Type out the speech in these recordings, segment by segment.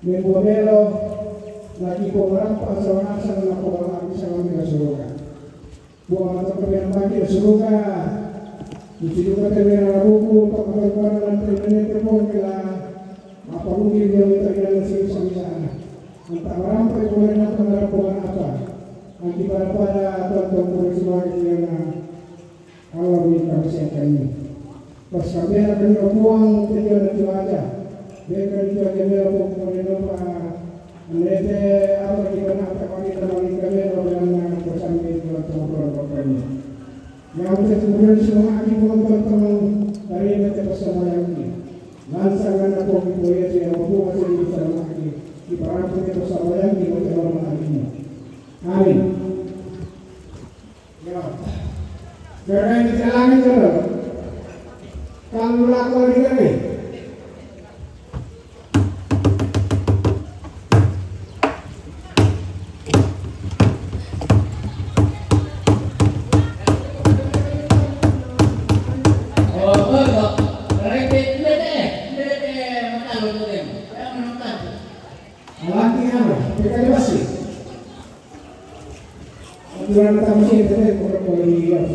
Membuamelo lagi pemerampak sawangan na pawala sa kami kasuruga. Buang atau kami bagi kasuruga. Disiduka kami na buku untuk melakukan dan terima telepon kila mapamungkin dia untuk ilang sini sana. Entah merampak kemudian atau melakukan apa. Nanti pada tuan-tuan polisi bagi yang awal di kawasan ini. Pas kami akan buang tujuan dan cuaca. Mereka juga kami kemudian Menete apa kita nak kami dalam kami dalam bersama dengan teman-teman ini. Yang kita kemudian semua lagi teman-teman dari mereka bersama yang ini. Lansangan aku boleh saya membuat ini bersama lagi di perangkat bersama yang ini bersama ini. Amin. Ya. Karena ini jalan terus. Kamu lakukan ini. Durante a música de Corporalia.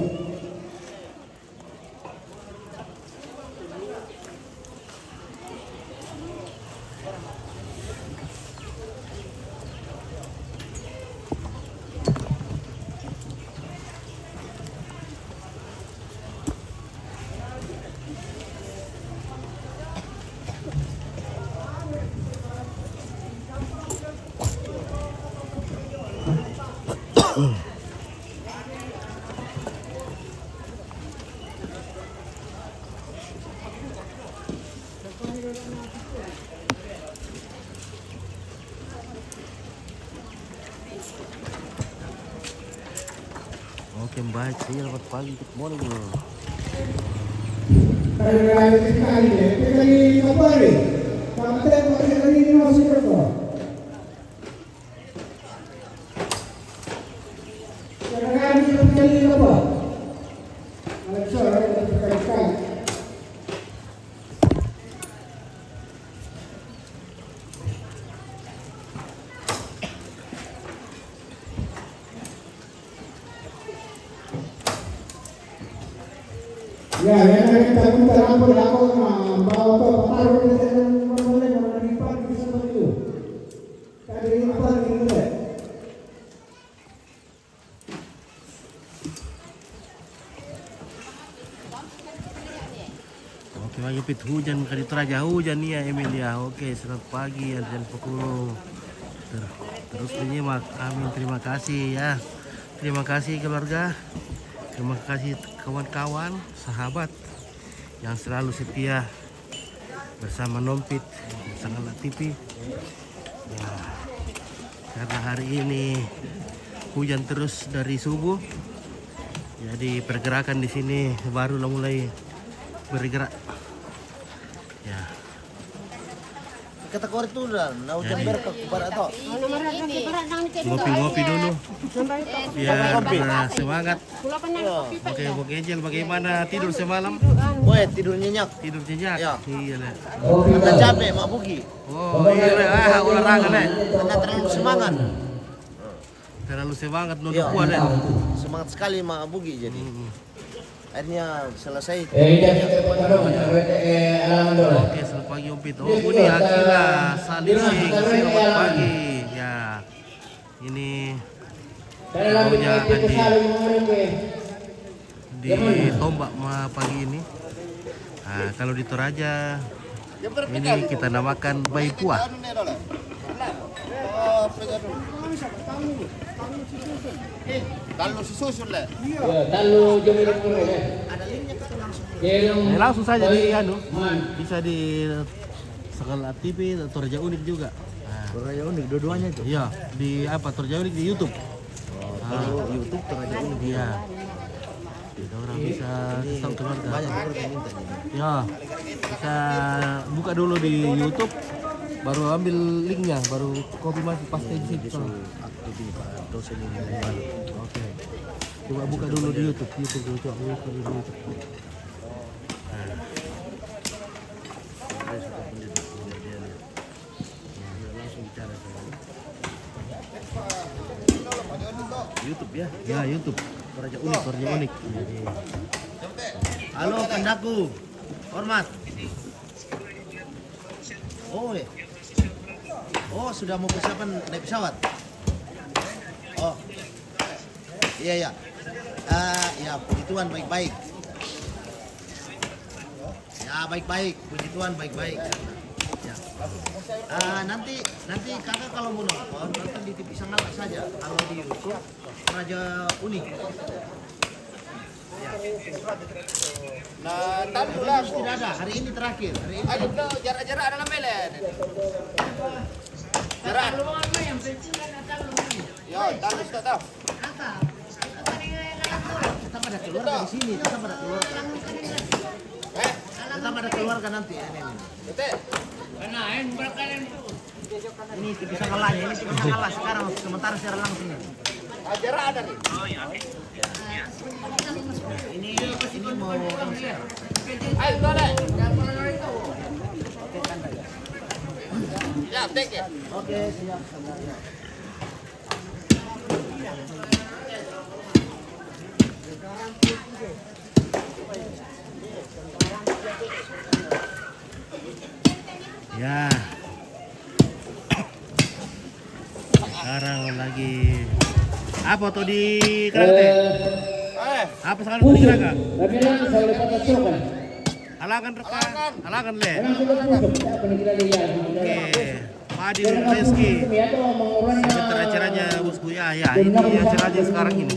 Oke, baik. Selamat pagi. Good morning. Ya, yang kita minta ampun aku bawa pengaruh dengan mulai menimpa di sana itu. Tadi apa gitu ya? Oke, pagi pit hujan kali Toraja hujan nih ya Emilia. Oke, selamat pagi dan pukul. Terus menyimak. Amin. Terima kasih ya. Terima kasih keluarga. Terima kasih kawan-kawan, sahabat yang selalu setia bersama Nompit Sangalat TV. Ya, karena hari ini hujan terus dari subuh, jadi pergerakan di sini baru mulai bergerak. Ya. Kata kau itu dah, nak hujan berkah kepada tu. Ngopi-ngopi dulu, biar semangat. Oke, Bok Angel, bagaimana tidur semalam? Woi, tidur nyenyak. Tidur nyenyak? Ya. Iya lah. Karena capek, mak bugi. Oh iya lah, olahraga lah. Karena terlalu semangat. Terlalu semangat Ya, nunduk kuat lah. semangat sekali mak bugi jadi. Akhirnya selesai. Oke, selamat pagi Om Pit. Oh, ini Akila Salising. Selamat pagi. Ya, ini videonya akan ditombak pagi ini. Nah, kalau di Toraja ini kita namakan bayi puah. Kalau susun lah. Langsung saja di bisa di Sangalat TV, Toraja Unik juga. Toraja Unik dua-duanya itu. Iya, di Toraja Unik di YouTube. YouTube Toraja Unik. Iya. Kita orang bisa tahu keluarga. Banyak orang yang minta. Ya, bisa buka dulu di YouTube, baru ambil linknya, baru copy masuk paste di situ. Aktif ini Pak dosen ini. Oke. Coba buka dulu di YouTube dulu, coba buka dulu di YouTube. YouTube ya. Ya, YouTube. Toraja unik. Jadi, halo pendaku. Hormat. Oh, ya. Oh, sudah mau persiapan naik pesawat. Oh. Iya, ya. Ya, puji Tuhan baik-baik. Ya, baik-baik. Puji Tuhan baik-baik. Ya. Nanti kakak kalau mau nonton di TV Sangalak saja. Kalau di YouTube Raja Unik. Ya. Nah, tahu lah. Tidak ada. Hari ini terakhir. Hari ini. Ayo bro, jarak-jarak ada melen. Jarak. Yo, tahu tak tahu. Tetap ada keluarga di sini. Tetap ada keluarga. Tetap ada keluarga nanti. Ini. Betul. Ini TV Sangalaknya. Ini TV Sangalak sekarang sementara secara langsung. Jarak ada nih. Ini mau konser. Ayo boleh. Ya, take ya. Oke, siap. ya. Sekarang lagi apa tuh di kereta? Apa sekali di kereta? Halangan rekan, halangan le. Oke, Padi Reski. Sebentar acaranya bosku ya. Ini acaranya sekarang ini.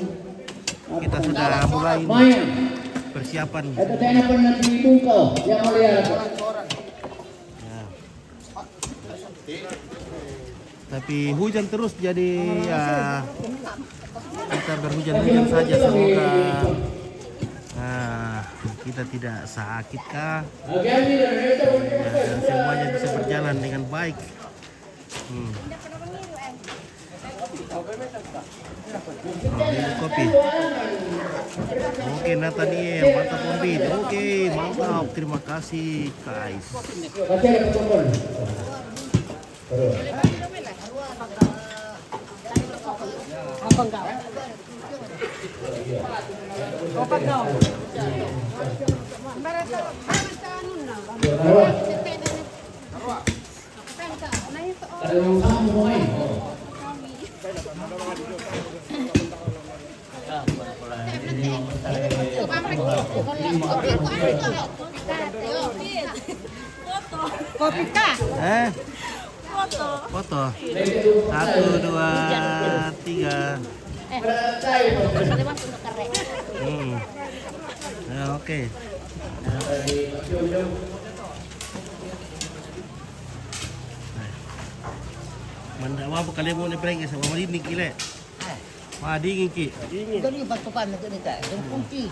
Kita sudah mulai persiapan. Ya. Tapi hujan terus jadi ya kita berhujan-hujan saja, semoga kita tidak sakit kah dan semuanya bisa berjalan dengan baik. Minum kopi. Oke, Nathaniel, mantap kopi. Oke, mantap. Terima kasih, guys. Kopi kah? Foto. 1, 2, 3. Ya, oke. Manda apa kalian mau nebreng sama mali ni kile? Wah, dingin ki. Dari pasukan itu nih kak, yang kunci.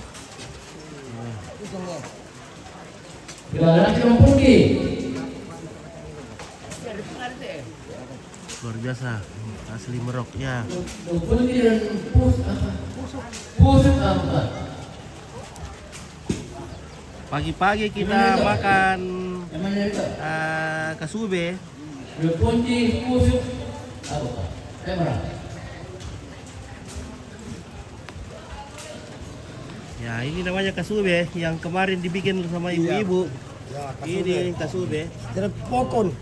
Ujungnya. Luar biasa, asli Merok ya. Pagi-pagi kita makan kasube. Ya, ini namanya kasube yang kemarin dibikin sama ibu-ibu. Ini kasube. Strep kokon.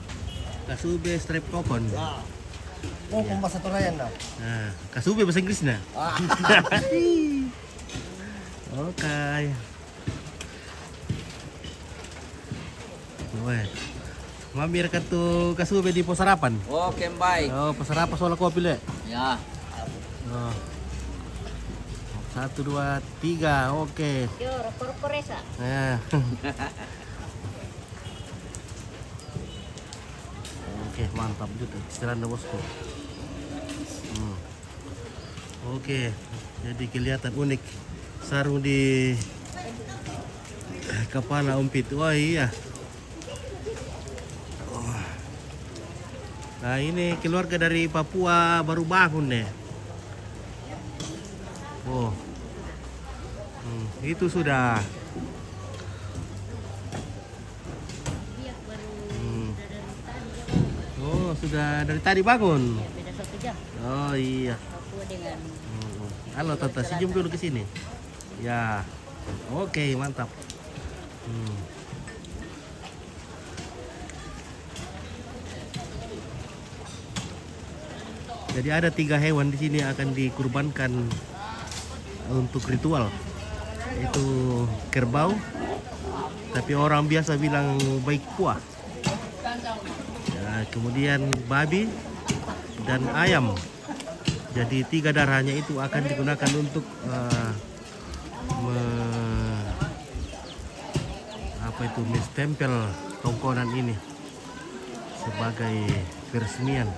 Kasube strep kokon. Kokon bahasa Torayan dah. Nah, kasube bahasa Inggris nah. Oke. Weh. Mampir ke tuh kasube di pos sarapan. Oke, baik. Oh, pos sarapan soal kopi le. Ya. Oh. 1, 2, 3. Oke. Yo, korporesa. Ya. Oke, mantap juga istirahat bosku. Oke, jadi kelihatan unik sarung di kepala umpit. Wah iya. Nah ini keluarga dari Papua baru bangun nih. Oh, itu sudah. Oh sudah dari tadi bangun. Beda 1 jam. Oh iya. Papua dengan Halo Tante, senyum dulu ke sini. Ya, oke mantap. Jadi ada 3 hewan di sini akan dikurbankan untuk ritual. Itu kerbau, tapi orang biasa bilang baik kuah. Ya, kemudian babi dan ayam. Jadi 3 darahnya itu akan digunakan untuk menstempel tongkonan ini sebagai peresmian,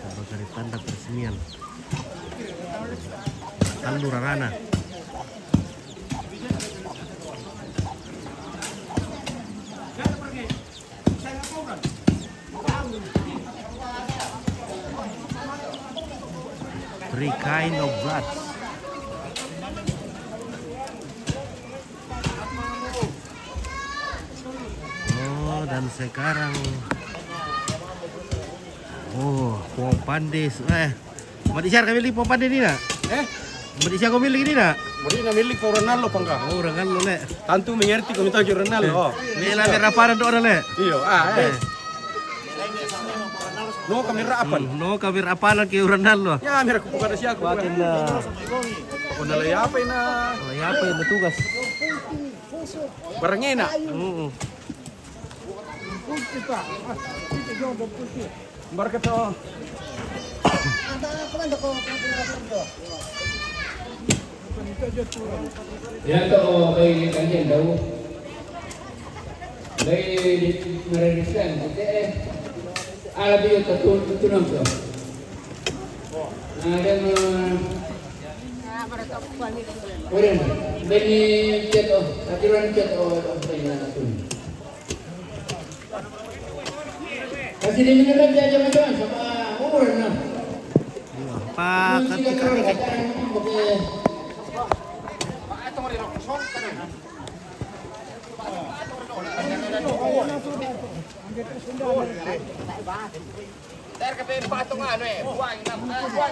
sebagai tanda peresmian. Tandu Rarana. Three kind of blood. Oh, dan sekarang Pom Pandai. Mat Isyar kami lihat Pom Pandai ni nak? Mat Isyar kau milik ni nak? Mari na milik po Ronaldo pangka. Oh, Ronaldo le. Tantu mengerti kami tahu Ronaldo. Mela meraparan tu orang le. Iyo, No kami raapan. No kami apalan kay Ronaldo. Ya, mira ko pada siya ko. Bakit na Ako nalayapay na. layapay na tugas. Barangay na. Oo. Barka to. Yan to kay kanyan daw. May mariniskan. Alam niyo tutulong to. Ada Kemudian beni ceto, aturan ceto apa yang natun. Kasi di minum dia macam sama umur na. Pak ketika Ter ka pero pato nga ano eh. Buwang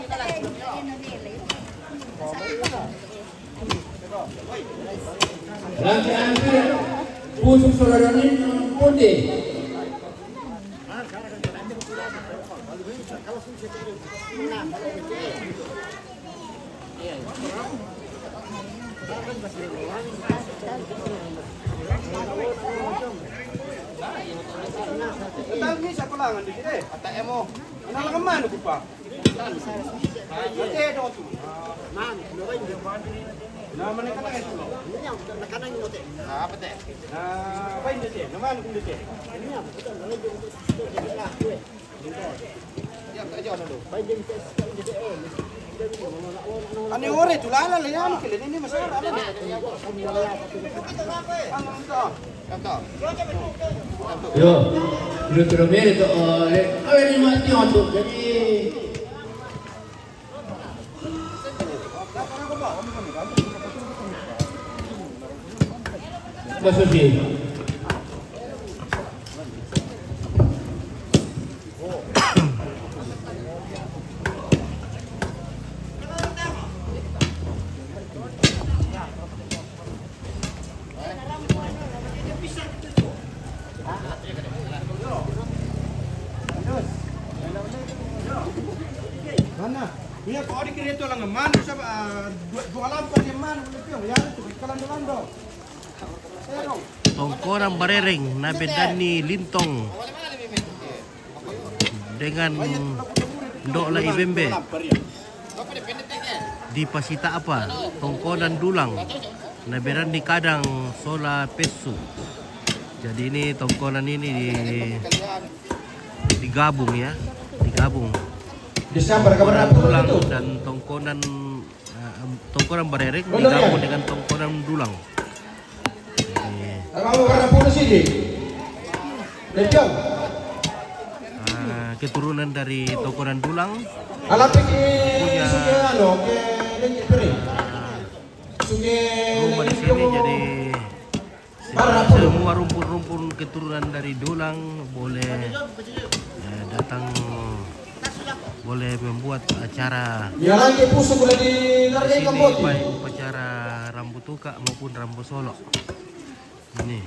na lang. Rangkaian pusuk sorodonin putih. Tahu ni sa kulangan di sini. Atay mo. Ano lang man ko pa. Ate do tu. Naman ka lang ito. Apa teh? Na bain dito. Naman ko dito. Ya aja ano do. Ano ore tulala lang yan kilin ini masara ala. Ano to? Kanto. Yo, dulu mere to awal ni mati untuk jadi Basuki. Mana? Iya ko ori kirito lang man sa dua alam ko di man ulit yung yan to kalan do. Pero tongkonan barereng nabedani lintong dengan Ndok Lai Bembe di Pasita apa tongkonan dulang naberan di kadang sola pesu. Jadi ini tongkonan ini digabung ya, digabung. Desember Tongkonan kapan dulang itu? dan tongkonan barereng digabung dengan tongkonan dulang. Kamu warna putih sih, Dik? Lejong. Keturunan dari tongkonan dulang. Alat ke suge ano, ke lejit peri. Suge Rumah di sini jadi semua rumpun-rumpun keturunan dari dulang boleh datang boleh membuat acara Ya lagi puso boleh di di largai sini, kamboti. baik upacara rambut tuka maupun rambut solo. Ini.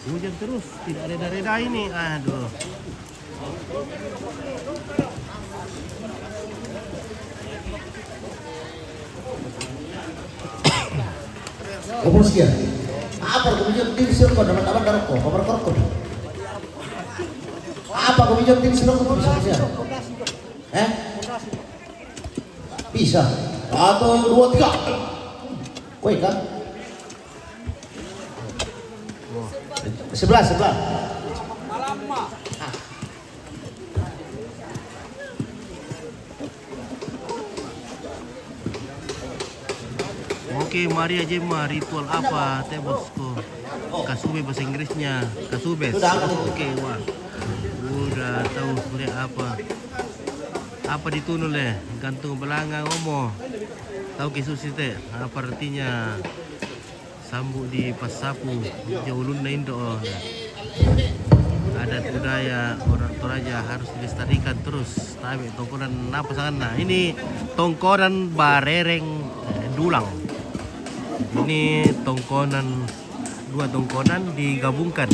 Hujan terus, tidak reda-reda ini. Aduh. Umur sekian. Apa kau minjem tim sirko dapat apa darko, kamar korko. Apa kau minjem tim sirko bisa bisa? Bisa. Atau 2 3. Woi kan? Sebelah. Oke, mari aja mah ritual apa teh bosku? Kasube bahasa Inggrisnya, kasubes. Oke, wah. Udah tahu boleh apa? Apa ditunu leh? Gantung belanga ngomong. Tahu kesusi teh? Apa artinya? Sambut di pas sapu, jauhlun na Indo. Adat budaya orang Toraja harus dilestarikan terus. Tapi tongkonan apa sana? Ini tongkonan barereng dulang. Ini tongkonan, 2 tongkonan digabungkan.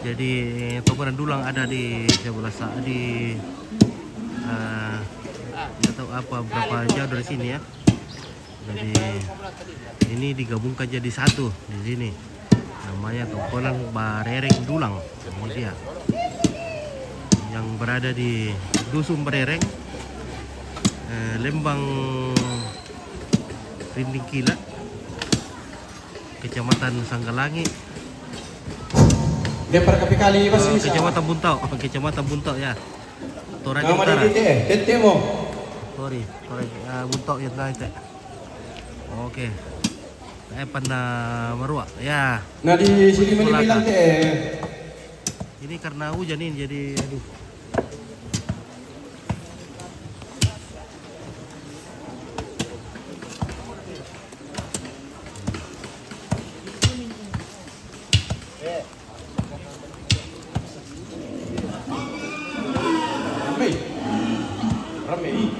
Jadi tongkonan dulang ada di sebelah di nggak tahu apa berapa jauh dari sini ya. Jadi ini digabungkan jadi satu di sini. Namanya tongkonan barereng dulang. Ini dia. Yang berada di Dusun Barereng, Lembang Rinding Kila, Kecamatan Sanggalangi, Depar kapi kali masih bisa. Kecamatan Buntau ya. Toraja Nama Utara. di tete mo. Sorry, Buntau ya tadi. Oke. Saya pernah meruak ya. Nah di sini mana bilang teh? Ini karena hujan ini jadi aduh. Ramai.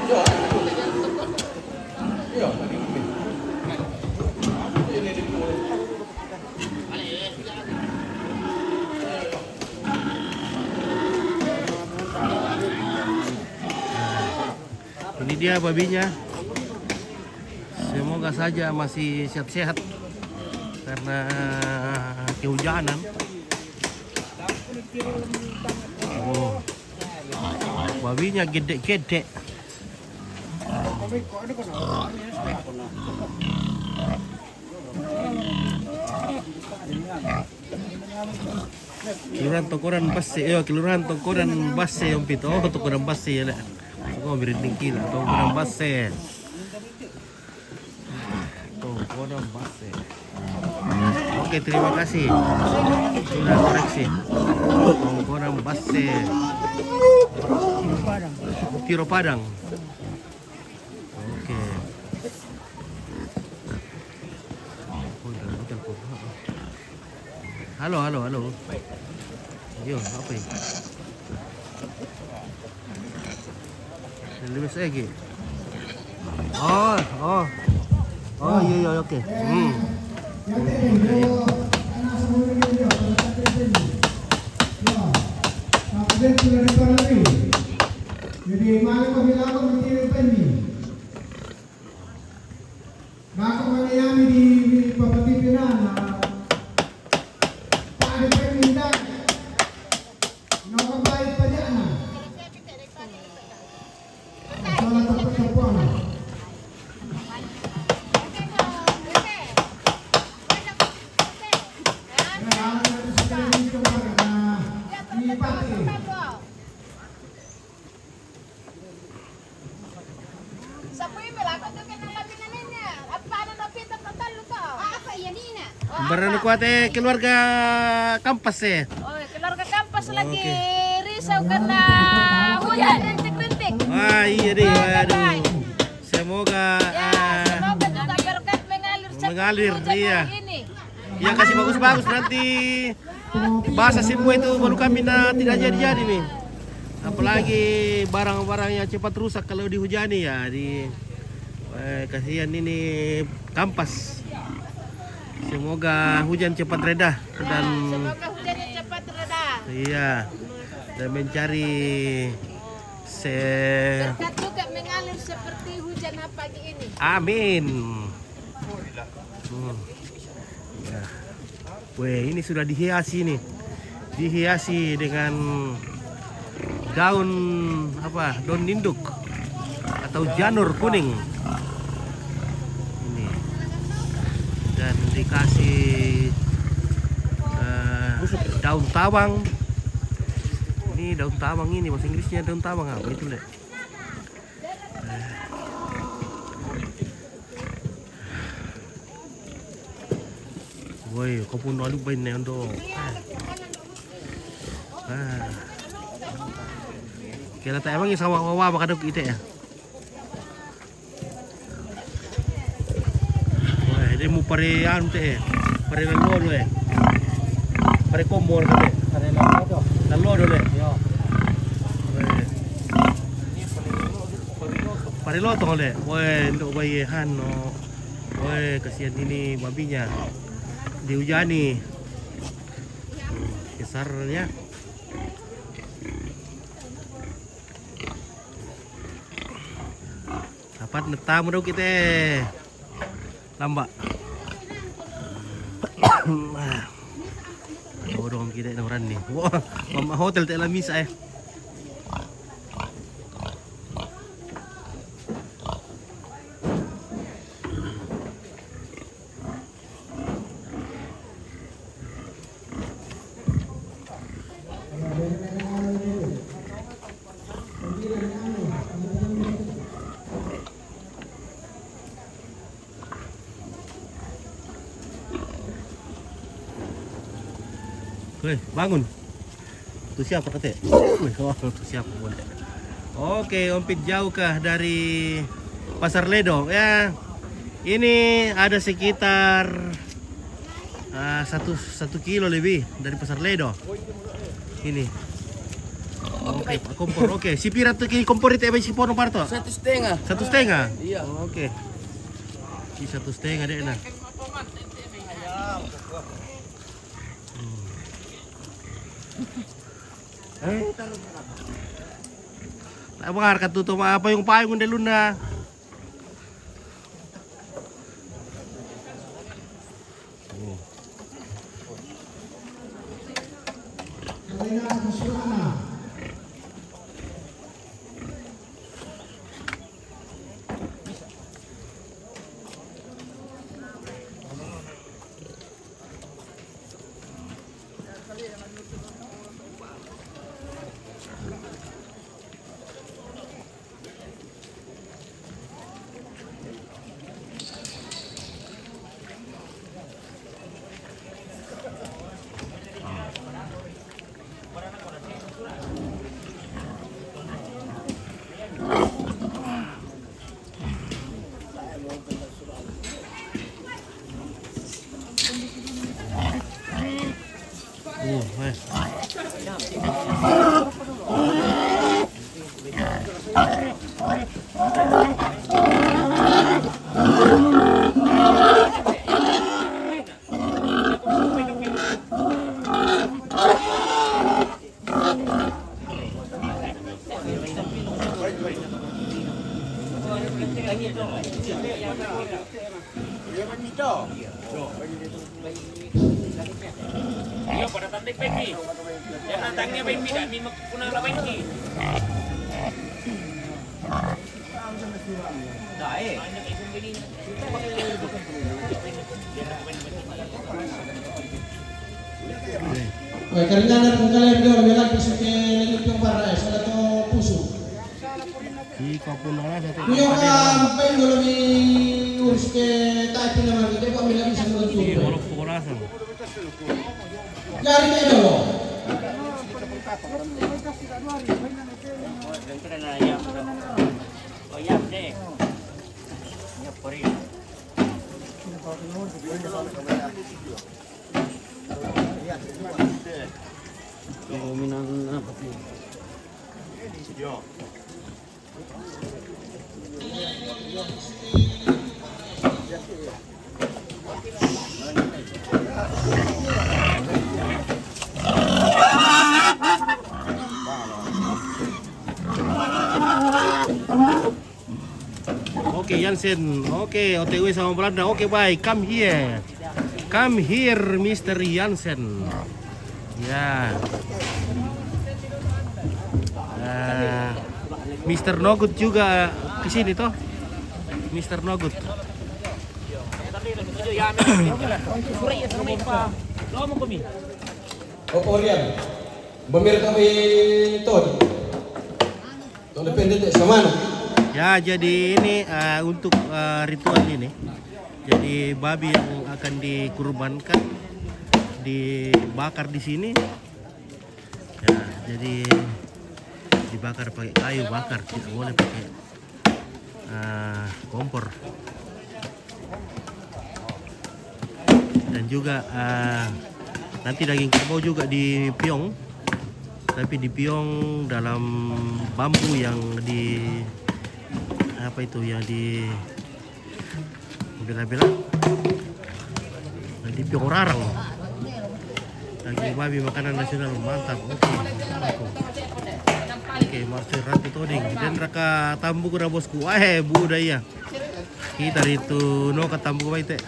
Ya. Ya, tadi. Ini di Ini dia babinya. Semoga saja masih sehat-sehat karena kehujanan. Oh, babinya gede-gede. Kelurahan Tongkonan Basse yang pito. Oh, Tongkonan Basse ya lah. Aku mau beri tinggi lah. Tongkonan Basse. Tongkonan Basse. Oke, terima kasih sudah koreksi. Tongkonan Basse. Tiro Padang. Oke. Halo. Yo, apa ini? Lebih lagi. Oh, iya, oke. Jadi malam pemilihan menjadi pendi. Maka kami di Bupati Piran, Pak Depan minta nomor baik pajana. Salah satu perempuan. Berani kuat keluarga Kampas Oh, keluarga Kampas lagi risau karena hujan rintik-rintik. Wah iya deh, waduh. Semoga Semoga juga berkat mengalir mengalir, hujan iya. hari ini. ya kasih bagus-bagus nanti basah semua itu baru kami tidak jadi-jadi nih. Apalagi barang-barang yang cepat rusak kalau dihujani ya kasihan ini kampas. Semoga hujan cepat reda dan Semoga hujannya cepat reda. iya dan mencari Berkat juga mengalir seperti hujan pagi ini. amin. Ya. Weh, ini sudah dihiasi nih. Dihiasi dengan daun apa? Daun ninduk atau janur kuning. Ini. Dan dikasih daun tawang. Ini daun tawang ini bahasa Inggrisnya daun tawang apa itu, Lek? Woi, kau pun lalu banyak untuk. Kira tak emang sama wawa bakaduk ite ya. Wah, ini mau pare anu teh, pare lalo dulu pare kombor teh. Pare lalo dulu. Yo. Pare lo tong le. Woi, untuk bayihan no. Woi, kasihan ini babinya. Dihujani besarnya dapat netamu dong kita lambak dong kita orang nih wah mama hotel tak lamis Woi, bangun. Tuh siapa kata? Wih, tuh siapa boleh. Oke, Ompit jauhkah dari Pasar Ledo? Ya, ini ada sekitar 1 kilo lebih dari Pasar Ledo. Ini. Oke, kompor. Oke, si pirat tuh kompor itu apa si pono parto? 1,5. 1,5? Iya. Oke. Ini 1,5 deh nah. Tak bakar katutup apa yung payung ng luna. Iya, pada tanding baby. Yang nantangnya baby dan mimik punang lah baby. Karena kalian dulu bilang pisuke yung para sa to puso. Di kapunala sa Yung apa yung dulu ni urus ke tayo naman kita kami lagi sa mga tubo. Bolok pukulasan. Dari tayo dulu. Oke, Jansen. Oke, OTW sama Belanda. Oke, baik. Come here. Come here, Mr. Jansen. Ya. Mr. Nogut juga ke sini toh. Mr. Nogut. Opo riyan. Bamir kami ton. Ton depende sa mano. Ya, jadi ini untuk ritual ini. Jadi babi yang akan dikurbankan dibakar di sini. Ya, jadi dibakar pakai kayu bakar, tidak boleh pakai kompor. Dan juga nanti daging kerbau juga dipiong, tapi dipiong dalam bambu yang yang di bela-bela dipiong rarang. Daging babi makanan nasional, mantap. Oke, Master Ratu Toding dan raka tambu kena bosku. Budaya kita itu no katambu baik teh.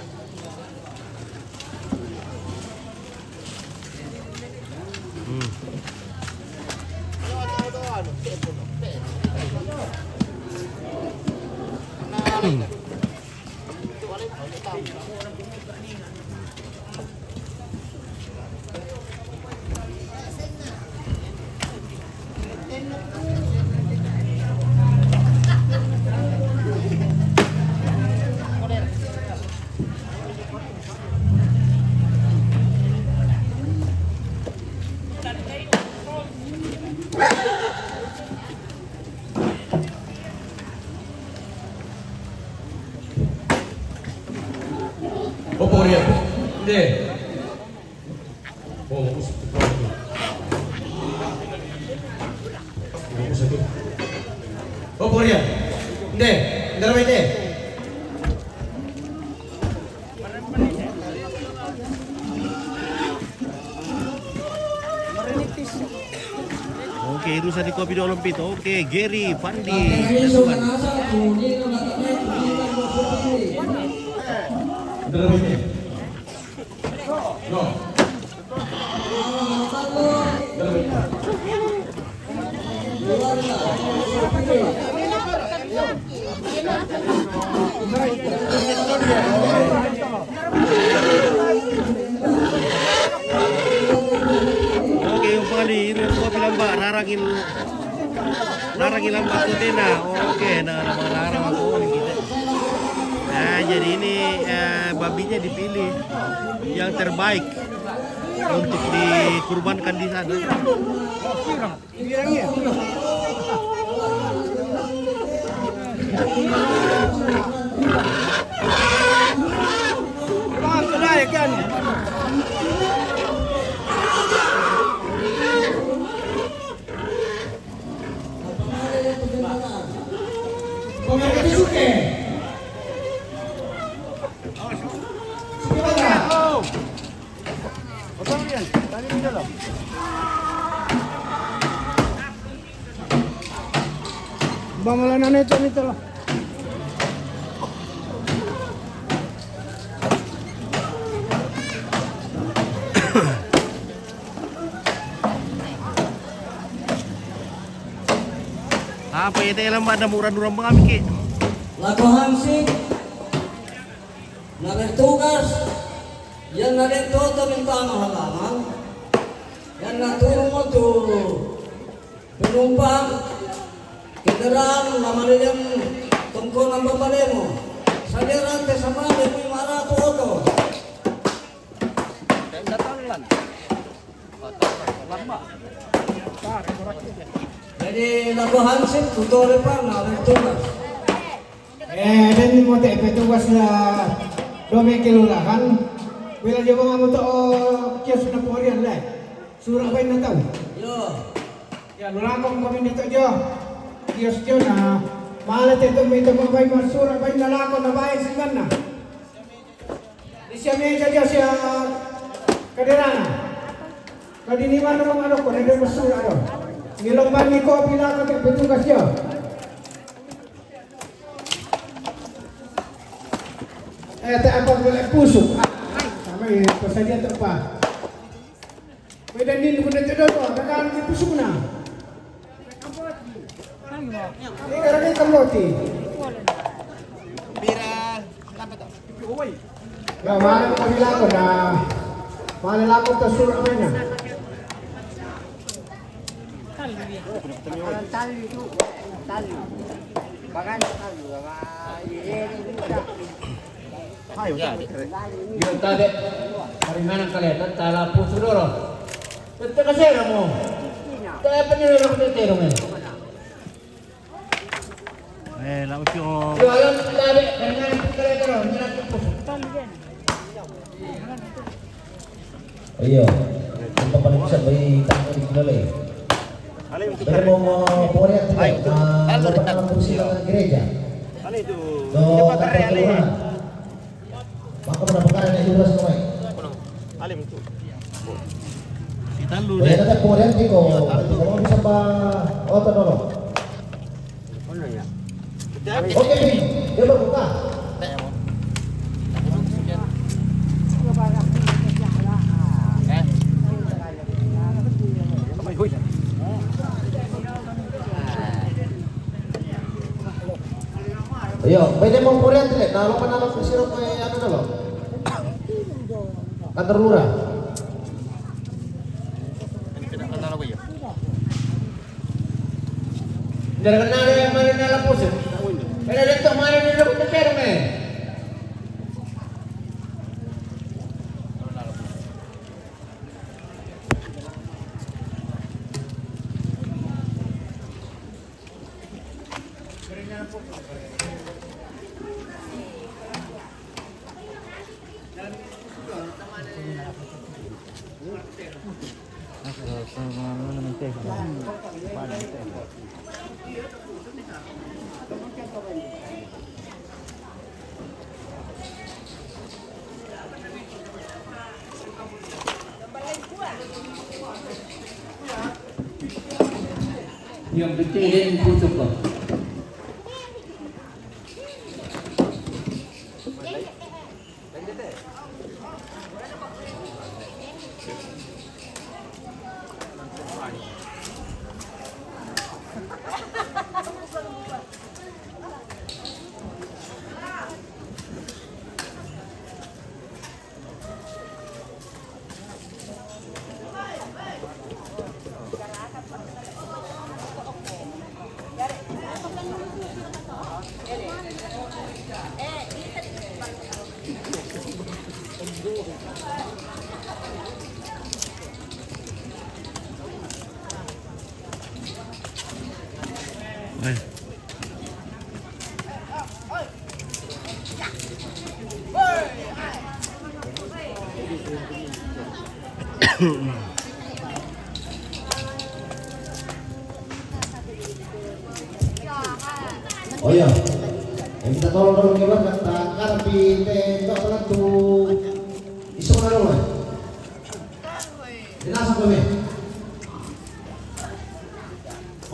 Opo riyan. Hindi. Oh, usap ko. Opo riyan. Hindi. Dalawa hindi. Oke, urusan di kopi Olimpit. Oke, Gary, Fandi. Dalawa hindi. No. Oke, yung Fandi, iruan kopi lambak, narangin lambak kutena. Oke, narang aku kita. Nah, jadi ini babinya dipilih yang terbaik untuk dikurbankan di sana. Bangunan itu lah. Apa ya teh lambat ada murah-murah kami ki. Lagu Hansik namin tugas yan na rin toto bintang halaman yan natulong mo to penumpang kendaraan naman tungkol ng babali mo sa dirante sa bali mo yung marato oto jadi Jadi lagu Hansip tutore pa na tugas. Dan mo te petugas na 2 kelurahan. Bila dia mga mo to kios na po riyan lai. Surah ba na taw? Yo. Ya lulakong kami dito jo. Kios jo na malat ito may ito mga bay surah bay na lako na bay singan na. Di siya may jo siya kaderana. Kadiniman na mga ano ko na doon surah do. Ngilomban ni ko pila ka te petugas jo. Tak apa boleh pusuk. Sampai pasal dia tak apa. Medan ni guna tu dah. Kadang dia pusuk na. Ini kadang dia kamloti. Pira, apa to? Ya mana kami lakukan dah. Mana lakukan tersurat apa ni? Tali itu, tali. Bahkan tali, Yun tadi, paringanan kalian, tala puso doro. Betul kasih mo. Kaya penyeluruh ko dito men. Laos yung Yo, ayun tadi, paringanan kalian doro, menyerang puso. Ayo, kita paling bisa bagi tamu di Kilolay. Pero mo poriat tidak, lepas kursi ng gereja. Do katulungan. Maka mendapatkan yang jelas kau. si Talu Boleh deh. ada poriat di kau. Kalau bisa ba otot dulu. Oke, Bing. Dia berbuka. Ayo, pwede mong purihan tili. Nalo pa nalo si Sirop kay ano nalo? Kantor lurah. Jangan nalo yang mana nalo puso. Pero dito mana nalo ko pero men. Yung bitilin puso ko. Ay. Oh iya. Yang kita tolong dulu ngibat kata karpi tembak pala tu iso na dulu. Dinasa ko me.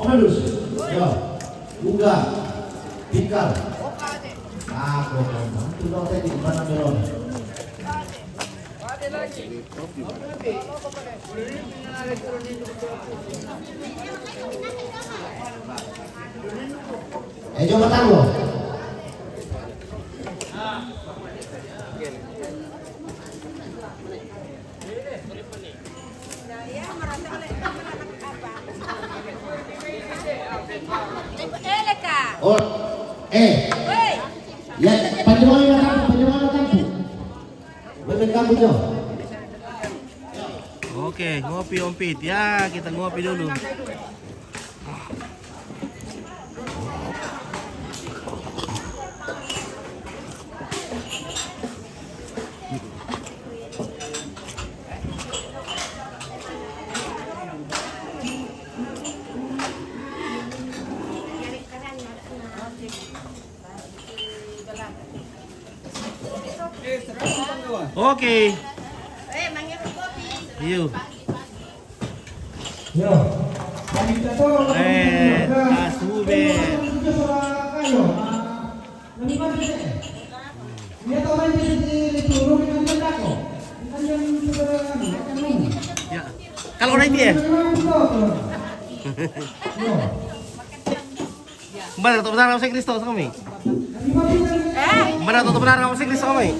Omelus. Yo. Buka. Bikal. Ako ko. Itu daw tayo di mana melon. Coba tahu. Oh, ya panjang kamu. Betul kamu Jo. Oke, ngopi Om Pit. Ya, kita ngopi dulu. Oke. manggil kopi. Iyo. Yo. Asube. Ya. Kalau orang ini ya. Mana tuh benar kamu Kristo kami? Mana tuh benar kamu Kristo kami?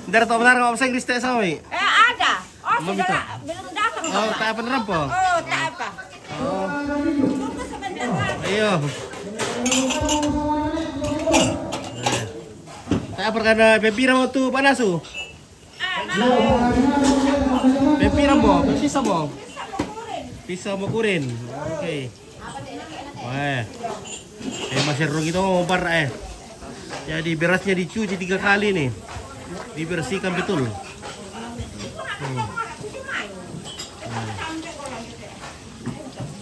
Dari tuh benar kamu Kristo kami? Ada. Oh, Belum sudah bisa. belum datang. Oh, tak apa nerempo. Oh, tak apa. Oh, Tunggu sebentar lagi. ayo. Tak apa karena pempira mau tuh panasu. Pempira mau, bisa mau. Bisa mau kurin. Oke. Wah. Masih seru gitu ngompar Jadi berasnya dicuci 3 kali nih. Dibersihkan betul.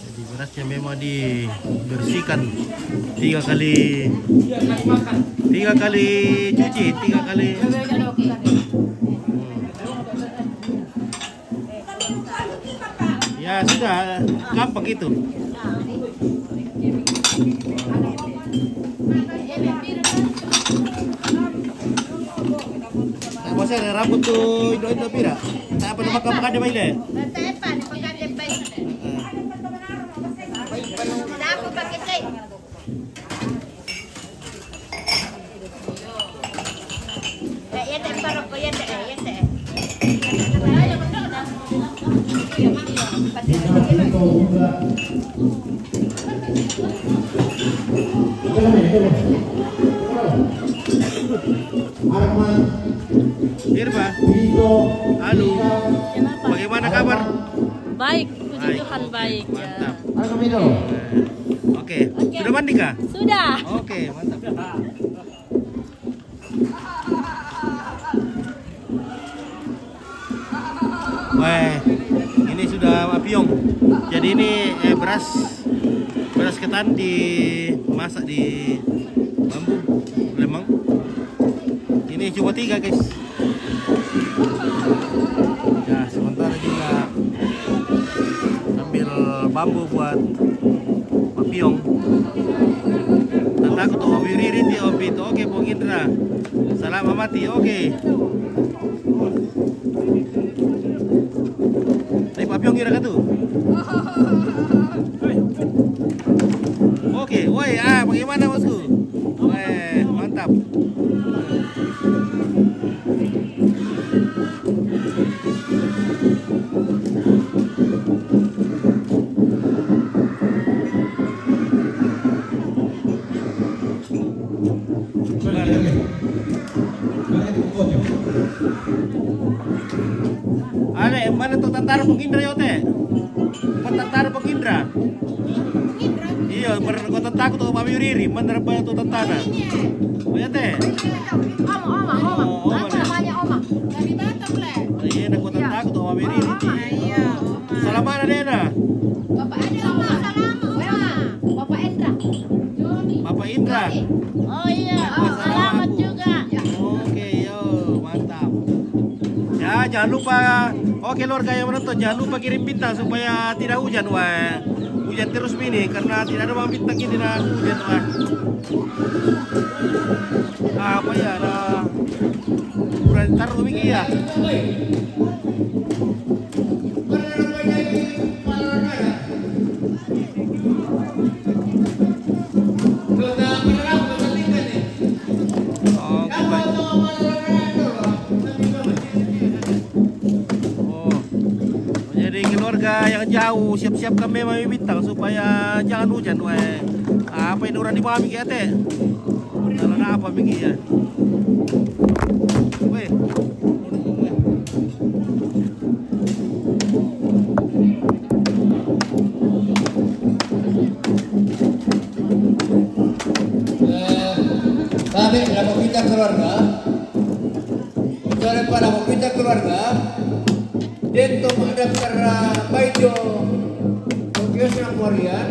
Jadi berasnya memang dibersihkan 3 kali. 3 kali cuci, 3 kali. Ya sudah, gampang itu. Masih ada rambut tuh Indo pira. Tak apa nama kamu kada baile. Tepan, pakai baik. Sudah aku pakai cek. Ya tempar ko ya teh. Arman, Irma, Vito, halo. Bagaimana kabar? Baik, puji Tuhan baik. Mantap. Arman Vito. Oke. Sudah mandi kah? Sudah. Oke, mantap. Wah, ini sudah apiong. Jadi ini beras ketan dimasak di bambu lemang. Ini cuma 3 guys. Ya sementara juga ambil bambu buat apiong. Dan aku tuh Obi Ririt ya Obi itu oke Bung Indra. Salam amati oke. Tapi apiong kira tuh. Oke, woi bagaimana bosku? Woi, mantap. Ada mana tuh tentara Pengindra yote? Tentara Pengindra. Iya, berkota takut tuh Pak Yuriri, mana tuh tentara? Oh ya teh. Oma. Aku namanya Oma. Dari Batam le. Iya, ada kota takut tuh Pak Yuriri. Iya, Oma. Salaman ada na. Bapak Indra, salam. Bapak Indra. Bapak Indra. Oh iya, selamat juga. Oke, yo, mantap. Ya, jangan lupa. Oke, keluarga yang menonton, jangan lupa kirim bintang supaya tidak hujan, wah. Hujan terus ini karena tidak ada bintang ini tidak hujan, wah. Apa ya, ada kurang taruh begini ya. Oke, baik. Jadi keluarga yang jauh siap-siapkan memang bintang supaya jangan hujan weh. Apa ini orang di mami kita teh? Kalau apa begini ya? Weh. Kami dalam meminta keluarga, bicara pada meminta keluarga, dento mendaftar baijo Tokyo Singaporean,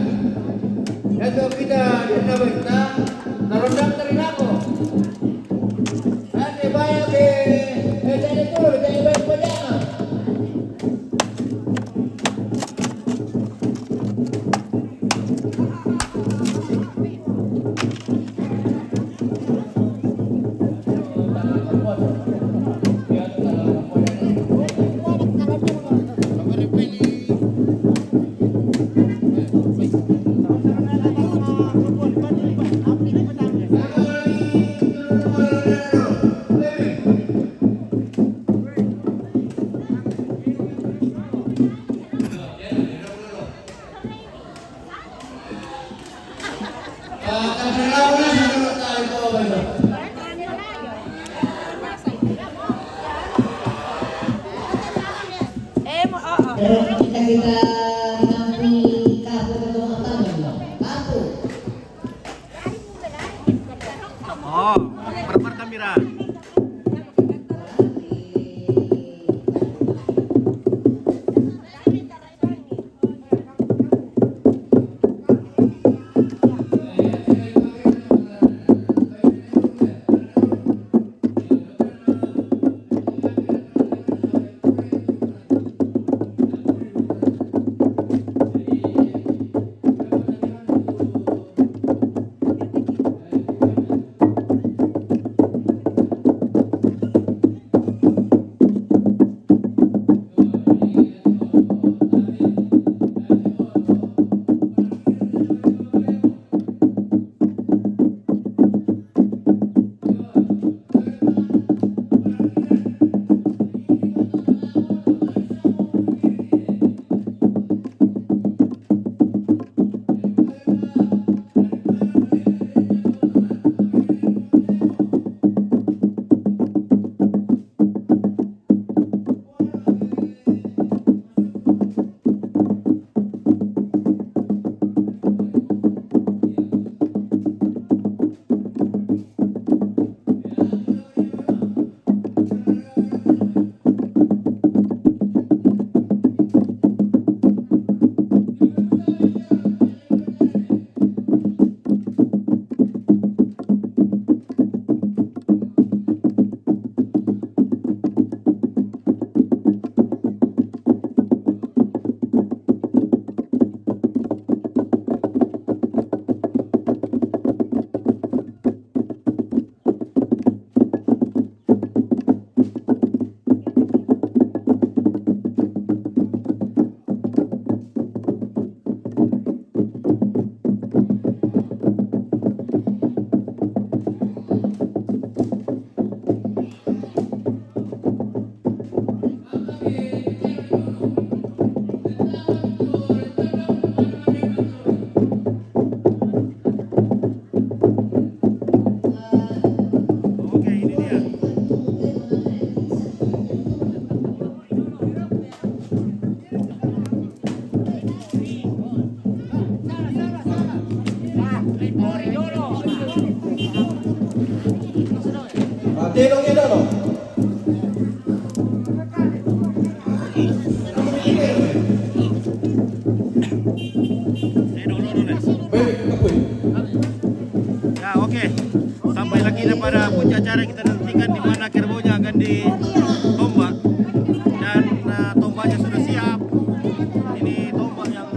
dan kita denda benta, kalau daftarin aku. Pero kita ngambil kartu ketua kartu. Oh, perper kamera. Ya, oke. Sampai lagi pada puncak acara kita nantikan di mana kerbaunya akan ditombak. Dan tombaknya sudah siap. Ini tombak yang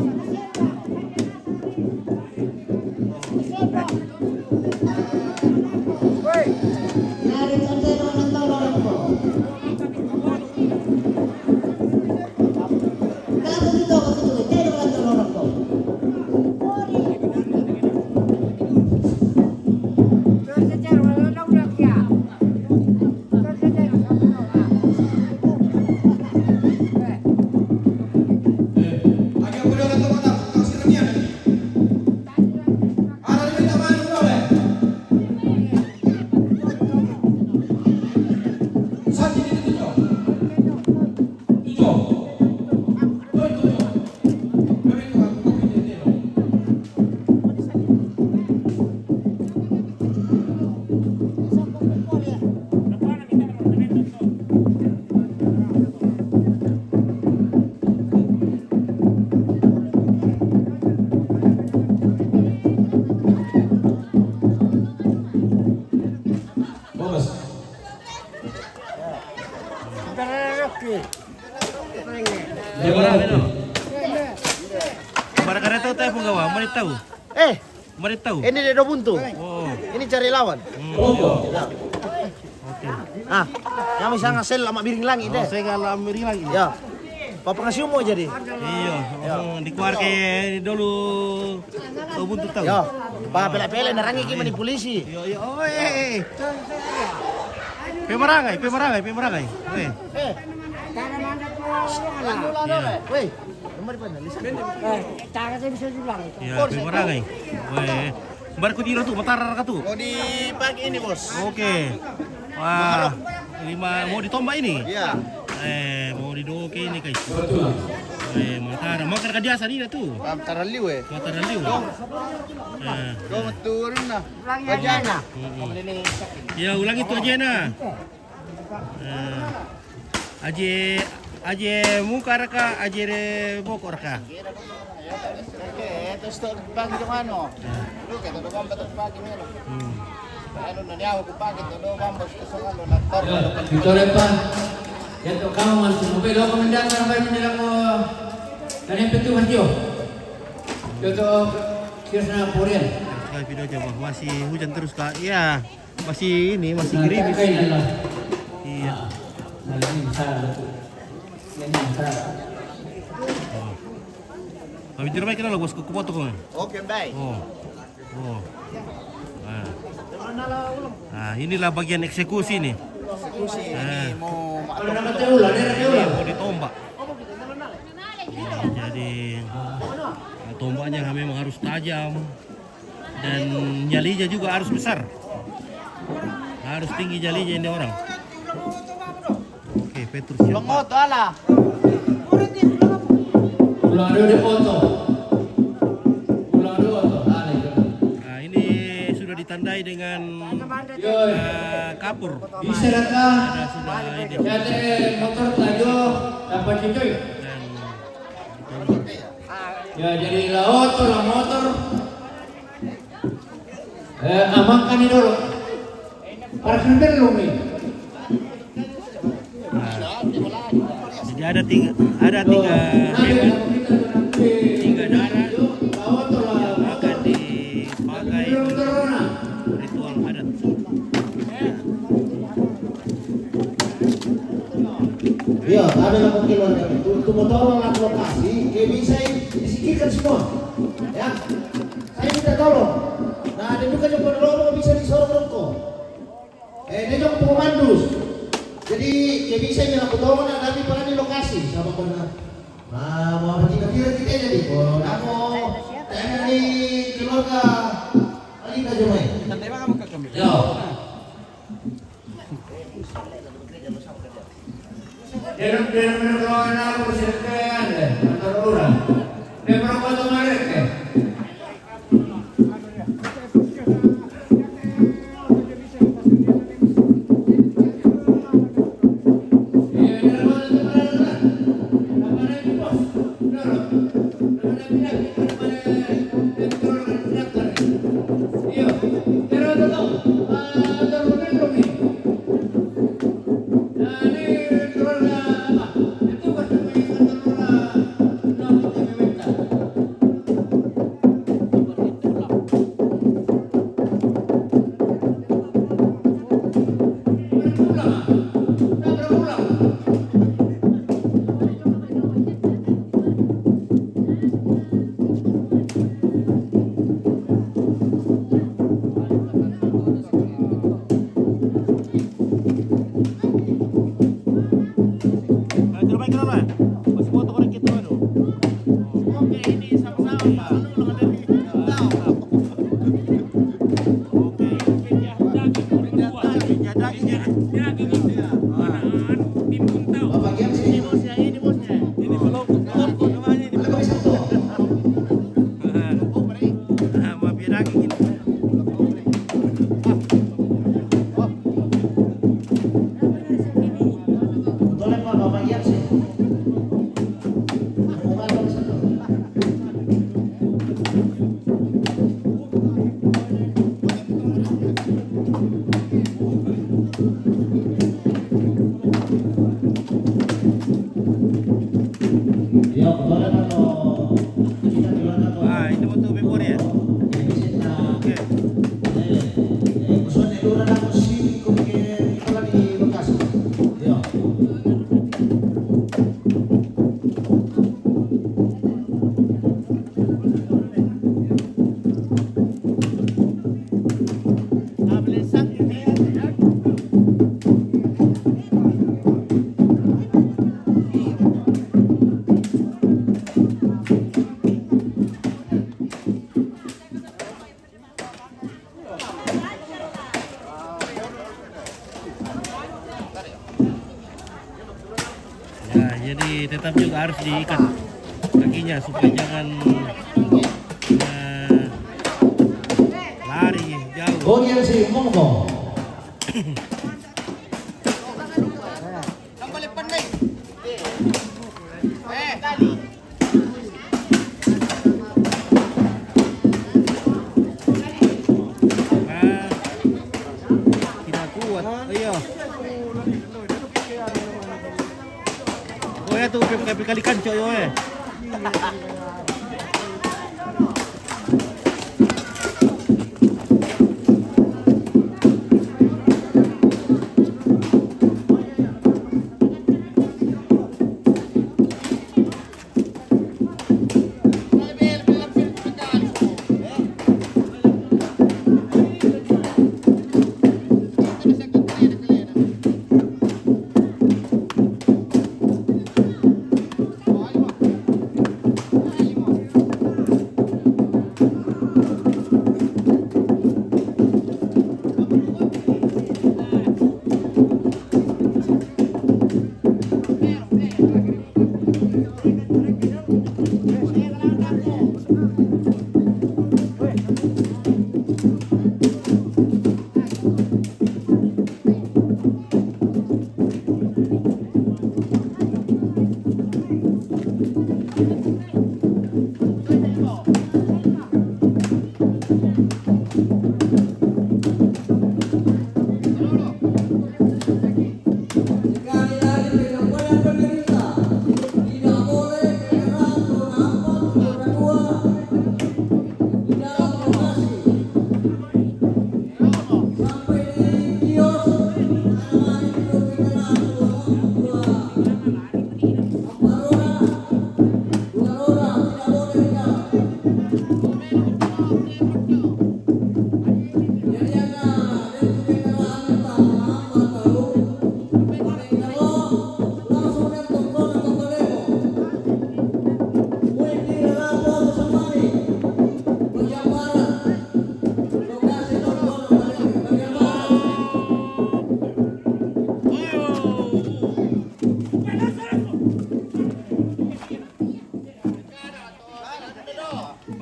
Para kereta tayo pong gawa, manit tahu. Manit tahu. Ini dia buntu. Oh. Ini cari lawan. Oke. Yang misalnya sel sama miring langit deh. Saya kalau miring lagi. Ya. Papa ngasih umur jadi. Iya, dikeluarkan dulu. Tahu buntut tahu. Ya. Pak pelek-pelek nerangi gimana polisi. Iya. Oh, Pemerangai. Weh. Weh, nomor di mana? Lisan. Ya, pemerangai. Weh. Barko diro tuh, Matarar ka tuh. Mau di pagi ini bos. Oke. Wah, ini mau ditombak ini? Iya. Mau didoke ini guys. Matarar. Makar ka diasa nih tuh. Matarar liu Matarar liu. Kau turun nah. Bajana. Ya ulang itu aja nah. Aje muka raka, aje bokor raka. Oke, terus pagi ke mana? Lu kita doang betul pagi melo. Ano na niya ako pagi to do bambos to sa ano na tor. Dito rin pa. Yan to kamu man sumupay lo komandan para may nila ko. Kanin pintu masyo. Dito kira na Korean. Sekali video aja bang, masih hujan terus kak. Iya, masih ini masih gerimis. Iya. Kami di rumah kita lo bos kupoto kok. Oke, baik. Oh. Nah, inilah bagian eksekusi nih. Eksekusi ini mau Mau ditombak. Jadi tombaknya memang harus tajam dan jalinya juga harus besar. Harus tinggi jalinya ini orang. Oke, Petrus siap. Pengoto ala. Pulang ada foto. Pulang ada foto. Nah, ini sudah ditandai dengan kapur. Bisa datang. Sudah ini. Jadi motor tayo dapat cuy. Ya jadi laut lah motor. Amankan ini dulu. Para sender lu nih. Jadi ada tiga hewan, tiga darat akan dipakai ritual adat. Iya, ada yang mungkin untuk motor orang lokasi, kayak bisa disikirkan semua. Ya, saya minta tolong. Nah, ada juga yang penolong bisa disorong rokok. Dia juga pemandus. Jadi kayak bisa yang tolong nanti pada di lokasi sama benar. Nah, mau bertiga-tiga kita jadi. Oh, aku tanya di keluarga Alita Jomai. Yo. Dia menurut aku sekian deh, antar orang. Dia merokok tuh mereka. Masih foto orang kita aduh. Oke, ini sama-sama Pak. Oke, jadagnya. Bapak Giam sini. Ini bosnya. Ini belum namanya ini. Ada bisa tuh. Mafia daging ini. Tolong Pak, Bapak Giam sini. tetap juga harus diikat kakinya supaya jangan lari jauh. Golian si Mongko. Ang balik pandai. Tali. Tidak kuat. Ayo. Oh ya tuh kali kanco yo eh.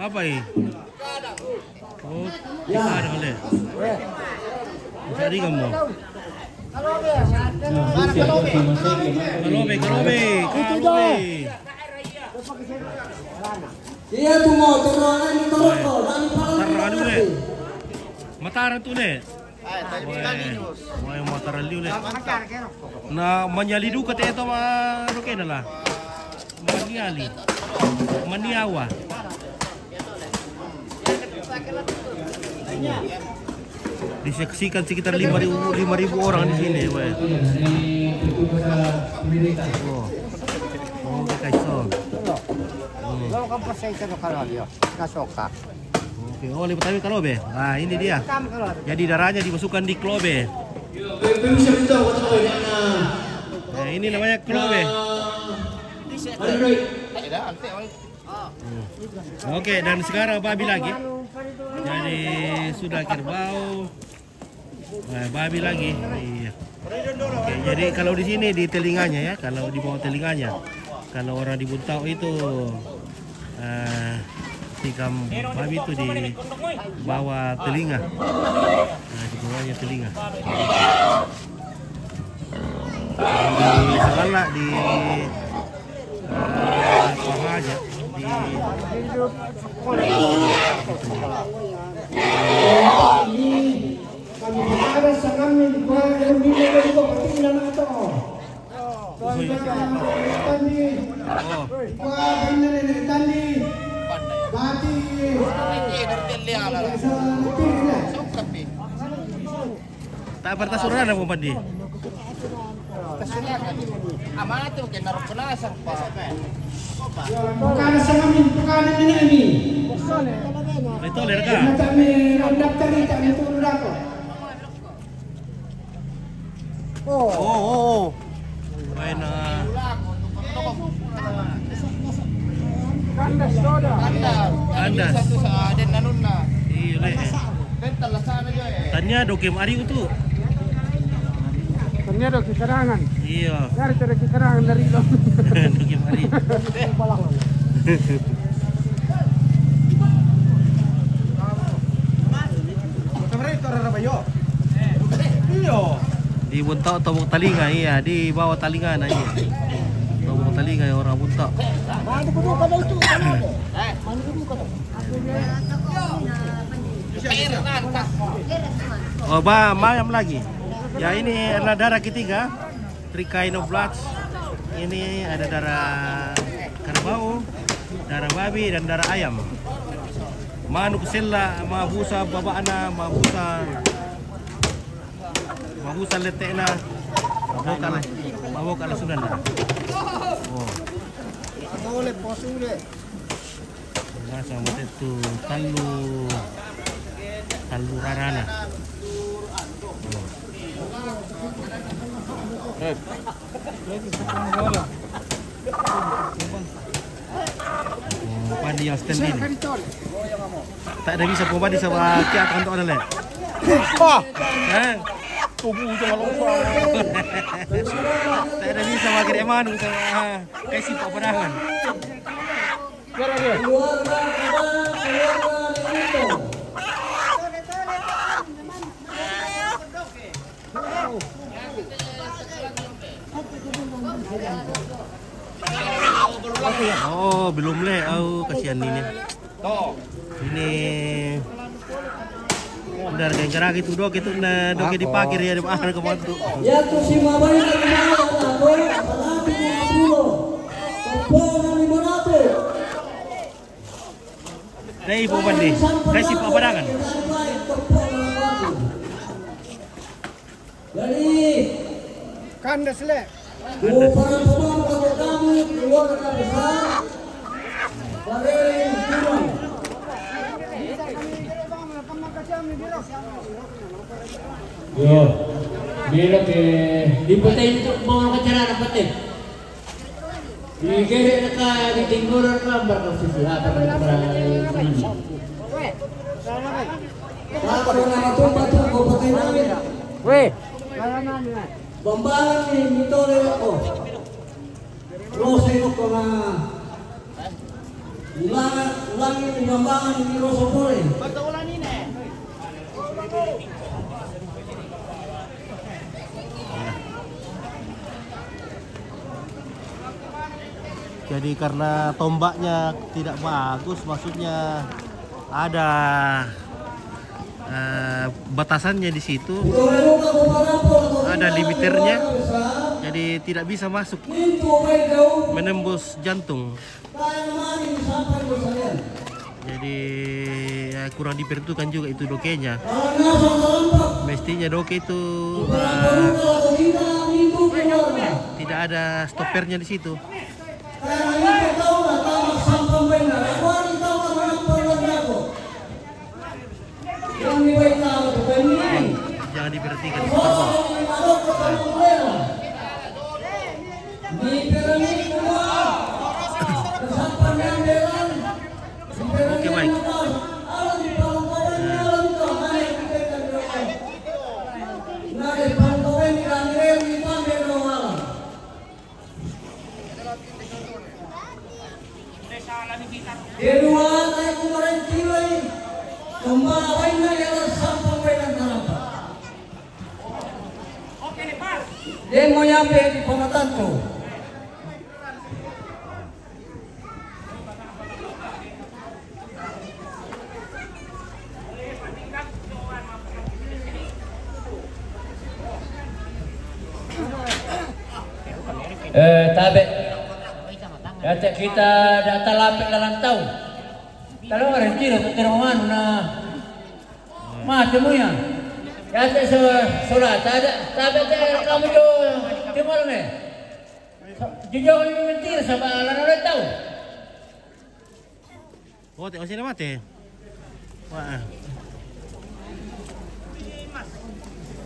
Apa ini? Oh, ada kali. Jadi kamu. Kalobe. Iya tuh mau turun lagi turun kok. Taruh dulu. Mataran tu le. Wah, mataran dulu le. Na manyalidu kata itu mah roken lah. Maniawa. Disaksikan sekitar 5.000 orang di sini, weh. Oh, kaiso. Oke, oh lipat kami kalobe. Nah, ini dia. Jadi darahnya dimasukkan di klobe. Nah, ini namanya klobe. Oke, dan sekarang babi lagi. Jadi sudah kerbau. Nah, babi lagi. Iya. Oke, jadi kalau di sini di telinganya ya, kalau di bawah telinganya. Kalau orang di Buntau itu tikam babi itu di bawah telinga. Nah, di bawahnya telinga. Di sana di paha aja. Kami berada sa kami yung binigay ko pati ilan na ito. Tak bertasuran apa Pandi? Amanah tuh kena rokolasan pak. Bukan sa kami, bukan ini. Itu lerga. Kami daftar ni kami turun ako. Oh. Main Kandas. Satu sa aden nanun na. Iya le. Dental lah sana jo eh. Tanya dokem ari itu. Ternyata kekarangan. Iya. Dari kekarangan dari Doki mari. Kamerito ra ba yo? Iyo. Di buntok tomok talinga iya, di bawah talinga na iya. Tomok talinga yung orang buntok. Mano ko ka daw ito. Mano ko ka daw. Oh, mayam lagi. Ya ini adalah darah ketiga, three kind of bloods. Ini ada darah kerbau, darah babi dan darah ayam. Manu kusela, mabusa babana, mabusa letekna, mabok ala sunanda. Oh. Boleh posule. Nah, sama itu talu rarana. Pandi yang stand ini. Tak ada bisa pembadi sama kiat untuk ada leh. Tubuh jangan lupa. Tak ada bisa makin eman sama kasih pak pedangan. Keluarga itu. Oh, belum leh. Oh, kasihan ini. Ini benar kayak gerak itu dok itu na dok di parkir ya di mana kemantu. Ya tu si mabay na kumaya na ko. Palagi mo Kompo na 500. Dai po bandi. Kasi papadangan. Jadi Kandas le. para pemang kami keluar dari besar. Bareng turun. Yo, bila ke di patay itu mau acara apa teh? Di kere ka di tingguran ka barka sila para ini. Ako na matumba ko patay namin. Weh. Bambangan ni mitore ako. Rosa ko na ulang ni bambangan ni Rosa pore. Jadi karena tombaknya tidak bagus, maksudnya ada batasannya di situ, ada limiternya, jadi tidak bisa masuk menembus jantung. Jadi ya, kurang diperhitungkan juga itu dokenya. Mestinya doke itu tidak ada stoppernya di situ. Jangan diperhatikan di separuh. Oke, baik. Kedua, saya kemarin kilai kembali yang sampai dengan tanah. Dia mau nyampe di Pematan tuh. Tabe. Kata kita data lapik dalam tahun. Kalau orang tiro keterangan na macam ya. Kata solat ada tabe kamu jo timur me. Jujur kami mentir sama orang tahu. Oh, tengok sini mati. Wah.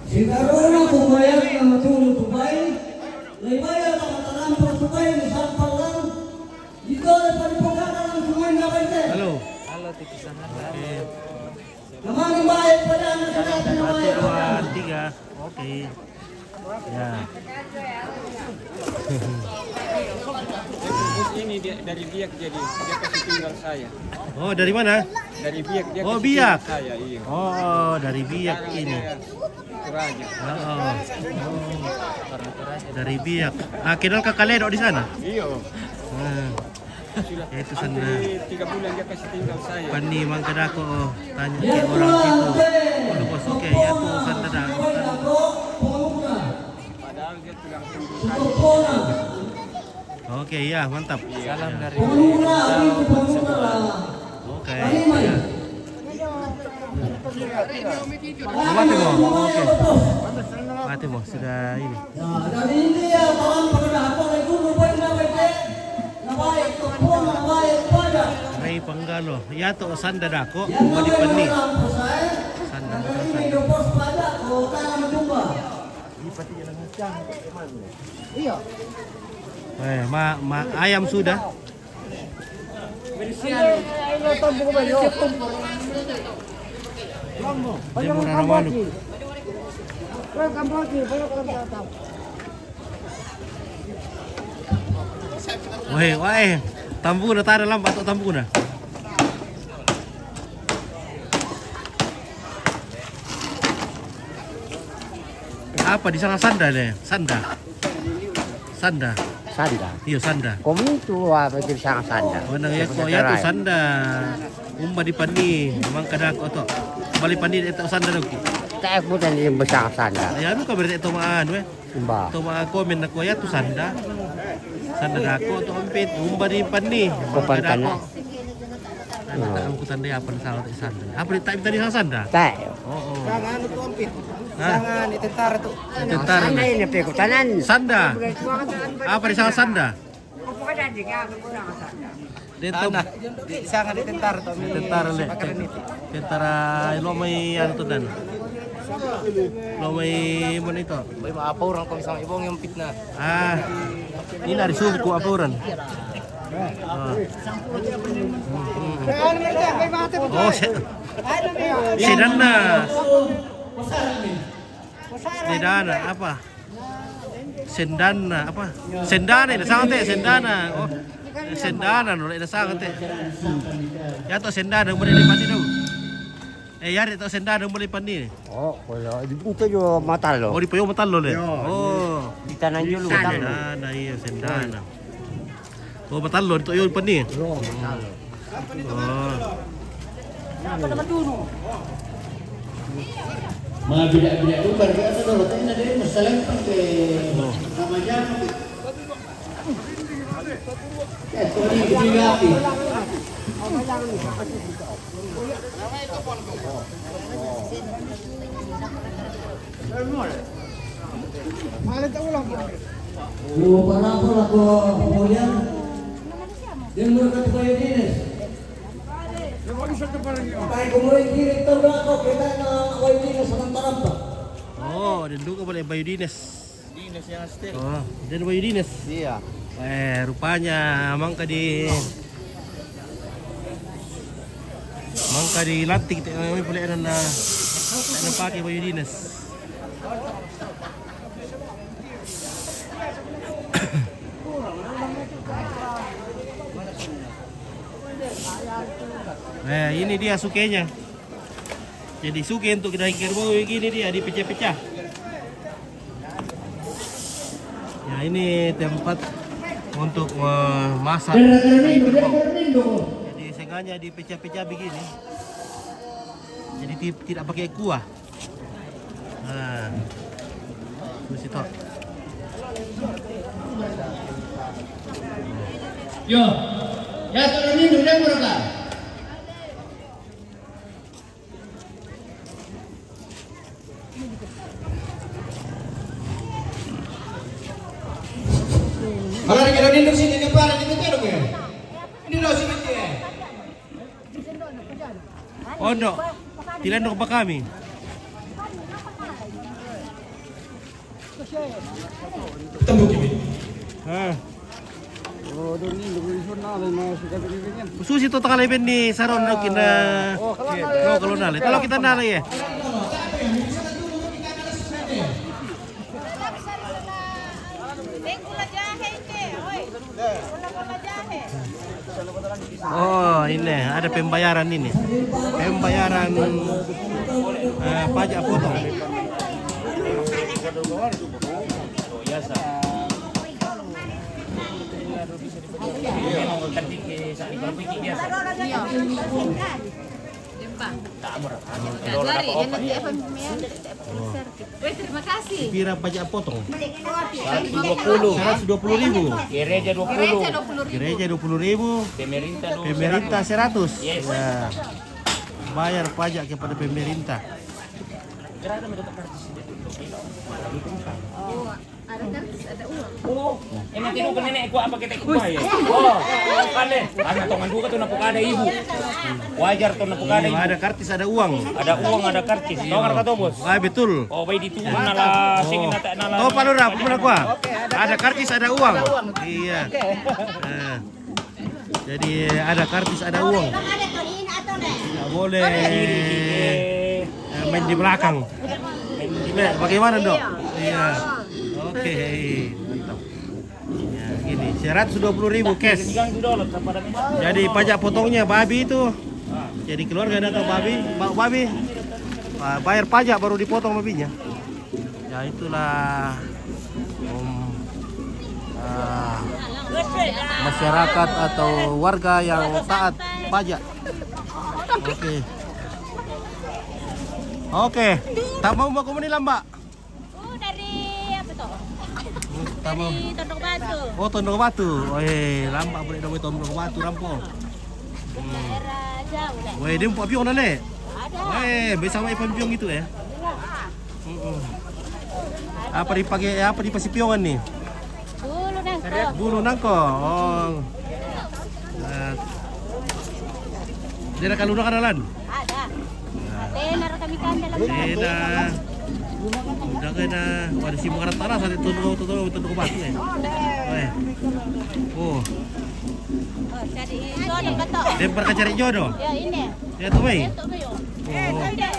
Sigarona kumayan na matulog tubay. Laymaya na matalampo tubay ni Sarpalan. Dito na panipagkana ng kumay na kayo. Halo. Naman yung bahay pa yan na sa natin na Satu, bahay. dua, tiga. Oke. Ya. Bus ini dari Biak jadi dia kasih tinggal saya. Oh, dari mana? Dari Biak dia Oh, kasih Biak. tinggal saya, iya. Oh, dari Biak Sekarang ini. dia Toraja. Oh. Dari Biak. Ah, kenal Kakak Ledo di sana? Iya. Ah. Ya, itu sana. Hampir 3 bulan dia kasih tinggal saya. Pani mang kada ko tanya ke orang situ. Kalau bos oke ya tuh sanda dah. Padahal dia tulang punggung. Oke ya mantap. Salam dari. Oke. Ya. Mati mo. Oke. Mati mo sudah ini. Nah, dari India tangan pada apa lagi guru baik nabai topon nabai pada. Ray Panggalo. Ya to sanda dako. Madi pani. Sanda. Ini dopos pada kau tangan jumpa. Iya. Ayam sudah. Dia murah ramanu. Wah, tampu na taruh lambat atau tampu na. Apa di sana sanda deh? Sanda. Sanda. Iya sanda. Komintu pikir sang sanda. Oh nang ya tu sanda. Umba di pani, mang kada ko to. Bali pani itu sanda dog. Tak bukan yang besar sanda. Ya anu ka berarti itu maan we. Umba. To mga komen na ko ya tu sanda. Sanda dako to ampit umba di pani. Kupan kana. Ano ko tanda apa na sa sanda. Apa di tadi sa sanda? Tak. Oo. Jangan itu ampit. Hah? Jangan tentara tuh. Tentara na. Ini pekutanan. Sanda. Apa di sa sanda? Dito Jangan di tentara tuh. tentara le. Tentara lo may ano to dan. Lo may mo nito. Boy, maapaw ko isang ibong yung pit na. Ah. Ini dari suku ko apuran. Oh, sedana. Sedana apa? Sendana apa? Sendana ina sangat sendana. Oh. Sendana no ina sangat. Ya to sendana mo ni pandi daw. Yari to sendana mo ni pandi. Oh, kalau itu juga mata lo. Oh, di payo matalo le. Oh. Di tanah dulu Sendana iya sendana. Oh, matalo dito yung pandi. Oh. Mga bida-bida itu berarti apa tuh? Rotenya dari masalah pakai namanya. Itu ini gede api. Lu para apa lagu kemudian yang berkat Bayu Dinas. Kayak kemudian kiri terlaku kita na Bayu Dinas sementara apa? Oh, dito ka pala Bayu Dinas. Dinas yang asli. Oh, dan Bayu Dinas. Iya. Rupanya mangka di lantik may pala na pakai Bayu Dinas. Ini dia sukenya. Jadi suke untuk kita kerbau gini dia dipecah-pecah. Ya ini tempat untuk memasak. Jadi sengaja dipecah-pecah begini. Jadi tidak pakai kuah. Nah, terus itu. Yo, ya turun ini udah berapa? Kalau kita ninduk sini di depan kita dong ya. Ini dong sini ya. Oh no, tidak pa kami. Tembuk ini. Khusus itu tanggal event ni saron na kina. Kalau nalay. Kalau kita nalay eh. Oh, ini ada pembayaran ini. Pembayaran pajak potong. Terima kasih. Pira pajak potong? 120. 120.000. Gereja 20. Gereja 20.000. Pemerintah 100. Yes. Ya. Bayar pajak kepada pemerintah. Oh, ada kartis, ada uang. Emang tidur ke nenek gua apa kita ikut bayar? Oh, kale. Ana tongan juga tuh napuk ada ibu. Wajar tuh napuk ada ibu. Ada kartis, ada uang. Ada uang, ada kartis. Tongan kata bos. Ah, betul. Oh, bayi dituan nala sing nata nala. Oh, palura, pemula gua. Ada kartis, ada uang. Iya. Nah. Jadi ada kartis, ada uang. Nggak boleh main di belakang. Bagaimana dok? Iya. Oke, mantap. Ya, gini, 120.000 cash. Jadi pajak potongnya babi itu. Jadi keluarga datang babi, bayar pajak baru dipotong babinya. Ya itulah masyarakat atau warga yang taat pajak. Oke. Tak mau ke mana Mbak? Oh, dari apa tuh? Tak mau. Dari Tondok Batu. Oh, Tondok Batu. Lambat boleh dong Tondok Batu rampo. Daerah jauh lah. Weh, dia buat pion dah le. Ada. Bersama ikan pion gitu ya. Apa dipakai apa di pasir piongan nih? Dulu nangko. Bulu nangko. Oh. Dia kalau udah kanalan. Ada. Tenar kami kan dalam. Udah kena. Wah, di simuran tanah saat itu tunduk batu ya. Oh. Oh, cari jodoh betul. Lempar ke cari jodoh. Ya ini. Ya tuh baik. Itu bayo. Tidak,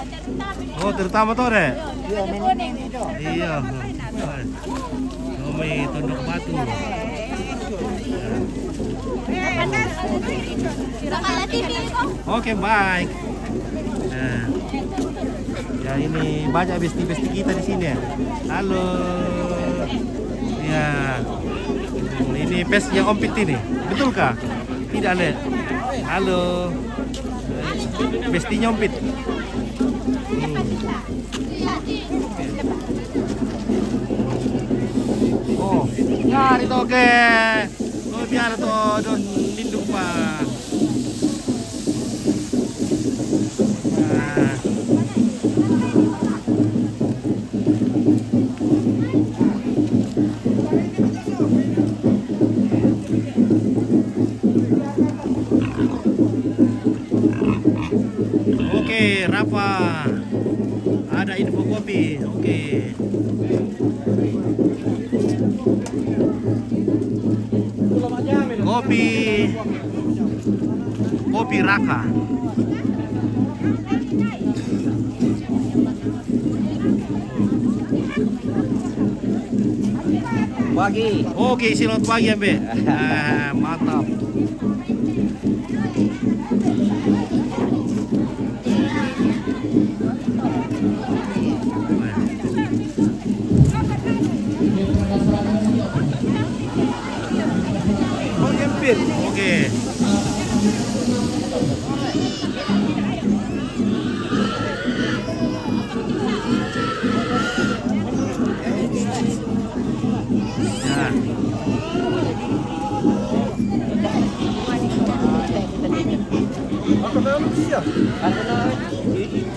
Oh, terutama tuh deh. Iya, kuning. Iya. Kami tunduk batu. Bakal TV kok. Oke, baik. Nah. Ya ini banyak besti-besti kita di sini ya. Halo. Ya. Ini pesnya Om Pit ini. Betulkah? Tidak, Le. Halo. Bestinya Om Pit. Oh, ya itu oke. Oh, biar tuh don lindung Pak. Nah. Oke, Rafa. Ada info kopi. Oke. Kopi Raka. Pagi. Oke, selamat pagi Ambe. Mantap. Oke.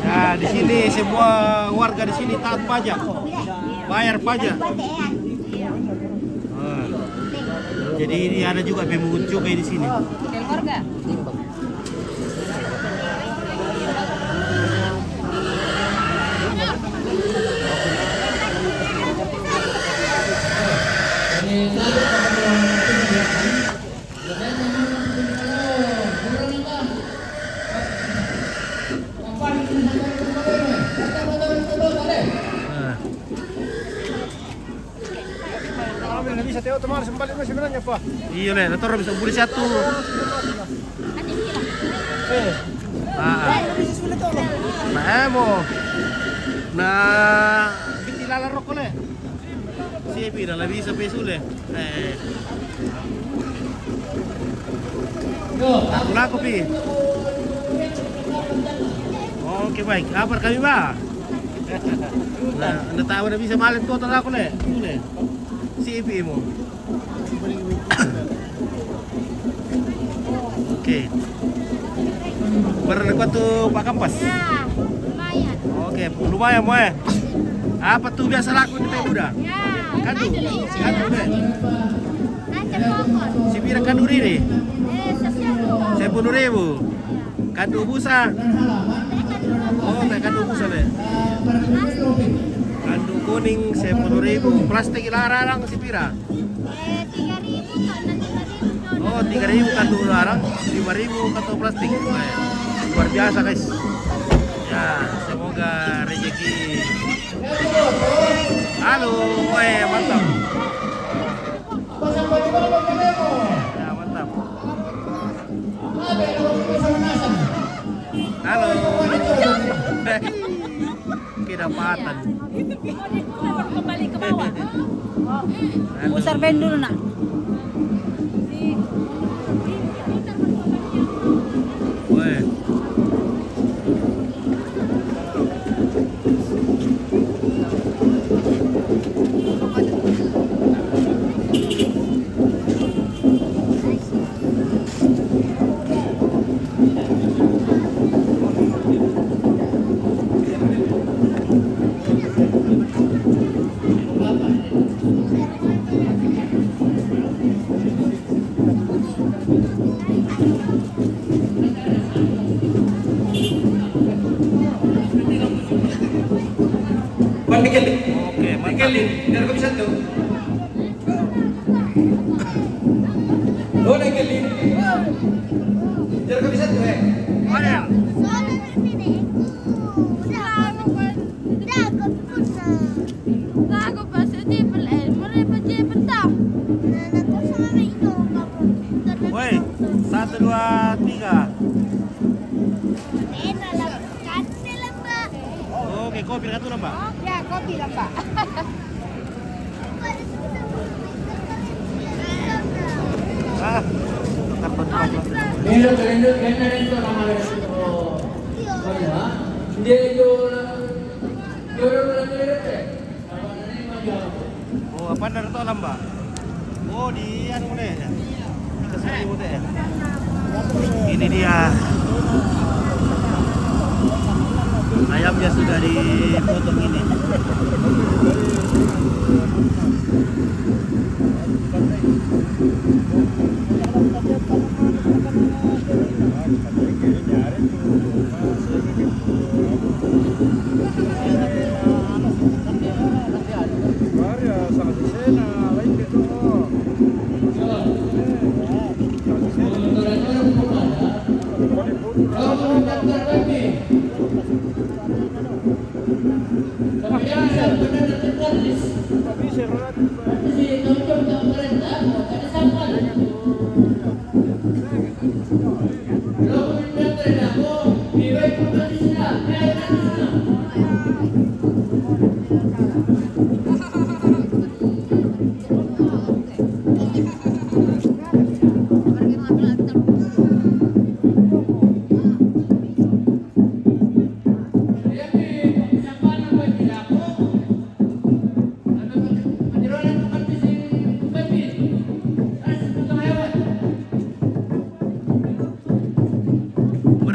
Ya, di sini semua warga di sini taat pajak, bayar pajak. Jadi ini ada juga pemungut cukai di sini. Keluarga. Bisa teo teman sempat sebenarnya Pak. Iya, Le, nator bisa beli satu. Na mo. Na biti lalarok ko le. Siya na labi sa pesule. Aku laku pi. Oke baik. Kabar kami ba? Nah, anda tahu na bisa malin ko tala ko le. Ule. Si ipi mo. Oke. Baru dekat tuh Pak Kampas. Ya, lumayan. Oke, lumayan mo eh. Apa tuh biasa laku di Muda? Ya, Kandu. Kandu deh. ada pokok. Si Bira kandu ini. 10.000. 10.000. Kandu busa. Oh, kayak kandu busa deh. Kandu kuning 10.000. Plastik larang si Bira. 3.000 Oh, 3.000 kandu larang, 5.000 kantung plastik. Luar biasa guys. Ya, semoga rezeki. Halo, mantap. Ya, mantap. Halo. Kedapatan. Kembali ke bawah. Putar band dulu nak. Weh. Oke, mantap. Biar kau bisa tuh. Oh, naik link. Biar kau bisa tuh, Mana? Woi, 1, 2, 3. Oke, kopi satu lah, Mbak. Ya, kopi lah Pak. Nilo kalendo kena nito nama itu. Mana? Dia itu Oh, apa dari itu lah, Mbak? Oh, di anu deh. Di Keseriu deh. Ini dia. Ayamnya sudah dipotong ini.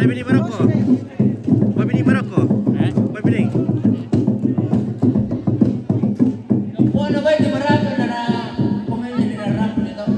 Bini Maroko. Bini Maroko. Bini. Ano ba di marami na kumain ni rap nito?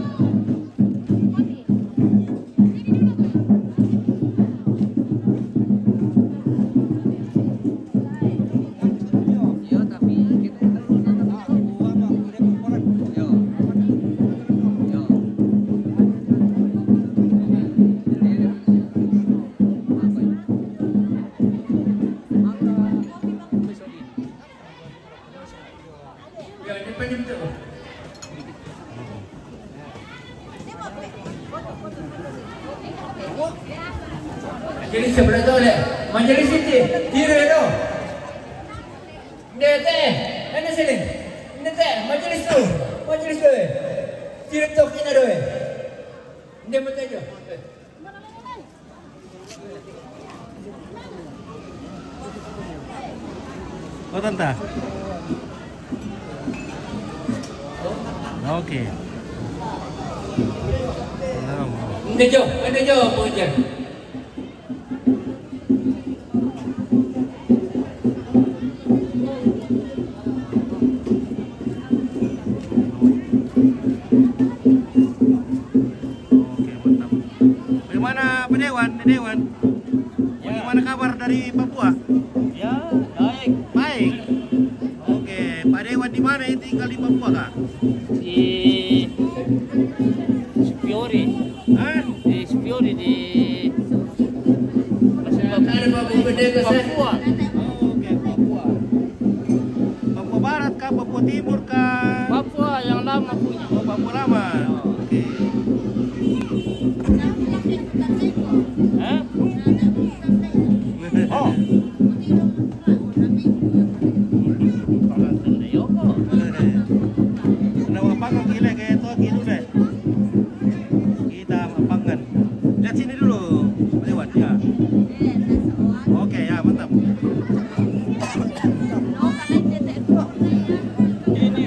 Jadi sebelah tu le. Majelis itu kira tu. Dia teh, mana sini? Dia teh majelis tu. Kira tu kena tu. Dia betul je. Oh tante. Oke. Dia jo pengajar. Oke, mantap. Bagaimana Pak Dewan? Bagaimana kabar dari Papua? Ya, baik. Baik. Oke, Pak Dewan di mana tinggal di Papua kah? Di Spiori. Hah? Di Spiori di Ada Bapak Gede ke saya. Papua. Oke, Papua. Papua Barat kah? Papua Timur kah? Papua yang lama punya. Oh, Papua lama. Oke. Hah? Oh. Nah, mapangan gila kayak itu gitu deh. Kita mapangan. Lihat sini dulu, lewat ya. Oke ya, mantap. Ini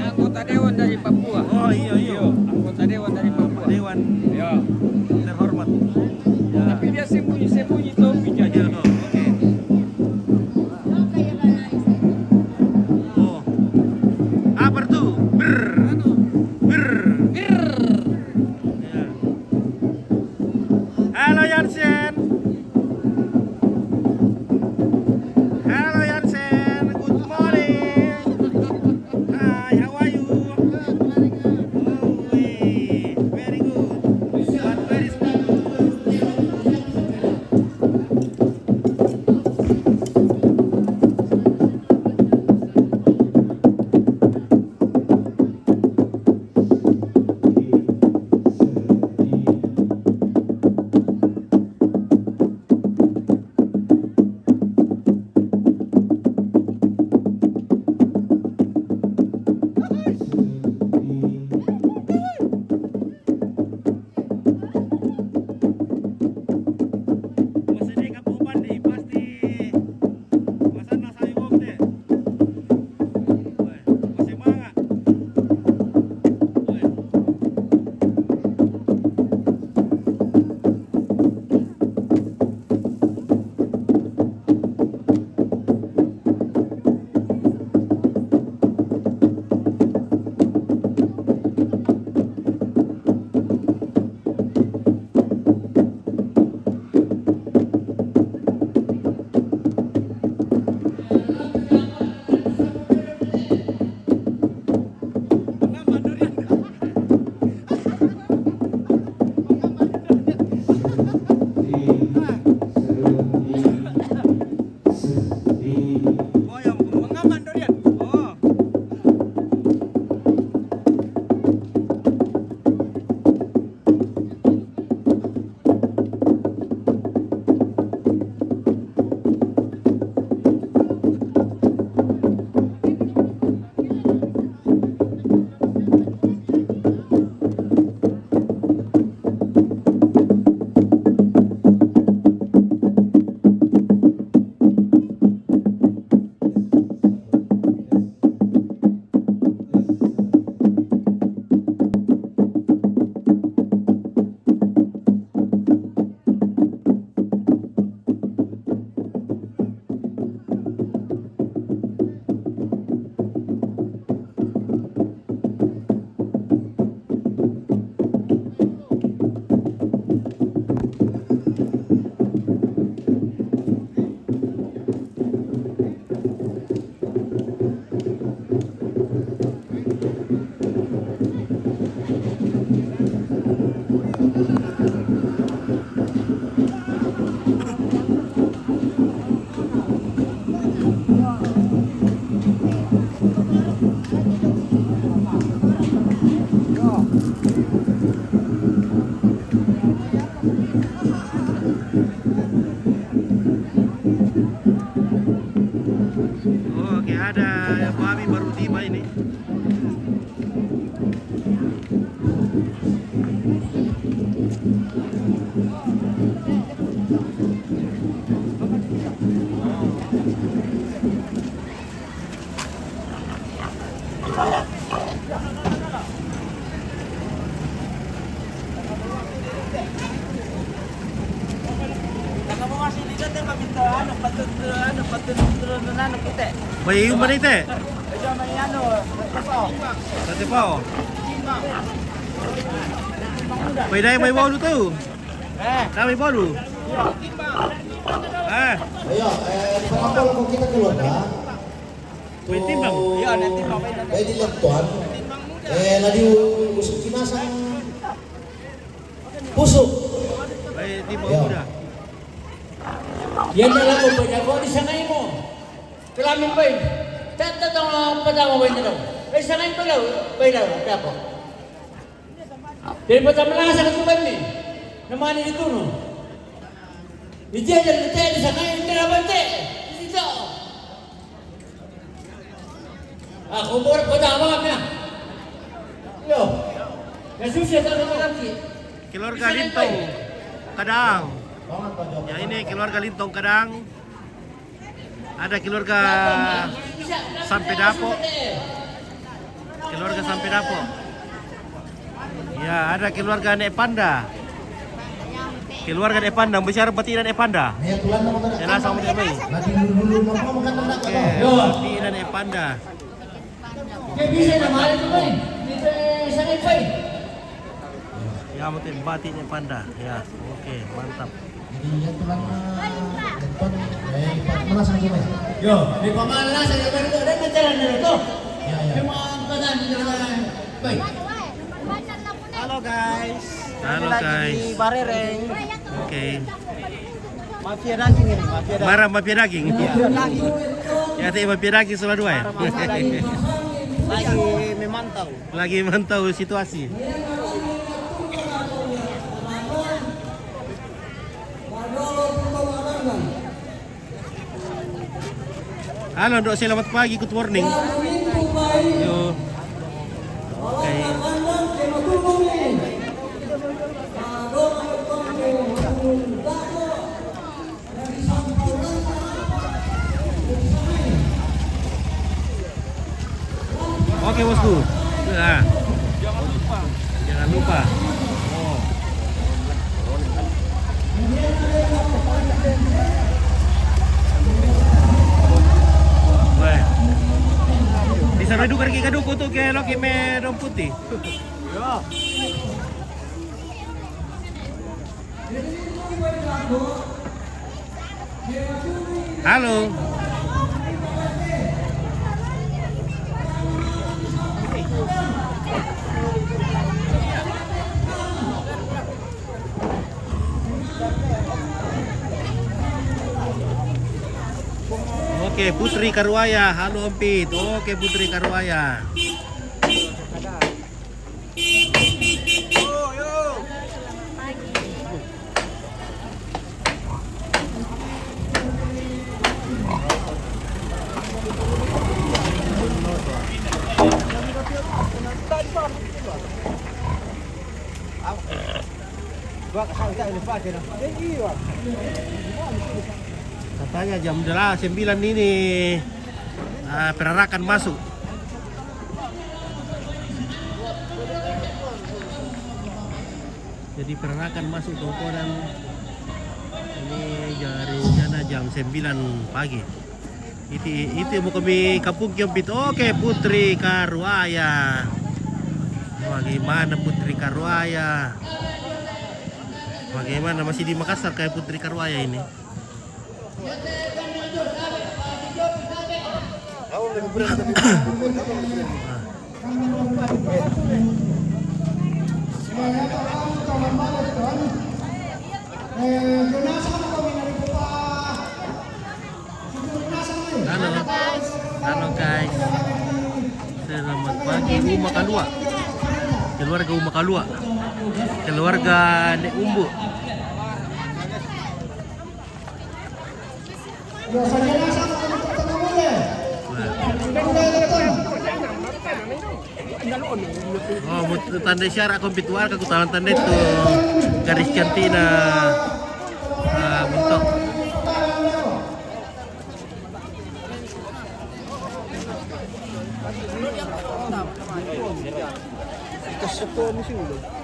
Bayi yung manite. Tati pa oh. Pwede may bolu tuh. May bolu. Ayo, pangapal kung kita keluar ka. May timbang. Bayi di lektuan. Lagi usuk kinasang pusuk. May timbang udah. Yan na lang mo ba? Ako di sangay mo. Kalamin ba yun? Tatang padama ba yun na daw? Ay sangay ko daw. Ba yun daw? Dapo. Dari patamang sa katuban ni. Namani dito no. Diyan di sangay yung tinabante. Dito. Ako mo rin padama kami na. Yo. Kasusya sa mga laki. Keluarga Lintong Kadang. Ya ini keluarga Lintong Kadang. Ada keluarga Sampai Dapo. Keluarga Sampai Dapo. Ya, ada keluarga Nek Panda. Keluarga Nek Panda, besar betina Nek Panda. Ya, langsung kami. Betina Nek Panda. Kayak bisa nama itu kan? Bisa sangay pa eh. Ya, mungkin batin Nek Panda. Ya, oke, mantap. Yan tulang lektuan. Malasang sumay. Yo, di pamalasan yung ganito. Ano yung jalan nila to? Ya, ya. Yung mga kanan nila na. Bay. Halo guys. Halo Lagi guys. di Barereng. Oke. Mafia daging ini, mafia daging. Marah mafia daging. Mafia daging. Ya, tapi mafia daging salah dua ya. Mafia daging. Lagi memantau. Lagi mantau situasi. Halo, Dok, selamat pagi, good morning. Yo. Oke. Oke, bosku. Nah. Jangan lupa. Oh. Wah. Di sana dukar ki kaduko tuh ke loki me dom putih. Halo. Oke, Putri Karwaya. Halo Ompit. Oke, Putri Karwaya. Katanya jam 9 ini perarakan masuk. Jadi perarakan masuk toko dan ini dari sana jam 9 pagi. Itu mau kami kampung Kiompit. Oke, Putri Karwaya. Bagaimana Putri Karwaya? Bagaimana masih di Makassar kayak Putri Karwaya ini? Halo guys. Selamat pagi Uma Kalua. Keluarga Uma Kalua. Keluarga Nek Umbu. Oh, tanda syarat kompitual ke kutalan tanda itu garis cantina bentuk.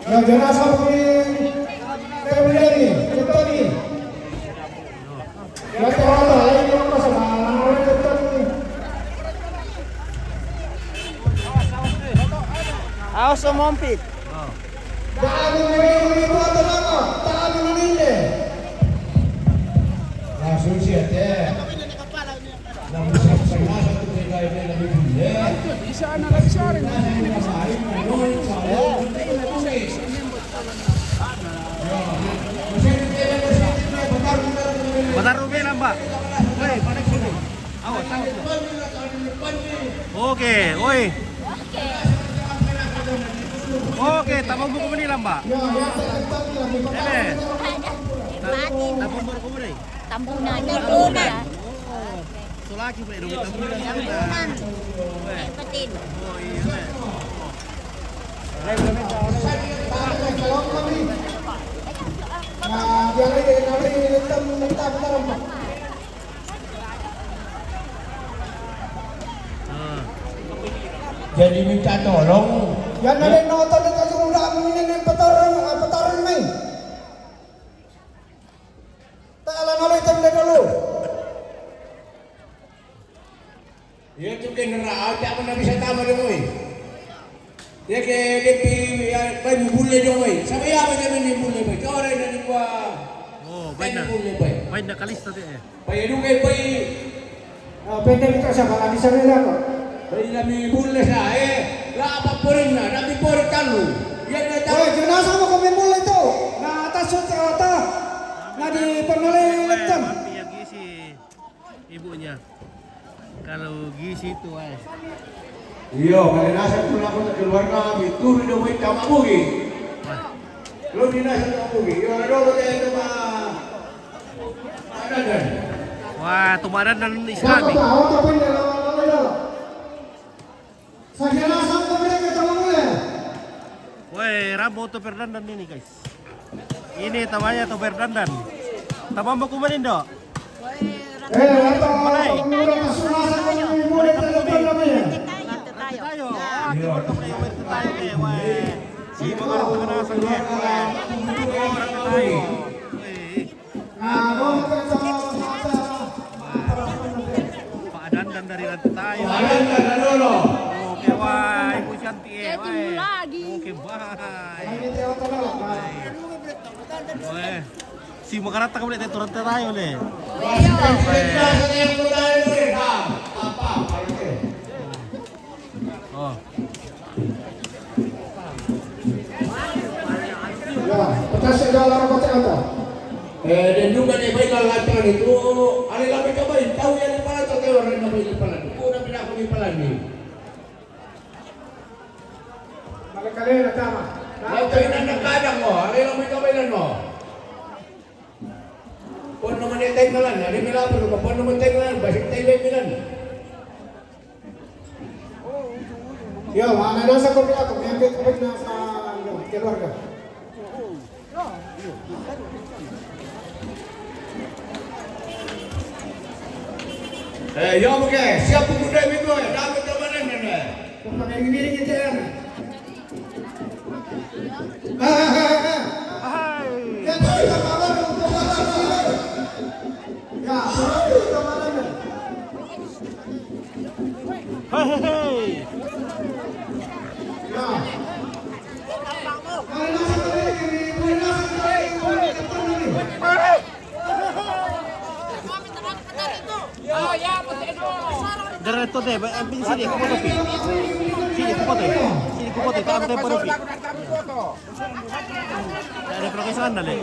Yang jenazah pemilik Februari, Ketoni. Yang House of Mompit. Oh. Gaano may ito ato lang ko. Taano na nila. Susiat ya. Namun sa nasa tuloy kayo na nabibili. Isa na lang isa rin. Batar Ruben lang ba? Oy, panik sini. Awas, awas. Oke, oi. Oke, tabang buku ini lang ba? Ebe. Tabang buku ini. Tambunan. Tambunan. Sulaki pa ito, tambunan. Tambunan. Kapatid. Oh, iya. Jadi minta tolong. Yan na rin nota na kasi kung daan mo nila yung pataran may. Taalan na lang itang dalo. Ya tu general tak pernah bisa tahu dia moi. Dia ke DP baju bule dia moi. Sama ya apa dia ni bule moi. Orang dari gua. Oh, baik na. Bule moi. Baik na kalis tadi eh. Pai dugai pai. Pwede ito siya, baka di sa nila ko. Pai nami bule sa la apa porin na, nabi por kalu. Dia na tahu. Oy, ginasa mo kami mula ito. Na atas yun sa ata. Na di panalay laptan. Mati yang gizi ibunya. Kalau gizi itu eh. Iyo, kalau nasa pula ko sa keluarga kami, turi do mo kamabugi. Lo di nasa kamabugi. Yo ano ko tayo ma. Ada kan? Wah, tumaran dan Islami. Ako pa pwede na. Sa ginasa mo kami na kita mula. Woi, Rambo to Fernandan ini guys. Ini namanya to Fernandan. Tamam mo kumain do. Ito, pangurang kasunasa ko ng mula ito namin. Tayo. Ah, kibot ko kayo with tayo eh. Woi. Si mga nasa niya. Orang tayo. Dandan dari lantai tayo. Dandan dulu. Oke, wah, Ibu Cantik eh. Ketemu lagi. Oke, bye. Weh, si makarata ka ulit turun tayo le. Oh. Ya, petas sudah larang baca apa? Dan juga nih baik latihan itu, ada lagi kabarin tahu yang di pala atau orang yang di pala. Udah pindah ke pala nih. Malakali na tama. Latihan anak kadang mo, ada lagi kabarin mo. Pon naman yung tayo nalan, ada mila pero pon naman tayo nalan, basic tayo yung milan. Yo, mana nasa ko ako, may kapit na sa keluarga. Yo oke, siap pemuda itu ya, dapat teman ini. Kung panginginig ito yan. Yan, ito kawan, ito kawan. Ya, ito kawan. Hei. Ya. Mana nasa ko Diretto deh, sini aku foto pi. Sini aku foto, tahu tempo pi. Ada progres anda le.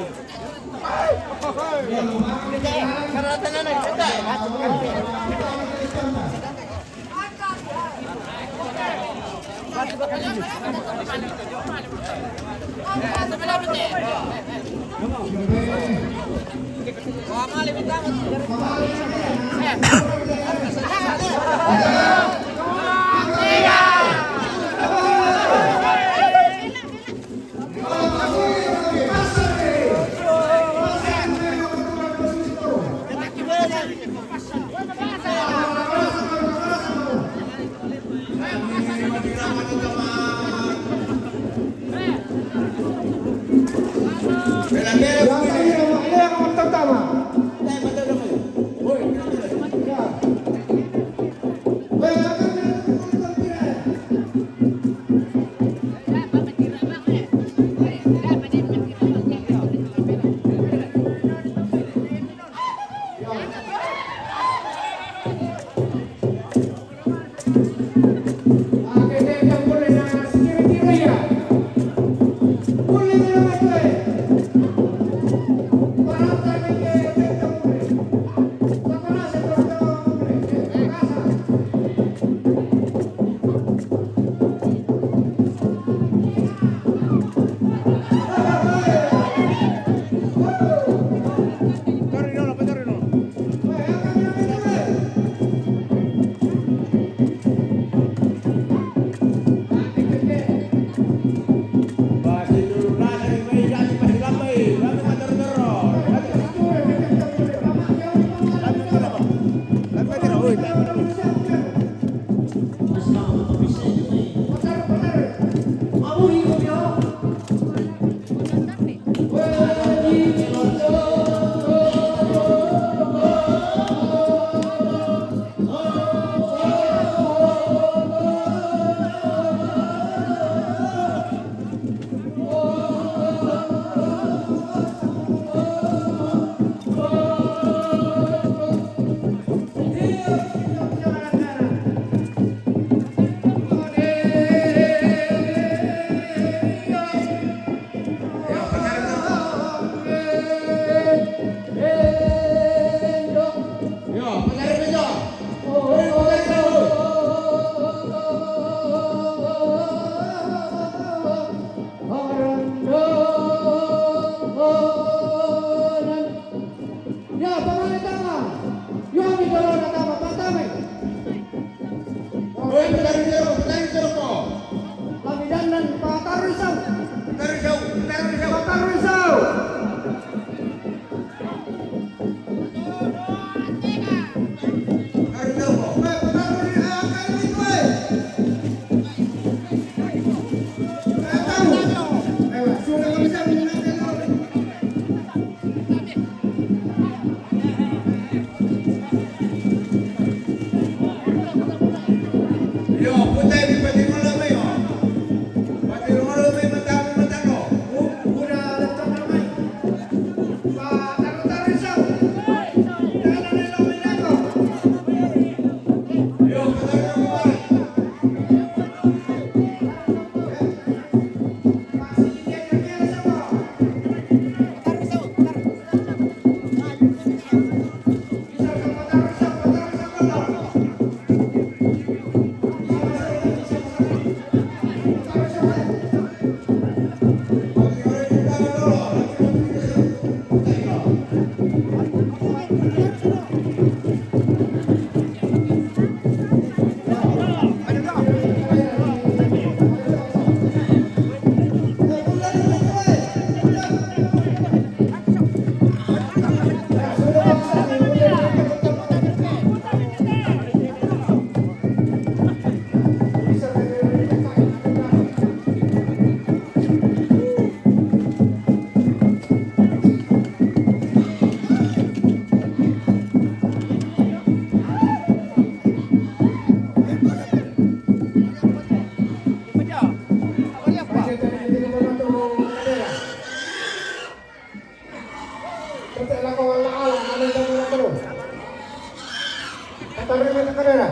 taruh di kamera.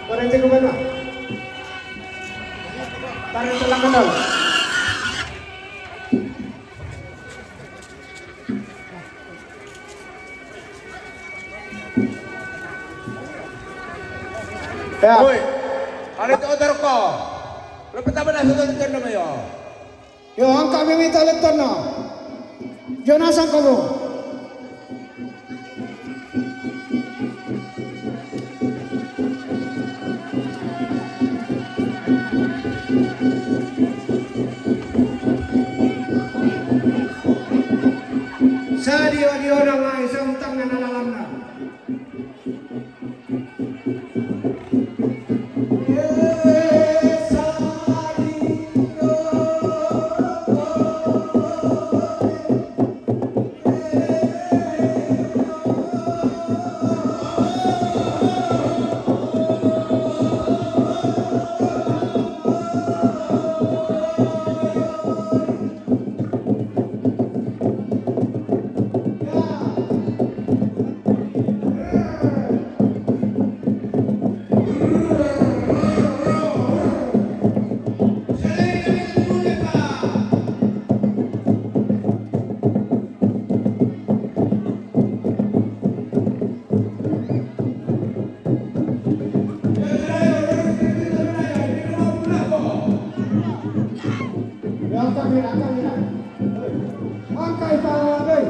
Berhenti ke mana? Taruh selang kendal. Ya. Uy, ano ito order ko? Lapit naman na sa turn na mayo. Yo, ang kami may talento na. Jonas ang kamo. Sa diyo na nga isang utang na nalalam na. Angkai pakai.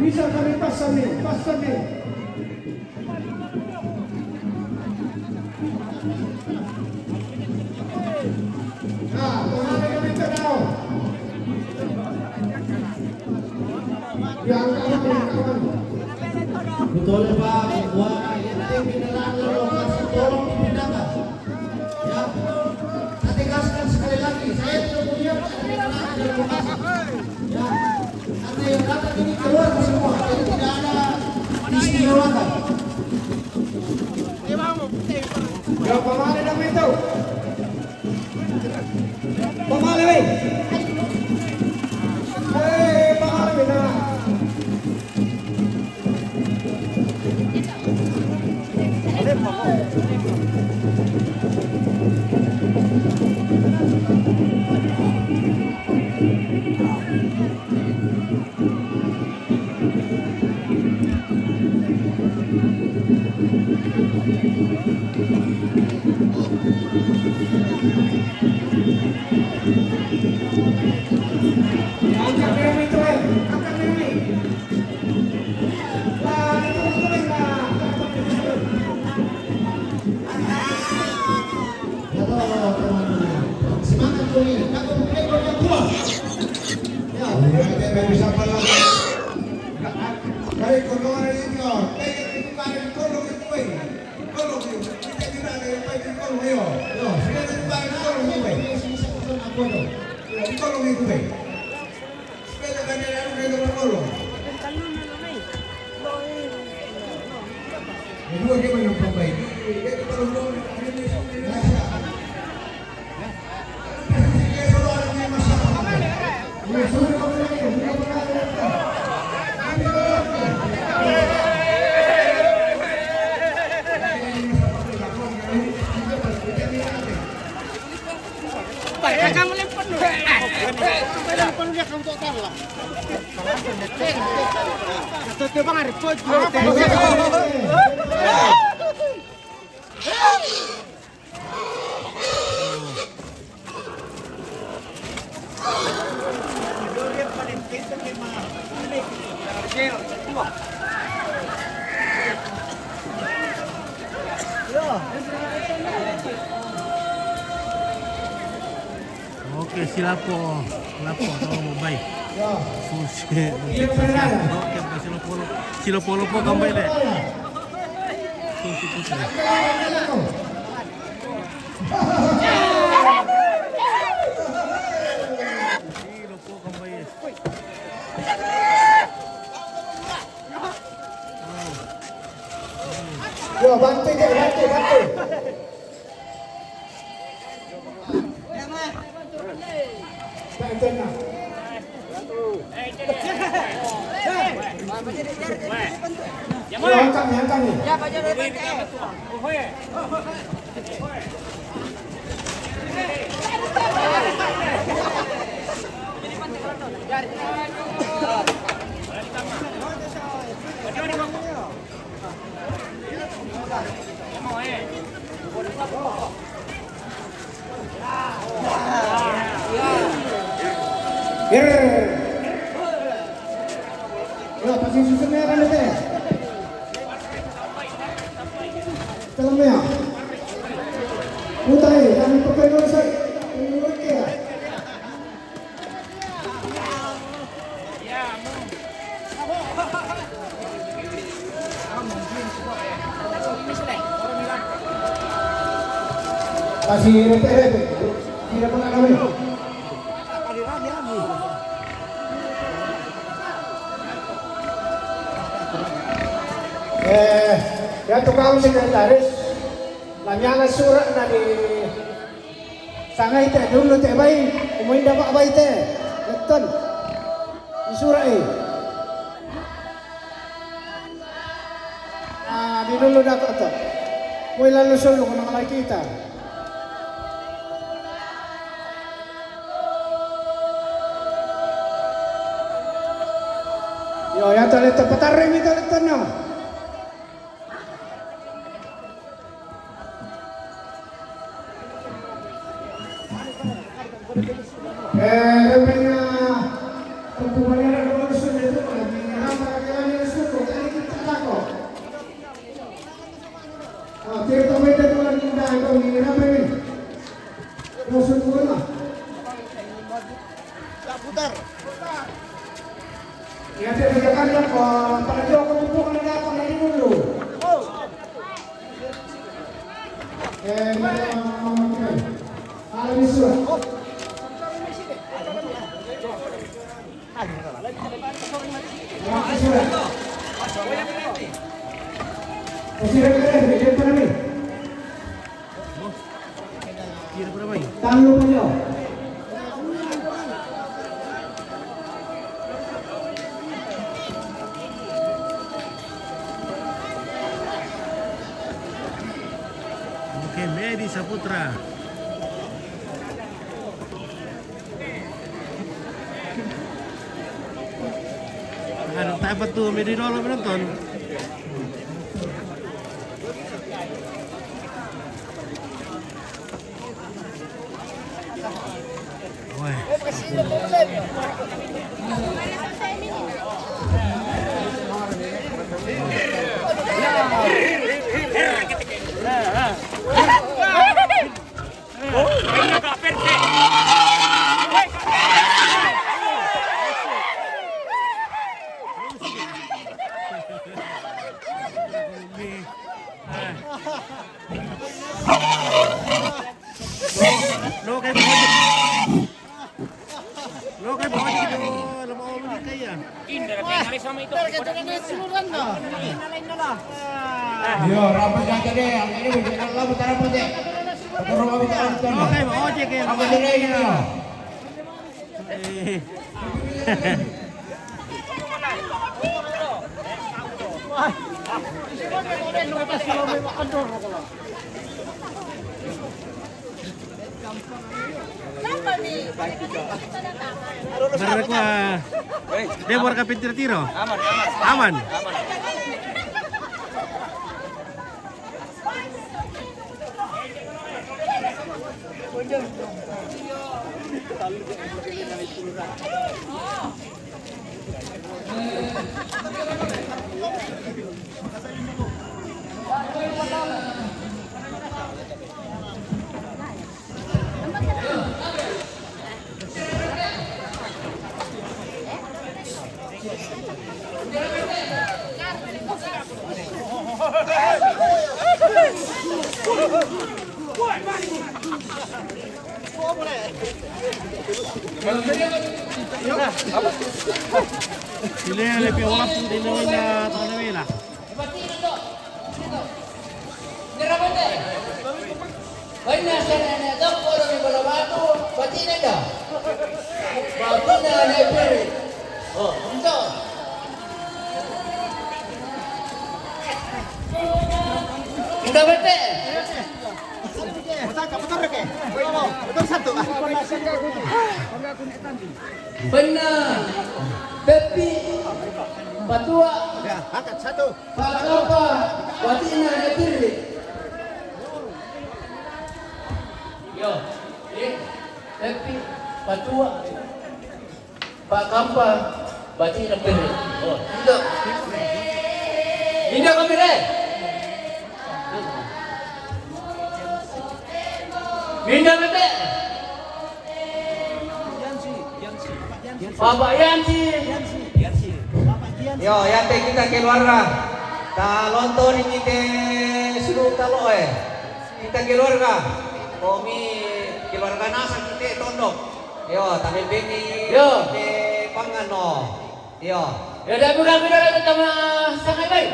Bisa kami pasang nih. Nah, kemana kami kenal? Yang kawan. Betul ya Pak, bahwa yang kendaraan lokasi tolong dipindahkan. Ya, saya tegaskan sekali lagi, saya tidak punya kendaraan dari lokasi. Ya, karena yang datang ini keluar semua, jadi tidak ada disediakan. Ya, pemana nama itu? Pemana weh? Hei, pemana weh nah? Angkat piramid itu, angkat piramid. Lah, itu lah. Semangat tuh ini, aku ekor yang tua. Ya, Tidak bisa pelan. Kali kolongan itu, kayak itu kali kolong itu, kolong itu, kita tidak ada yang pakai kolong itu. Yo, sudah itu pakai kolong itu. Kolong itu, sepeda kan dia ada yang kolong. Dua dia mana perbaiki? Dia kolong dua, ini biasa. Dia selalu ada yang masalah. Ya, sudah kau bilang. Oke, silapo tahu mau baik. Susi. Oke, silopolo po kambay deh. Susi putri. Silopo kambay. Yo, bantu. Tak tenang. Hangkang nih. Ya, pasti susunnya kan itu. Dalamnya. Putar ini, kami pakai dulu saya. Ya. Kasih repet. Tidak pernah kami. Ya tukang sekretaris lamyanan surat na di sangay te dulu te bay umuin dapat bay te leton di surat di dulu dapat to muy lalu solo kung nakakita yo ya to leton patarin ito leton no. Oke, Medi Saputra. Ada tapat tuh Medi Dolo menonton. Wah. Lo kayak bojek. Lo kayak bojek itu lemah omong kaya. Indra pengali sama itu. Yo, rapat aja deh. Ini bukan lo putar apa deh? Putar apa putar? Lo kayak bojek ya. Apa deh ini lo? Baru ko dia buat kapit tiro. Aman. Sila lebih orang pun dinawin na Tanawela. Banyak sana na dok orang yang berlaku batin dah. Batin dah leper. Oh, betul. Minda bete. Benar. Tapi Patua. Ya, angkat satu. Pak apa? Watina diri. Yo, tapi Patua. Pak Kampa Watina diri. Oh, tidak. Tidak kami deh. Minda bete. Bapak Yansi. Yo, yate kita keluarga. Ta lonton kita suruh talo Kita keluarga. Kami keluarga nasa kita tondok. Yo, tabil bini. Yo. Te pangano. Yo. Ya dah bukan kita sama sangat baik.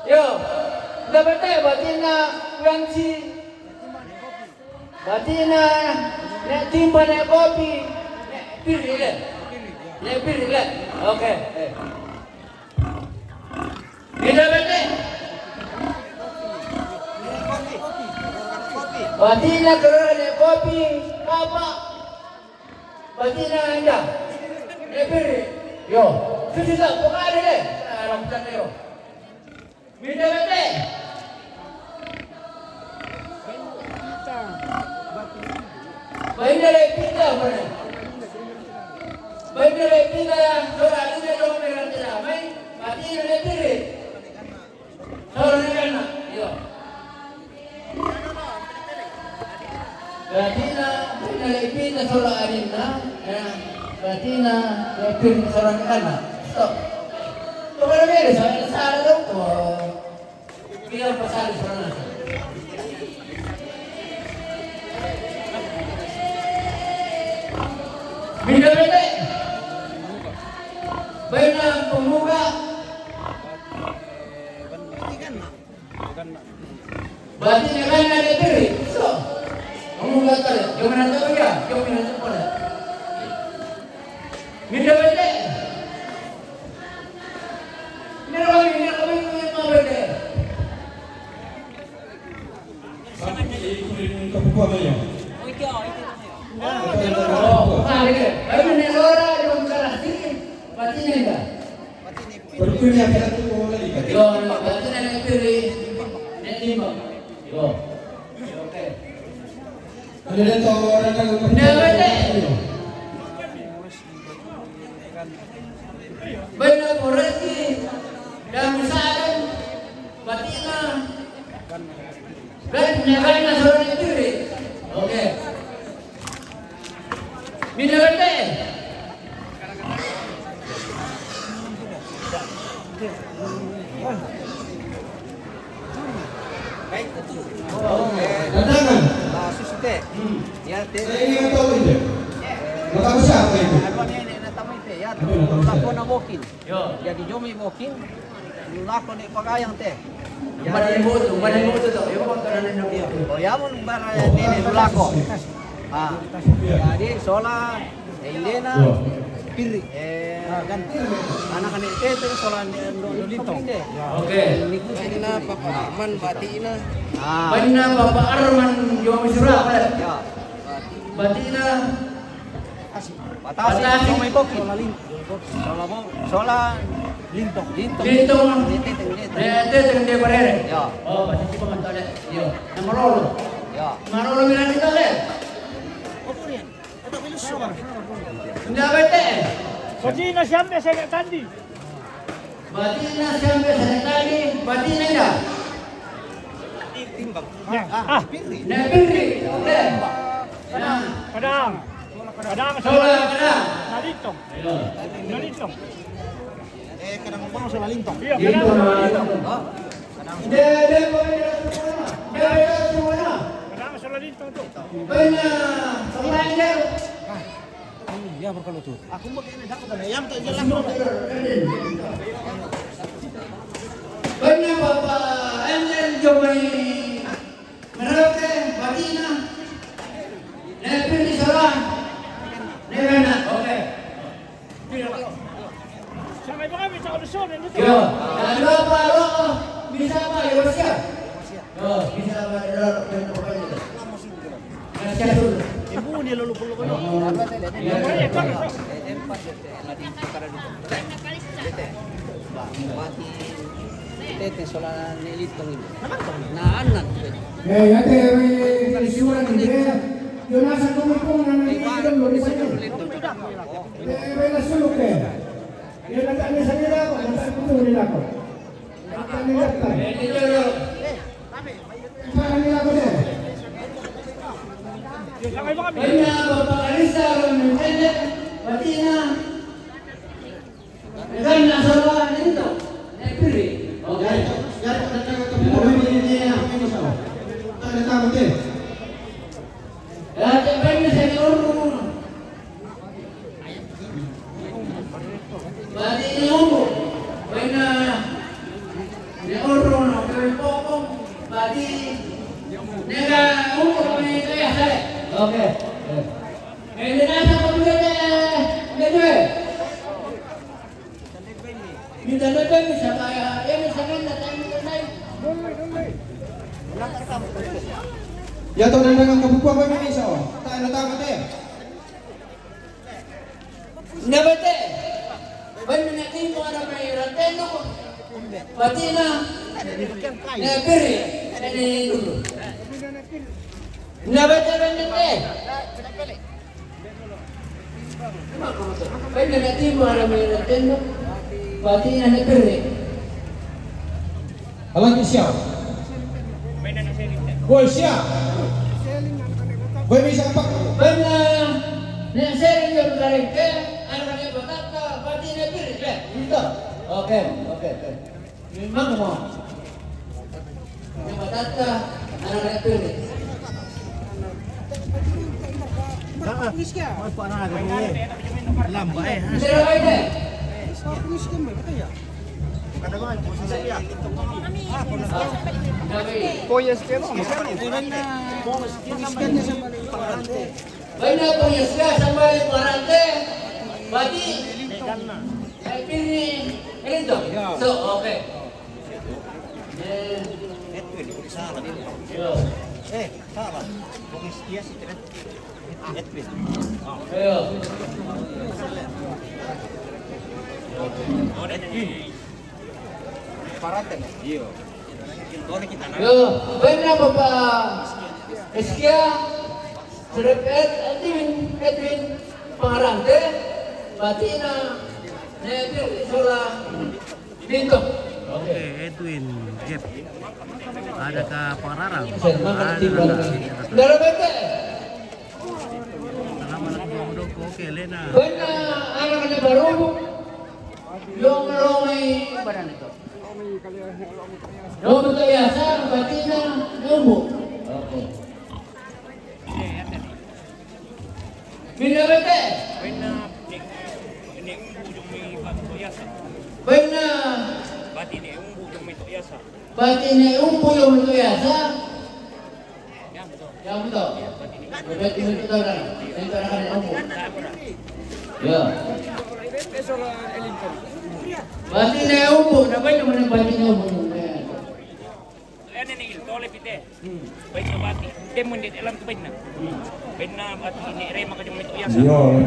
Yo, dah betul batina Yansi. Batina nek timba nek kopi. Nek pilih deh. Nek pilih deh. Oke. Tidak betul. Batina kerana nek kopi apa? Batina anda. Nek pilih. Yo, susah bukan ada deh. Rambutan yo. Tidak betul. Baik dari pindah mana? Baik dari pindah, orang itu dia dong merah tidak, baik mati dari diri. Orang ini nak, yo. Batina dari pindah orang arina, batina dari pindah orang anak. Stop. Kalau ni saya salah dong, kita pasal sana. Minda bete. Benar pemuda. Berarti negaranya ada diri. So, pemuda tadi. Jangan tahu ya. Jangan tahu pada. Minda bete. Ini kami mau bete. Berkuliah kita tuh lagi. Yo, batina nek pilih. Nek timba. Yo. Oke. Ada tuh orang yang Minda bete. Benar koreki. Dan misalkan batina. Dan negaranya seorang diri. Oke. Minda bete. Tantangan. Susute. Ya, Saya ingin tahu ini. Bapak siapa itu? Lako na mokin. Yo. Jadi jomi mokin. Lako ni pagayang te. Umpan mo to. Yo pagkaran na niyo. O yamon bara nini lako. Ah. Jadi sola Elena Piri. Ganti. Anak kan itu sola dito. Oke. Ini na papa man batina. Benar Bapak Arman Jomi Surah. Ya. Batina Batasi jomi mokin. Sola lintong. Lintong. Teteng de barere. Ya. Oh, pasti cuma kan ada. Yo. Namarolo. Ya. Marolo bilang kita le. Enggak bete. Batina siambe saya tadi. Batina sampai sekali. Batina enggak. Ah, Nak pilih. Le. kadang. Kadang Sola kada. Nalitong. Ayo. Nalitong. Kadang ngomong sola lintong. Iya, Gitu kadang. nah. Dia semua. Kadang sola lintong tu. Benar. Sengaja. Aku mau kene dapat na yam to jelas. Benar Bapak Angel Jomai Merauke Batina Nepil di Sorang Nevena. Oke. Sampai berapa? Yo, dan berapa lo bisa apa ya bos ya? Yo, bisa apa ya pokoknya. Kasih dulu. Ibu ni lalu perlu kan. Tete sola nilitong ini. Naanan. Ate, may isuran hindi. Yung nasa kumikong na nangyayang lori sa inyo. May nasulok eh. Yung nagkani sa nila ako, nasa kumikong nila ako. Nagkani nila ako. Nagkani nila ako din. Kaya bapakalista ng internet, pati na. Kaya nasawa nito. Napili. Okay. Dati ba yung sa oro? Pati ni Omo. Kaya na ni oro na kaya pokong. Pati nega Omo kami kaya sale. Okay. Kaya nasa pagbuhat na minta na kami sa kaya sa kanya tayo minta na Ya to nang nang kabukuan ko minisa oh. Tayo na tama te. nabate. Bayo natin ko ara may rateno ko. Pati na napiri ani dulu. Nabate ba nite? Bayo natin ko ara may rateno. Pati na napiri. Alang siya. Boy siya. Boy may sapak. Bayo na sharing yung karike. Ano na batata pati na napiri. Ito. Okay. Memang mo. Yung batata ano na napiri. Lamba eh. Sira kayo na. Baik na po yung siya sa may parante. Bati. Ay pini. Ganito. So, okay. Ayo. Yo, baik na po pa. Eskia. Serepet, Edwin, Pangarante, Batina, Nebil, Sola, Dito. Oke, Edwin, Jeff. Ada ke Pangararang. Darabete. Oke, Lena. Buena, anak-anak baru. Yung Romy, badan itu. Romy biasa, Batina, Lumbu. Oke. Minabete. Buena. Batine umbu yung itu biasa. Yang betul. Berarti itu orang. Itu orang umbu. Ya. Batine umbu, dapat yang mana batine umbu. Ini tole pite. Baik bati. Demon di dalam tu benar. Benar bati ini rema kajong itu biasa.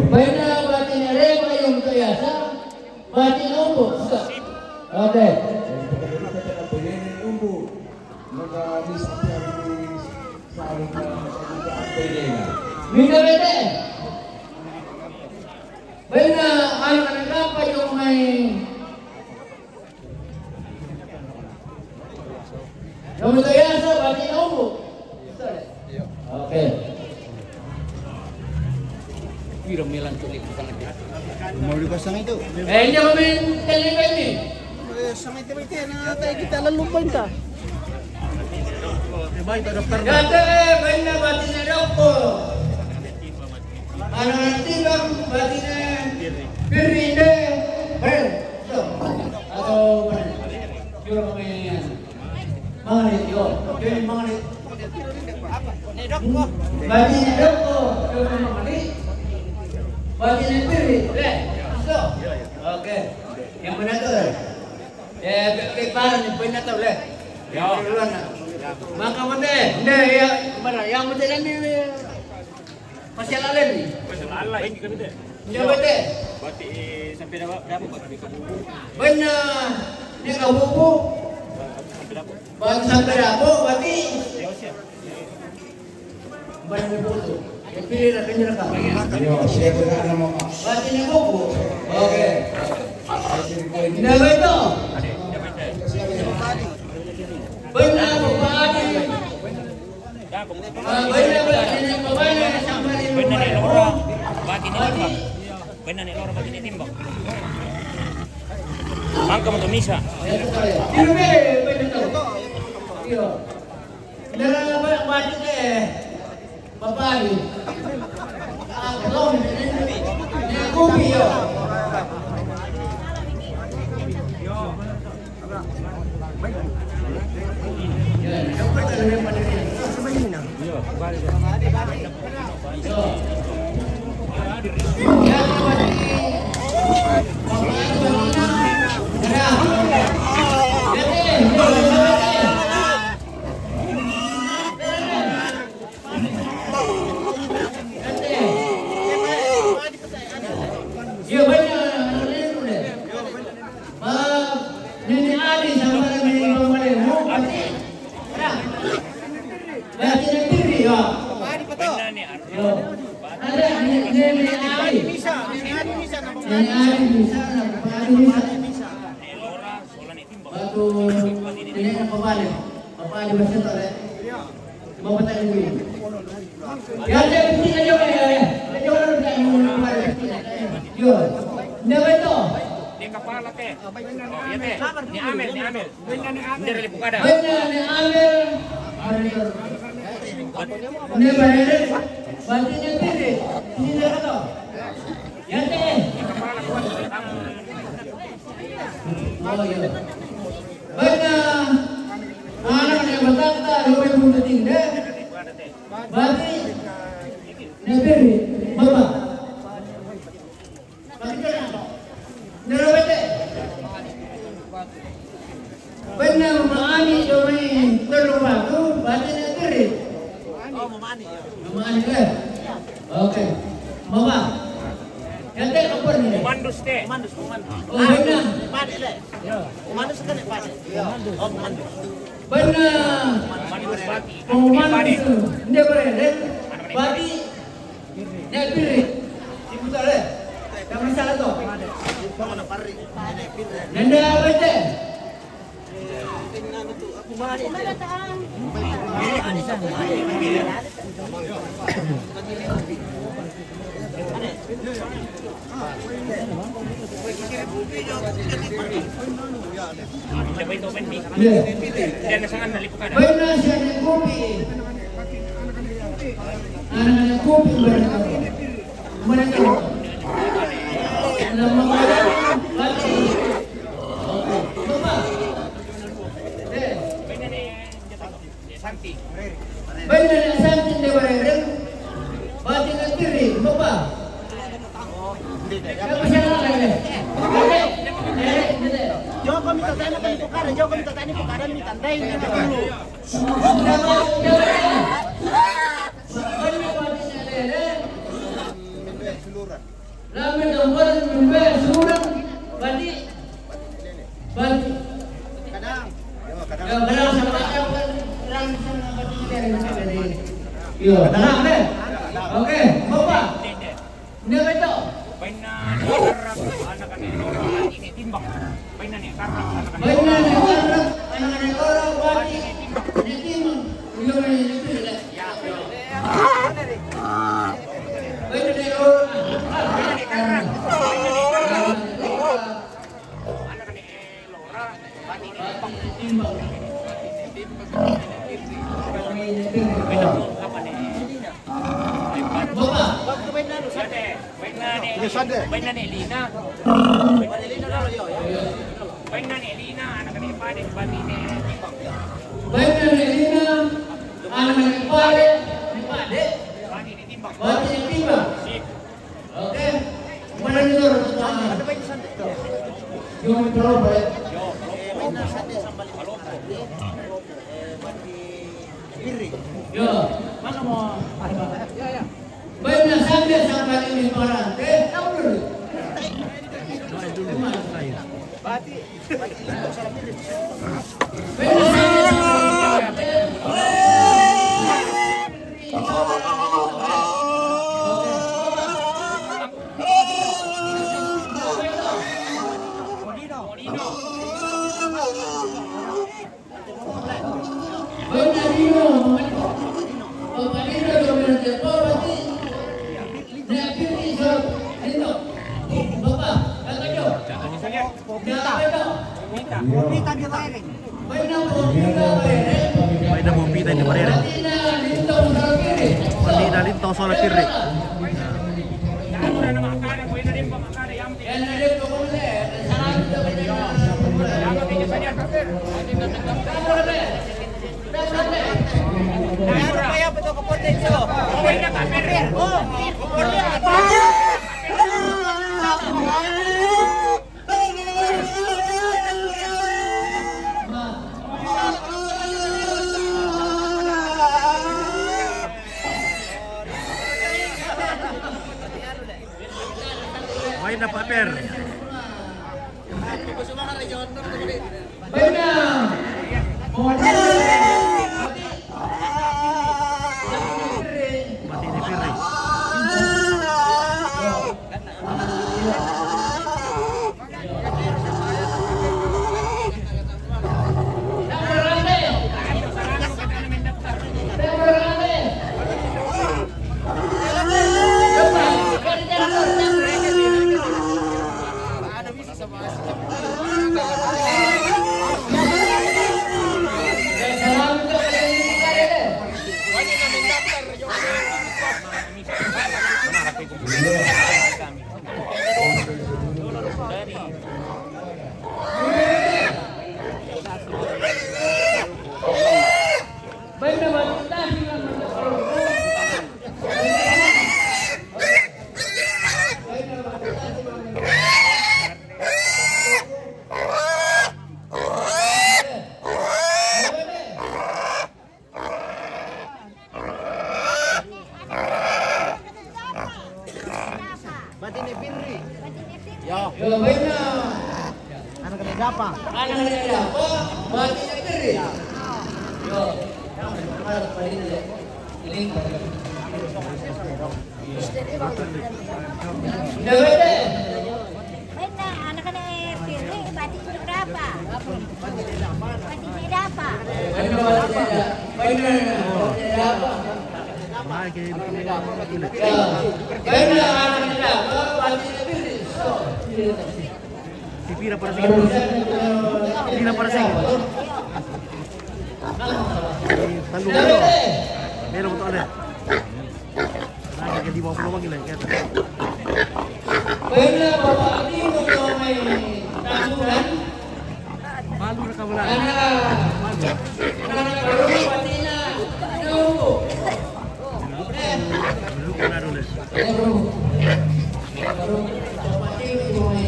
Benar batine rema yung itu biasa. Batine umbu. Oke. Minta bete. Benar anak-anak apa yung may yung itu biasa batine umbu. Oke. Piro melan tulik bukan lagi. Mau dipasang itu. Ini main tele ini. Sama itu na tayo kita lalupan ka. Gata benar batine roko. Anak timbang batine pirinde. Atau piro main. Manit yo. Jadi manit. Batine roko. Manit. Batine piri. Oke. Yang mana tu? Pelan, yang mana tu le? Ya. Maka mana? Nde ya, mana? Yang mana ni? Pasal lain ni. Pasal lain kita bete. Ya betul. Berarti sampai dah apa kami ke buku. Benar. Dia kau buku. Bang sampai apa? Berarti. Ya siap. Barang buku. Pilih nak kena kau. Ayo, siya ko na mo. Berarti ni buku. Okey. Dah betul. Benar berpadi. Benar berarti ni bawa sampai ni. Benar ni lora. Bati ni timbang. Benar ni lora bati ni timbang. Angka untuk misa. Tiru be benar tu. Iyo. Dah banyak bati ke. Bapak ni. Belum ni kopi yo. Ya banyak Nini Ali sama Nini Mamale mau pasti. Berarti nanti ya. Benar ni Ada Nini Ali bisa. Nini Ali bisa. ni lora solan ni timbang. Batu ini apa balik? Apa ada bahasa tak ada? Bapak tak ada. Ya ada bukti aja ya. Ada orang tak mau yo. Ndak betul. Dia kepala teh. Oh ya teh. Ni Amel. Benar ni Amel. Dia buka dah. Benar ni Amel. Ni benar. Berarti ni tiri. Ini dah kata. Ya teh. Kepala kuat. Oh ya. Benar. Anak ni berkata lebih muda tinggi. Berarti ni tiri. Bapak. Benar memahami domain terlupa tu baca negeri. Oh memahami ke? Okey. Bapak. Yang teh apa ni? Mandus teh. Oh benar. Pade le. Mandus kan pade. Oh mandus. Benar. Mandus bati. Oh mandus. Dia boleh. Bagi. Dia pilih. Diputar le. Tak masalah tu. Nanda apa tu? Siapa itu pendi? Ya. Dia nasangan nalipukan. Benar siapa kopi? Anak kopi benar. Mereka. Nama mereka. Bapak. Benar ni Santi. Benar ni Santi dia berada. Baca negeri, bapak. Apa salah lagi? Jauh kami tak tanya kami perkara, jauh kami tak tanya perkara ni tandai ni dulu. Lama gambar membayar surat balik balik. Kadang sama kadang sama balik. Yo, tenang deh. Oke, bapak. Ini betul. Benar ni Arab anak ni orang ini timbang. Benar ni Arab anak ni. Benar ni Arab anak ni orang balik ini timbang. Yo ni itu lah. Ya. Benar ni orang. Benar ni Arab. Anak ni Lora bati ni timbang. Benar apa ni? Bapak. Benar ni Lina. Benar ni Lina anak ni Pade bati ni timbang. Benar ni Lina anak ni Pade Bati ni timbang. bati ni timbang. Sip. Okey. Mana ni orang? Ada banyak santai. Yo Yo, mana mau? Banyak sampai ini orang. Tahu dulu. May na bumpita ni Barere. Pandi na lintaw sa lapirri. May na paper. Mati ni Pirri. Benar, anak-anak pilih batik berapa? Batik berapa? Pipira para sige. Pipira para sige. Tanggung dulu. Meron mo to ulit. Lagi di bawah peluang gila kata. Benar bapak ini untuk may tanggungan. Malu na kabala. Anak baru patinya. Aduh. Dulu na dulu. Baru bapak ini may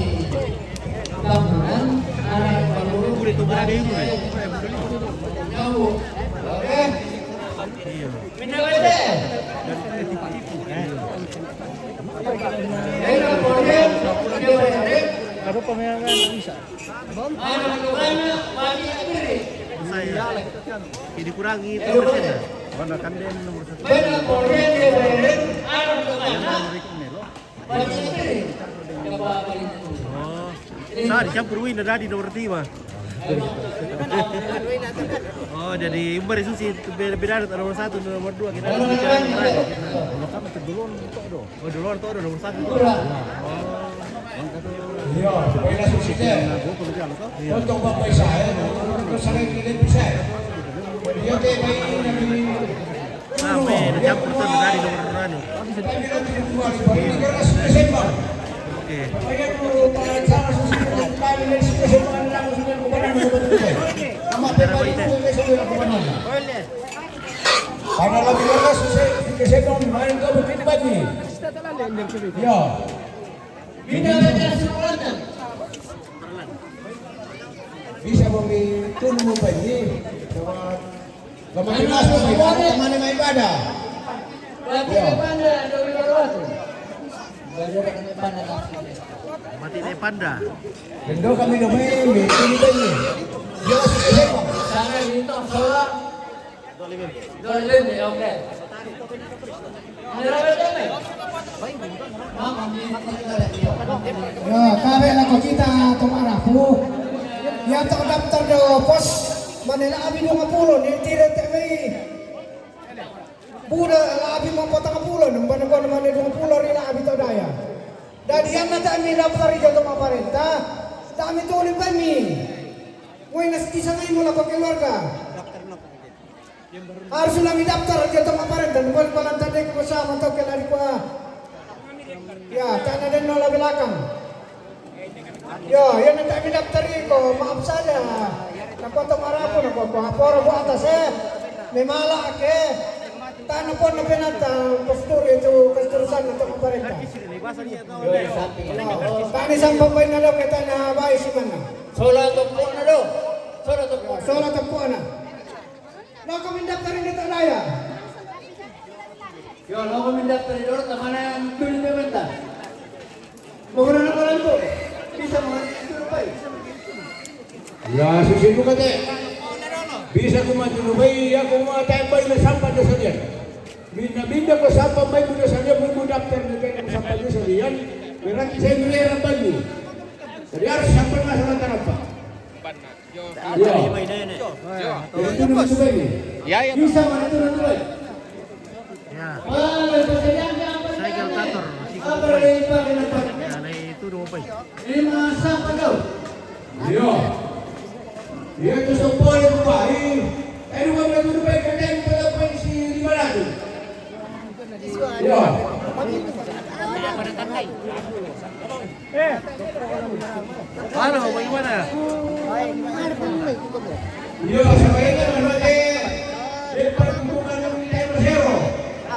tanggungan. Anak baru Boleh tu berada itu. jauh. Oke. Pindah bete. Ada pemayangan bisa. Saya dikurangi persen. Warna kanden nomor 1. Oh, saya dicampurin ada di nomor 5. Oh, jadi umbar susi beda nomor 1 nomor 2 kita harus bicara lagi. Kalau kamu duluan itu oh duluan itu nomor 1. Iya, pwede susite. Untuk bapak saya, terus saya kirim bisa. Dia kayak ini. Sampai dicampur tuh dari nomor 1. Oke. Karena lebih keras saya main ke bukit bagi. Ya. Pindah bete sekolahnya. bisa kami tunggu mo pa ini. Kamakimas mo may may pada. Berarti may panda, doon yung rato. Baru kami panda lang. Mati na panda. Kendo kami may tinitin ni. Diyos, elema. Sana dito, sola. Dolen, okay. Meron kami. Ya, kami na ko kita tumarapu. Ya tak daftar do pos Manila abi do ngapulo ni tira TV. Buda abi mo potang ngapulo nang ko naman do ngapulo rin abi to daya. Dadi yan na dami daftar ito to maparenta. Dami to ulit kami. Ngoy naskisa ngayon mo lang keluarga. Harus lang daftar ito to maparenta. Nung ko lang tadi ko sama to kelari ko. Ya, tanah dan nolak belakang. Ya, yan ang dami daftar ko. Maaf saja. Napotong arapo, napotong aporo po atas may malak tanah po na pinata postur itu kesturusan untuk pemerintah. Tani sampay na daw kita na bahay si mana. Sola tempo na daw. Sola tempo na. Lo kami daftarin dito daya. Yo, lo kami daftarin dito tamana yang tulis benta. Muna na lang po. Bisa mga turpay. Ya, susipu kate. Bisa kumatunubay, ya kumatambay na sampah na salian. Binda ko sampah may muna salian, may muna daftar na kayo ng sampah na salian. Merang saya nilairan bagi. Jadi harus sampah na sa tarapa. Ya. Itu nubay ni. Ya, ya. Bisa mga turpay. Ya. Wala, pasadyan ka ang Cycle tator. apa rin pa kinapag? Ya, na itu dong pa. Ini mga sampah daw. Ya. Ya, gusto po yung babae. Ano ba may tunubay ka tayo pala pa si Limalado? Ya. Paano? Bagaimana? Ya, sabay ka naman pagkukuman ng tayo masero.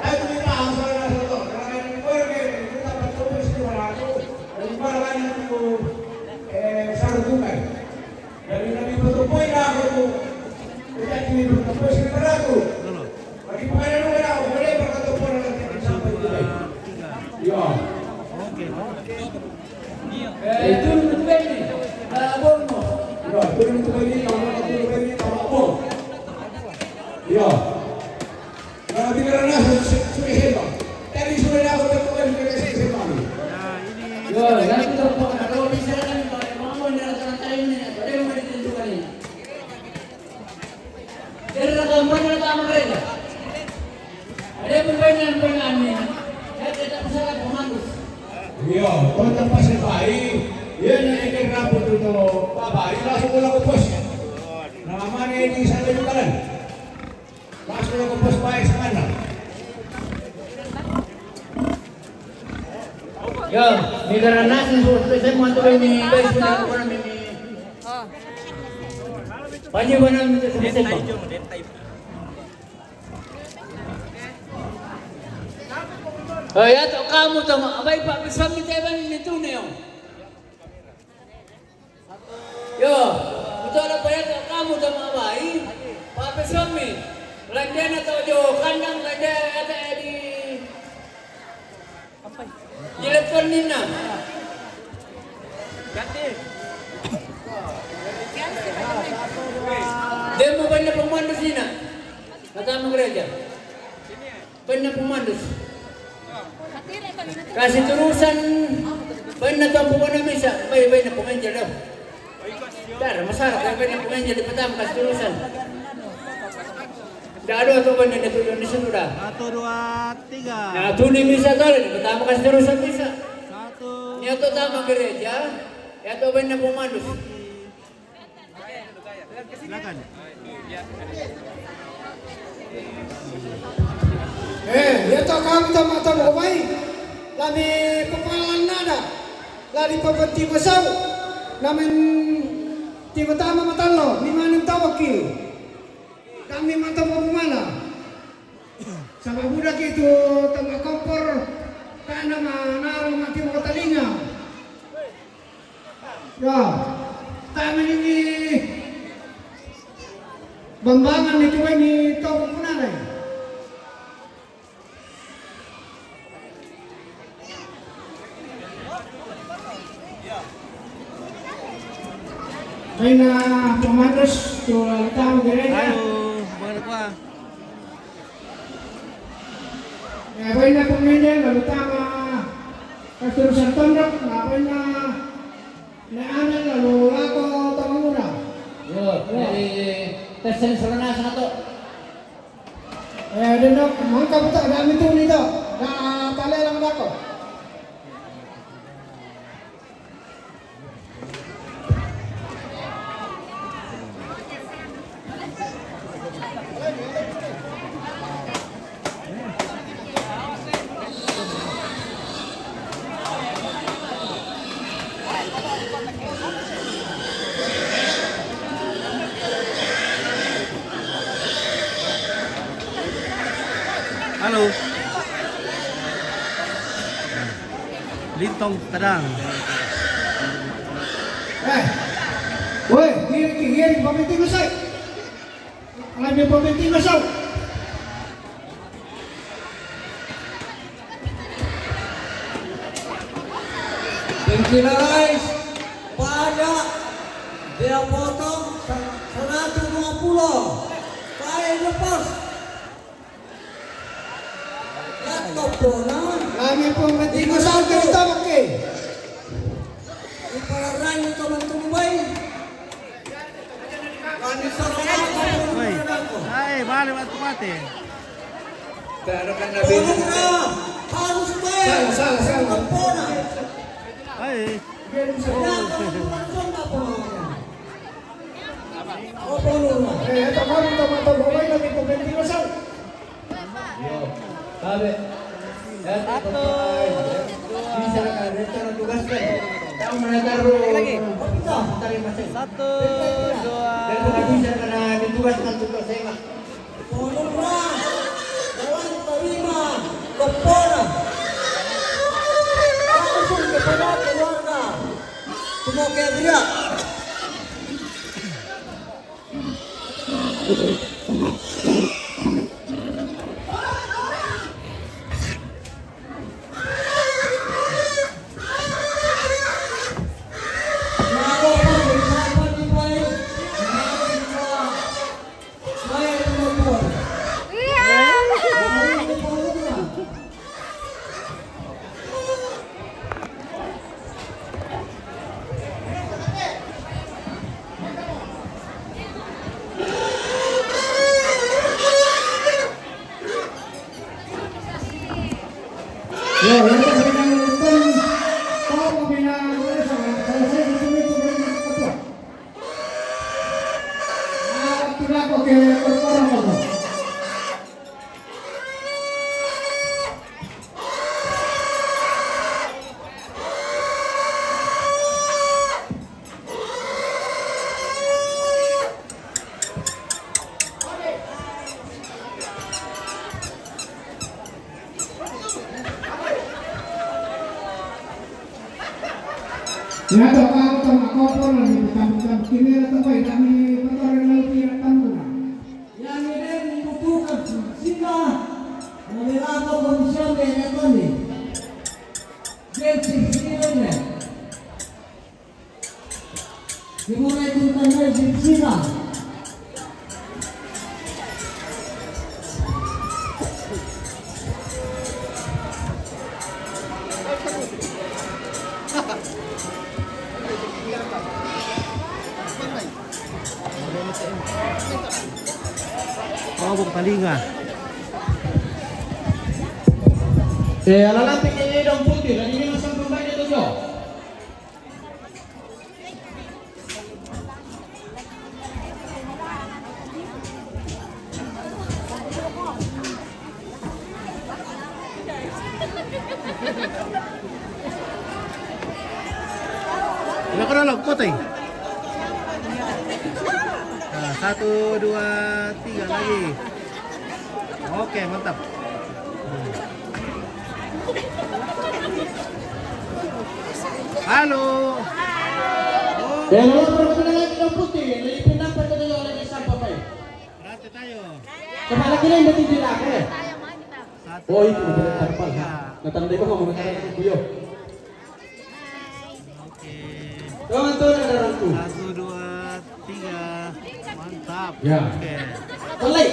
Ay, tumitahan sa nasa ito. Karangin ko yung dapat ko po si Limalado. Nagparagan natin ko sa rutungan. Dari nabi bertumpul na ako mo. Kaya kini bertumpul sa Limalado. Bagi penganan mo na ako, boleh berkatumpul na natin sampai Dubai. Ya. Itu turpay ni. Abon mo. Ya, turun itu lagi, kalau nak turun lagi, kalau apa? Ya. Kalau tidak ada sudah hebat. Tadi sudah aku bertumpul di kasih semua. Yo, nanti turpo na daw bisa kan mga na sa tayo ni. Pwede mo ditentukan ni. Pero nakampan na tama rin. Ada pembayaran pengan ni. Saya tidak masalah pemandus. Ya, kalau tempat sebaik, ya nanti rambut itu bapak, ini langsung pulang ke pos. Namanya ini sana juga kan. Langsung ke pos baik sana. Yo, di Garanas saya mau tuh ini guys punya apa namanya ini. Panji mana minta sebesar bang. Oh ya, tuh kamu tuh, abay pak besar kita ini itu nih yo. Yo, betul apa ya tuh kamu tuh abay, pak besar nih. Landian atau jo kandang ada di telepon Nina. Dia mau benar pemandus Nina. Kata gereja. Benar pemandus. Kasih terusan benar tuan pemandus bisa. Baik na pemain jadi. Dar masalah kalau benar pemain jadi pertama kasih terusan. Dah ada tu benar itu Indonesia sudah. 1, 2, 3. Nah, tu ni bisa kali. Pertama kasih terusan bisa. 1. Yang utama gereja, yang tu benar pemandus. Silakan. Ya to kami tama-tama ko bay. Lami papalan nada. Lali pabati masaw. Namin tiba-tama matalo, 5 tawaki. Kami mata pemana. Sama budak itu tambah kompor karena naruh mati mau telinga. Ya, kami ini Bambangan ni cuy ni kau mana nih? Ay na pumatos to tao gereja. Halo, mga kwa. Ay na pumili lalu tama kasturusan tondok, ay na naanan lalu lako tamangura. Yo, dari tes serana sana to. Dendok, mangka buta dami tu ni to. Na tale lang dako. Halo. Lintong Tadang. Woi, kiri pemimpin besar. Alam pemimpin besar. Guys, pada dia potong 120. Baik lepas. Kami pemimpin besar kita pakai. Ipararang ito magtumubay. Kani sa Woi. Hai, balik waktu mati. tulong na. Harus tayo. Salah. Hai. Ito kami baway lagi pemimpin besar. Sabi. Satu, bisa kan, rencana tugas kan. Kamu menataruh lagi. Satu, dua. Dan tidak bisa karena ditugaskan tugas saya mah. Tulong na. Dalam terima. Kepala. Langsung kepada keluarga. Semua dia. Ya, yang sedang menonton kau membina selesai disini pemimpin ketua. Tidak pakai orang apa. Ya, kalau kamu pun lagi bertambah kini atau apa? Kami kotor yang lebih tambah. Yang ini membutuhkan sehingga mengelakkan kondisi yang ini. Jadi sini dimulai tentang sehingga Mabuk talinga. Lalapit niya yung putih, naninilang sa pambay nito nyo. Ilan ka na lagpot eh? 1, 2, 3 lagi. Oke, mantap. Halo. Pero wala pa naman lagi ng puti, naipin dapat ito yung lagi sa papay. Kepala kini yang betul tidak aku ya. Satu, Oh itu udah dua, terpal. tiga. Natandai ko mau nakarating ko yo. Oke. Jangan tuh ada rangku. 1, 2, 3. Mantap. Ya. Oke. Oleh.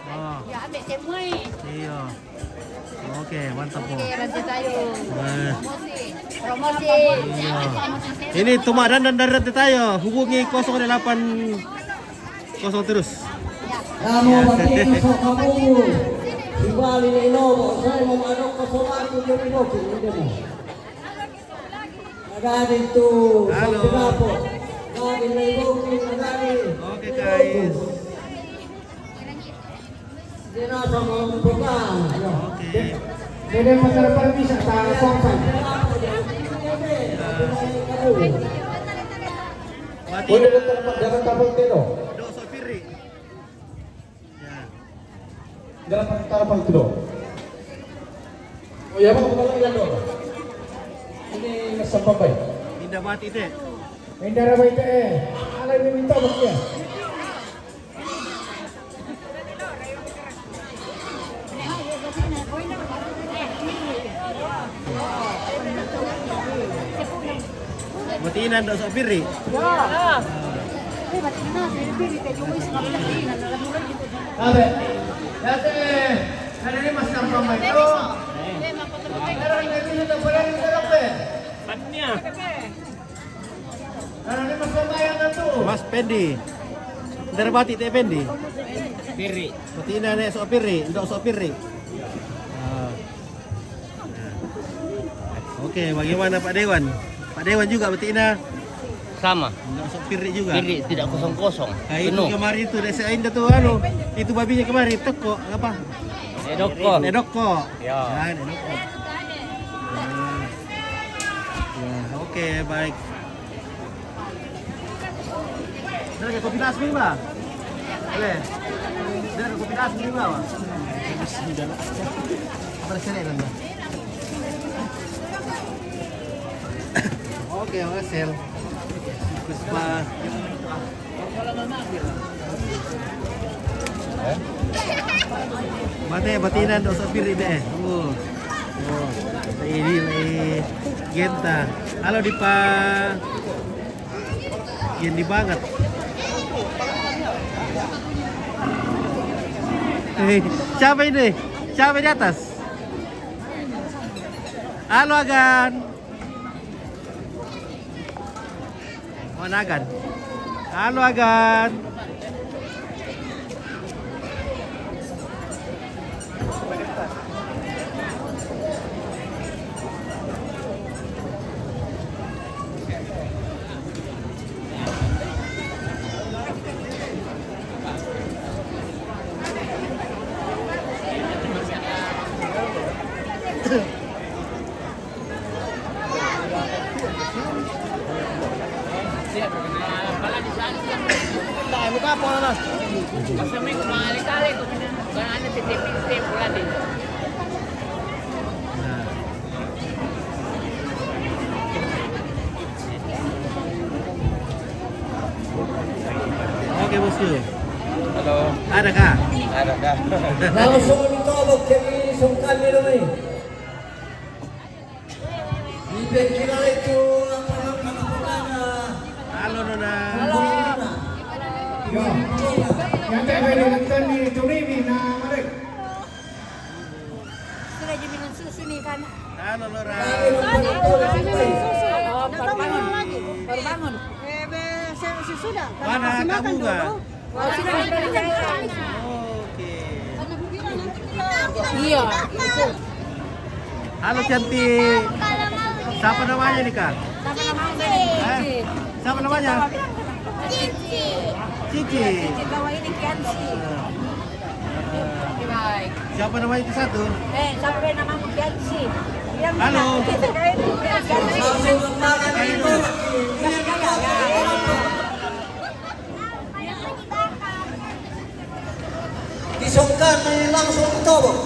Oh, Ya, ambil semua. iya. Oke, mantap po. Oke, lanjut tayo. Eh, Promosi. iya. Ini tumadan dan darat tayo. Hubungi 08 terus. Kamu batin so kamu. Sibali na inobo. Saya memanok kasolan ko yung inobo. Hindi mo. Nagaling to sa Halo. Pinapo. Nagaling na inobo. Nagaling. Oke guys. Hindi na sa mga bukaan. Oke. Jadi masyarakat bisa tak konsep. Mati. Pwede na jangan tapal tino. Do sopiri. Ya. Jangan tapal tino. Oh ya bang, kalau ilan doon. Ini nasampapay. Indah mati teh. Indara baik alay minta bakia. Matinan do sopiri. Abe. Dati ada ni mas sampah mai tu. Sekarang ni kita tak boleh ni dalam eh. Patnya. Ada ni mas sampah tu. Mas Pendi. Indah mati teh Pendi. Piri. Matinan nek sopiri, do sopiri. Oke, bagaimana Pak Dewan? Pak Dewan juga betina. Sama. Enggak sopiri juga. Piri tidak kosong-kosong. Nah, itu kemarin itu desa Indah tuh anu, itu babinya kemarin teko apa? Edoko. Nedoko. Ya. Ya, Nedoko. Ya, oke, baik. Sudah ada kopi nasmi, Mbak? Boleh. Sudah ada kopi nasmi, Mbak? Apa sini, Mbak? Oke, hasil. Puspa. Mate batinan do sopir ide. Oh. Ini Genta. Halo Dipa. Yendi banget. Siapa ini? Siapa di atas? Halo Agan. Mana Agan? Halo Agan. Kasi may kumali-kali kung ano titipin-tip wala din. Oke bosku. Halo. Ada kah? Ada kah? Langsung ditolak kami sungkan ni namin. Dipikir itu apa Halo Nona. Yo. Yang tak boleh nonton ni turibi na mereka. Sudah jadi minum susu nih kan. Halo Nora. Baru bangun lagi. Baru bangun. Sudah. Mana kamu gak? Oke. Iya. Halo cantik. Siapa namanya nih kak? Siapa namanya? Cici. Cici. Bawa ini Kensi. Baik. Siapa namanya itu satu? Sampai namamu Kensi. Halo. disungkan ni langsung ditolak.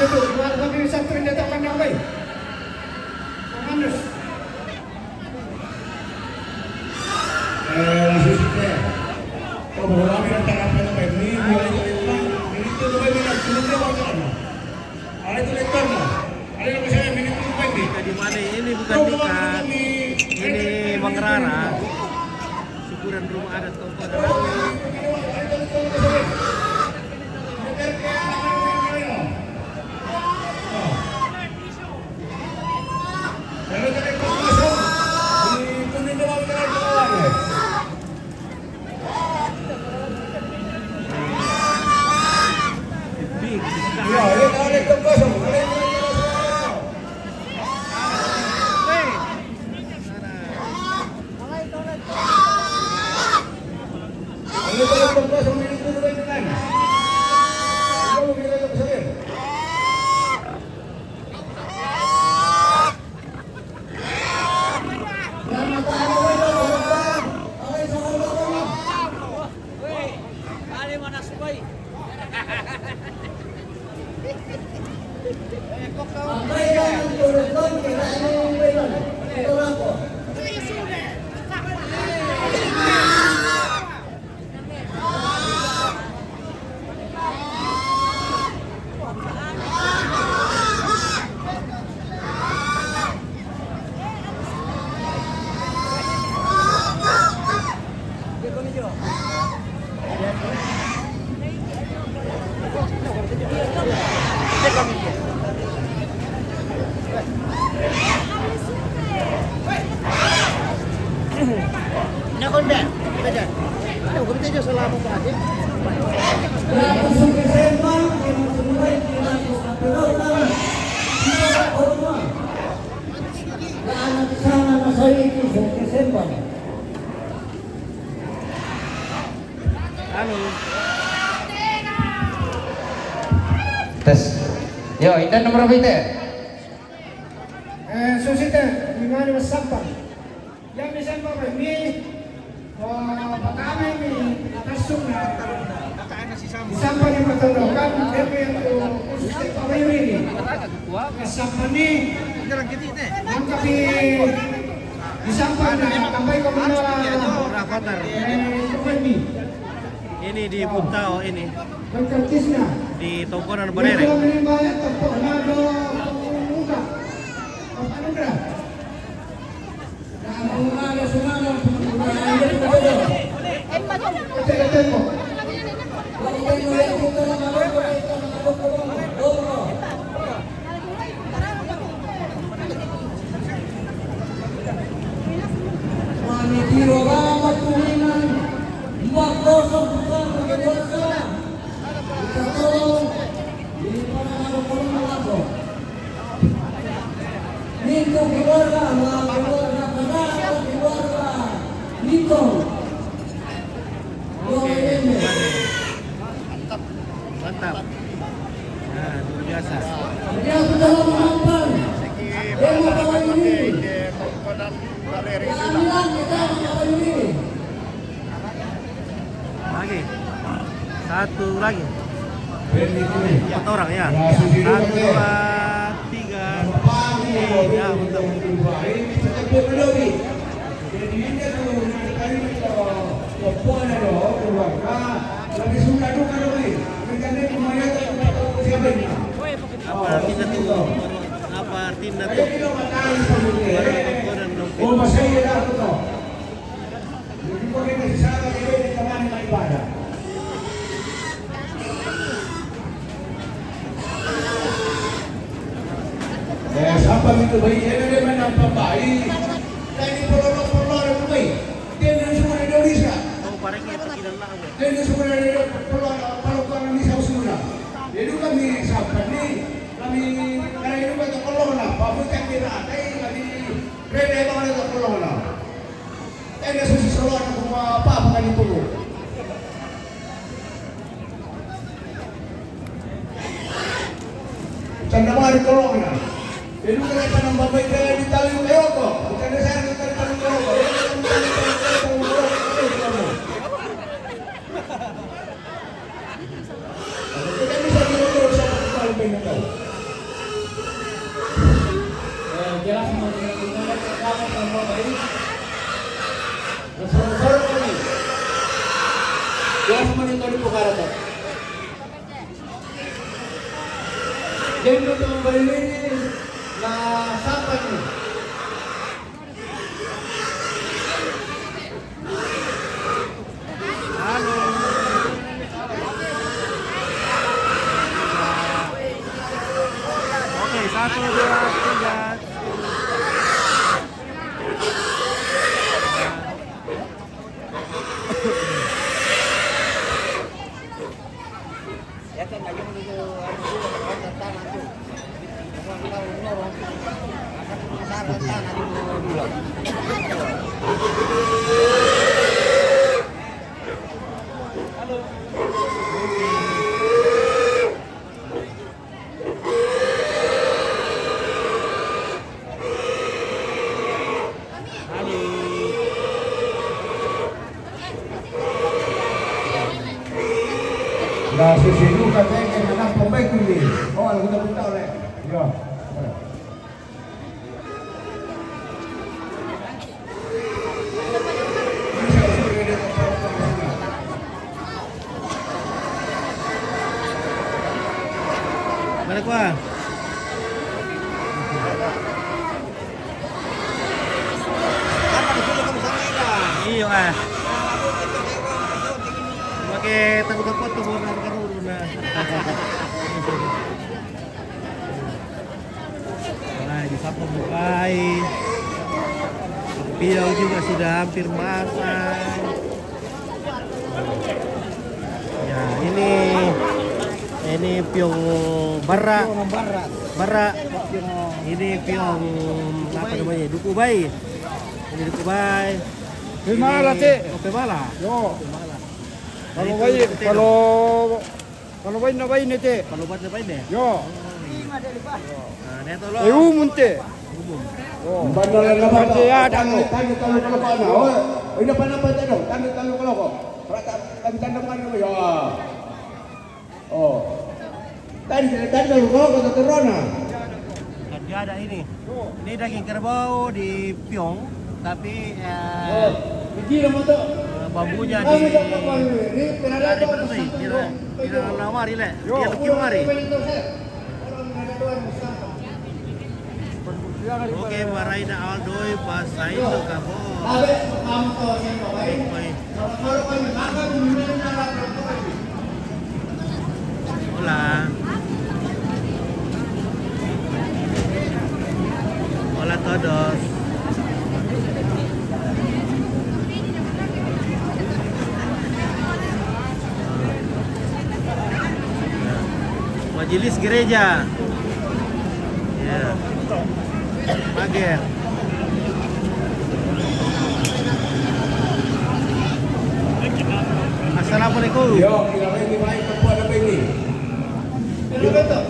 dito, luar kami sa tren dito kan nabay. Komandos. Susunod. Kung wala kami ng tarapan na may mulai itu na may minagsunod na mga ano. Ano ito na ito na? Ano yung kasi minagsunod pa hindi? Di mana ini bukan nikah, ini mengerara. Syukuran rumah adat Tongkonan. Tes. Yo, indan nomor berapa itu? Susita, gimana mas sampah? Yang bisa bapak ini, pertama ini atas sungai. Sampah yang bertolongan, DP yang khusus bapak ini. Sampah ini, yang kami di sampah sampai ke mana? Ini di Puntao ini. Berkantisnya. Di Tongkonan Barere. Mantap. Nah, luar biasa. Lagi. Satu lagi. 4 orang ya. 1, 2, 3. Ya, betul. Apa artinya tuh? Apa artinya tuh? Oh, masih ada tuh. Jadi kok kita bisa di teman ibadah. Sampai itu bayi, ini mana bayi? Ini pelorong itu bayi. Dia dari semua Indonesia. Oh, parengnya pergilan lah. Dia dari semua pelorong Indonesia semua. Jadi kami sampai ni, kami karena itu kita pelorong lah. Bapak kira, kami reda banget kita pelorong lah. Ini susu selor apa kan itu? Canda mari pelorong lah. Jadi kalau tanam babai kaya di tali kayo ko, bukan saya kita tanam kayo ko. Kita bisa dulu sama tali kayo. Jangan semua itu di Pukara tuh. Jangan lupa membeli na sapa nih. Halo. Oke, 1, 2, 3. Nah, sisiru katanya kena anak pemain ini. Oh, kalau kita buka oleh. Ya. Balik wah. Iya ah. Pakai takut foto buat kan udah. Nah, disapu bukai. Piau juga sudah hampir matang. Ya, ini piong bara. Ini piong apa namanya? Duku Bay. Ini Duku Bay. Pemala teh. Pemala. Yo. Kalau bayi na bayi nete. Kalau buat apa ini? Yo. Nah, neto lo. Umum teh. Bandaran apa? Kerja ya, Tanda kalau apa? Oh, ini apa dong? Tanda kalau kok. Tanda mana ya? Oh. Tadi kalau kok kata Rona. Dia ada ini. Ini daging kerbau di piong, tapi Begini mau tuh. bambunya di bersih. Di lama rile. Dia kiu mari. Oke, Maraina Aldoi pasai itu kabo. Hola. Hola todos. Majelis gereja. Ya. Mager. Assalamualaikum. Yo, kira ini baik kepada apa ini? Pero beto.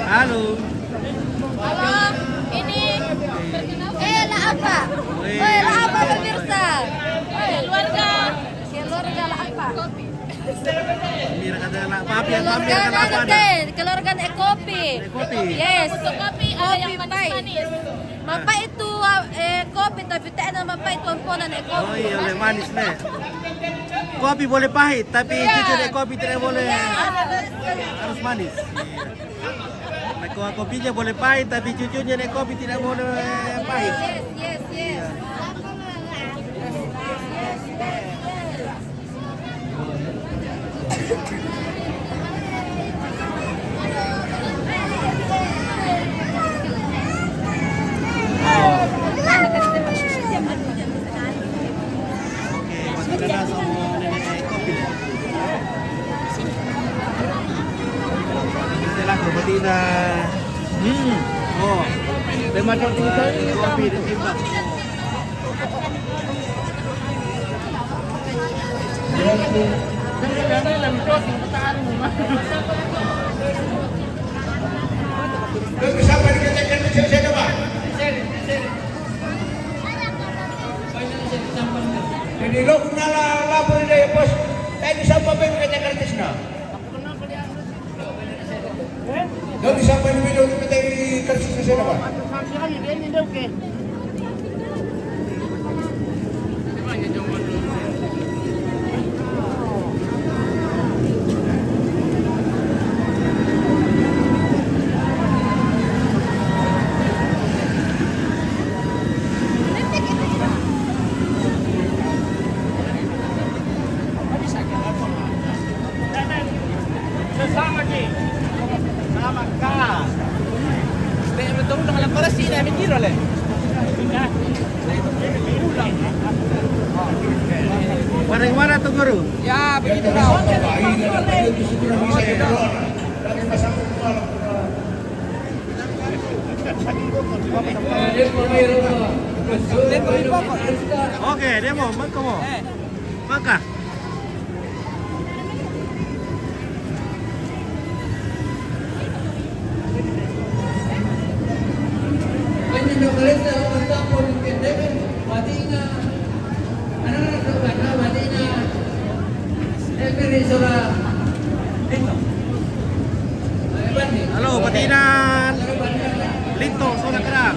Halo. Halo, ini lah apa? Lah apa pemirsa? Keluarga lah apa? Mira kata nak papi yang papi Keluarga kata apa ada? keluarga kopi. Kopi. Yes. Kopi ada yang manis. Mapa itu kopi tapi tak ada mapa itu amponan kopi. Oh iya, boleh manis nih. Kopi boleh pahit, tapi cucu deh kopi tidak boleh harus manis. Nah, kopinya boleh pahit, tapi cucunya deh kopi tidak boleh pahit. Yes. Oke, masih ada sama nenek kopi. Inilah kebetina. Oh, macam kopi ditimbang. Terus siapa dikatakan saya coba? Jadi lo kunala lapor dia bos. Tadi siapa yang kata kartis na? Jadi siapa yang video kita di kartis na siapa? Sesama Ki. Sama ka. Kaya betul dengan lepas sini kami kira le. Bareng mana tuh guru? Ya, begitu dah. Oke, demo, maka mo. Maka. Halo, Patinan. Linto, Sona Kerang.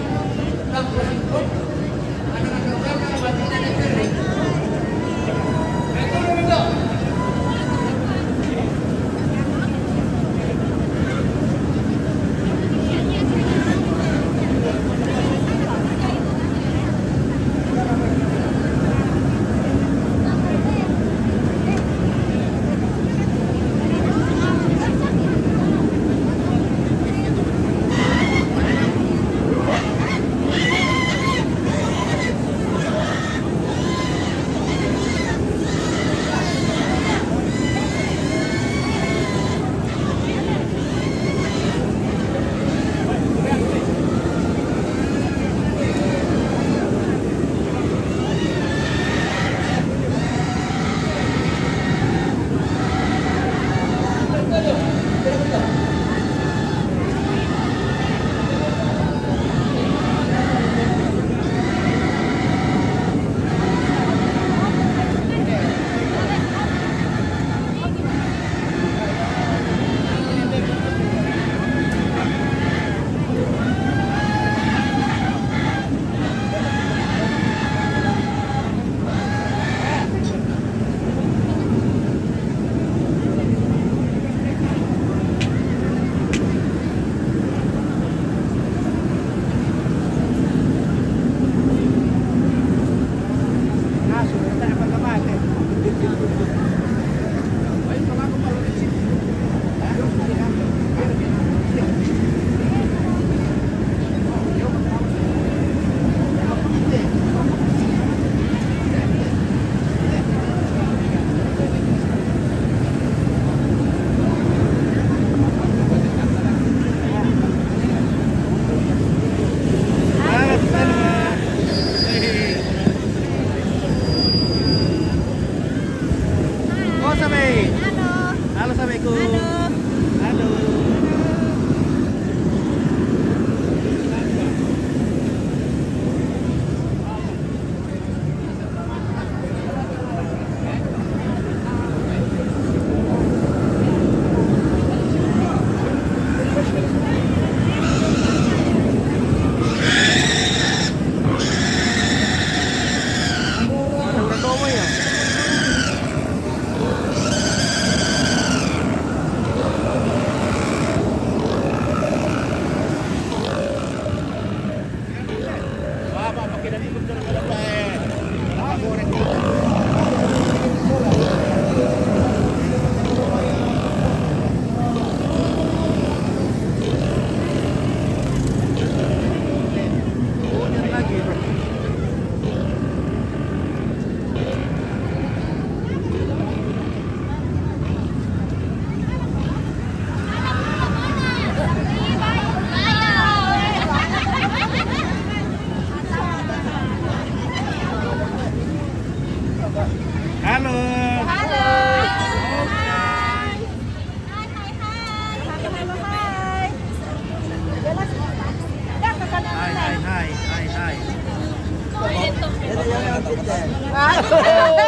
Hi.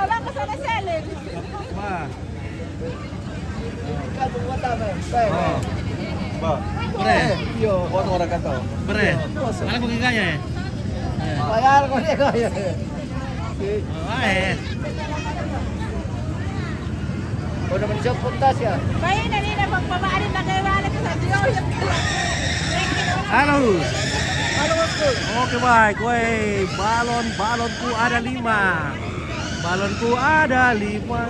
Baka sana selling. Wah. Oh. Bre. Yo, kung orang kata. Bre. Alam ko kaya eh. Bayar ko dia kaya. Oh, eh. O naman siya puntas ya. Bayi na rin na magpamaarin na kayo wala ka sa Diyo. Halo. Oke baik, woi balonku ada 5. Balonku ada 5.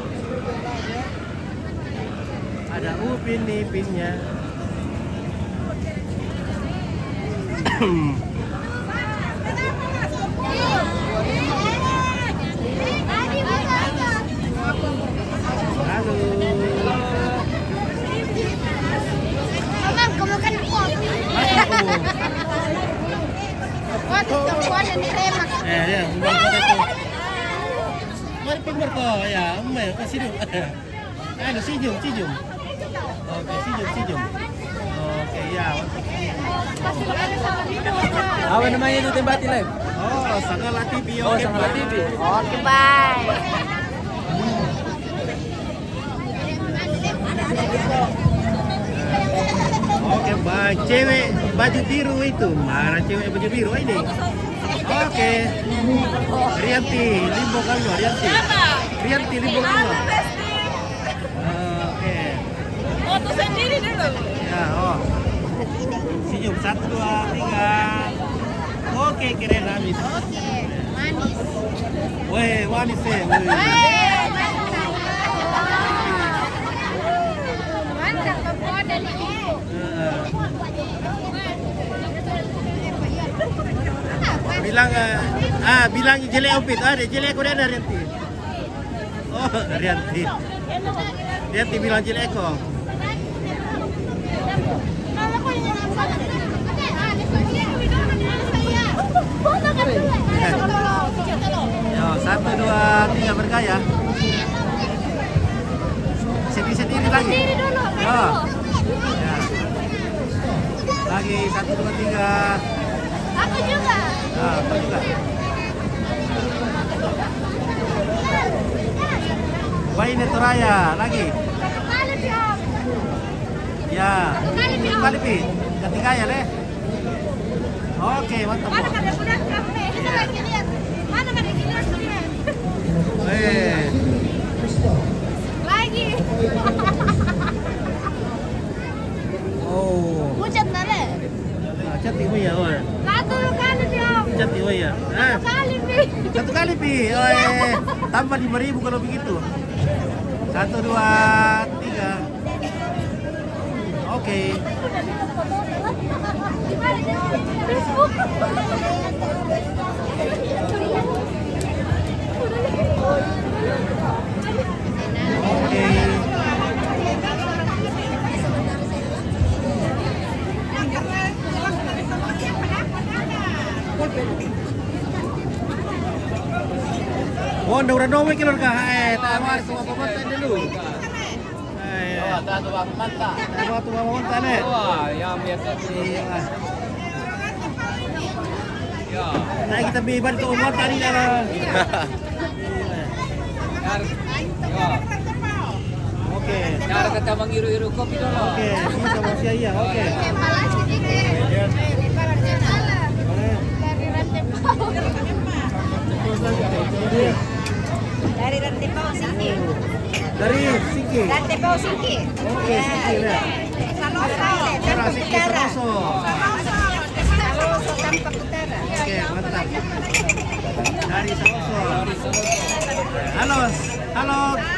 Ada upin-ipinnya. Halo. Abang, kamu kan kopi. Kopi tempat dan remak. Ya, bukan kota itu. Mari pinggir kok, ya, kasih dulu. Ayo, senyum. Oke, senyum. Oke, ya. Apa namanya itu tempat live? Oh, Sangala TV. Oh, Sangala TV. Oke, bye. Oke, baik. Cewek baju biru itu. Mana cewek baju biru ini? Oke. Rianti, Limbo Kalwa, Rianti. Rianti, Limbo Kalwa. Oke. Foto sendiri dulu. Ya, oh. Senyum 1, 2, 3. Oke, keren habis. Oke, manis. Weh, manis ya. Mantap, bapak dari ibu. Bilang jelek opit. Ada jelek aku ada Rianti. Oh, Rianti. Rianti bilang jelek kok. Yo, 1, 2, 3 bergaya. Sendiri lagi. Sendiri dulu. Yo. Ya. Lagi 1, 2, 3. Aku juga. Nah, aku juga. Wah, ini Toraya lagi. Ya. Kali pi. Ketiga ya, Le. Oke, mantap. Mana ada budak kafe? Kita lagi lihat. Mana ada gilas lihat. Lagi. Oh. Pucat nale. Cantik ya, oi. Satu kali dia. Cantik ya. Kali pi. 1 kali pi. Oi. Tambah 5.000 kalau begitu. 1, 2, 3. Oke. Facebook. Oke. Oh, udah nomor kilo kah? Tawar semua pemantai dulu. Datu bang mantap. Waktu pemantai nih. Wah, yang biasa. Iya. Ya. Nah, kita bebas ke umur tadi dah. Ya. Oke. Cara kata mengiru-iru kopi dulu. Oke, ini sama si Ayah. Oke. Dari Rantipau Singki. Dari Singki. Rantipau Singki. Oke, Singki ya. Sanoso. Dari Singki Sanoso. Sanoso Tampak Utara. Oke, mantap. Dari Sanoso.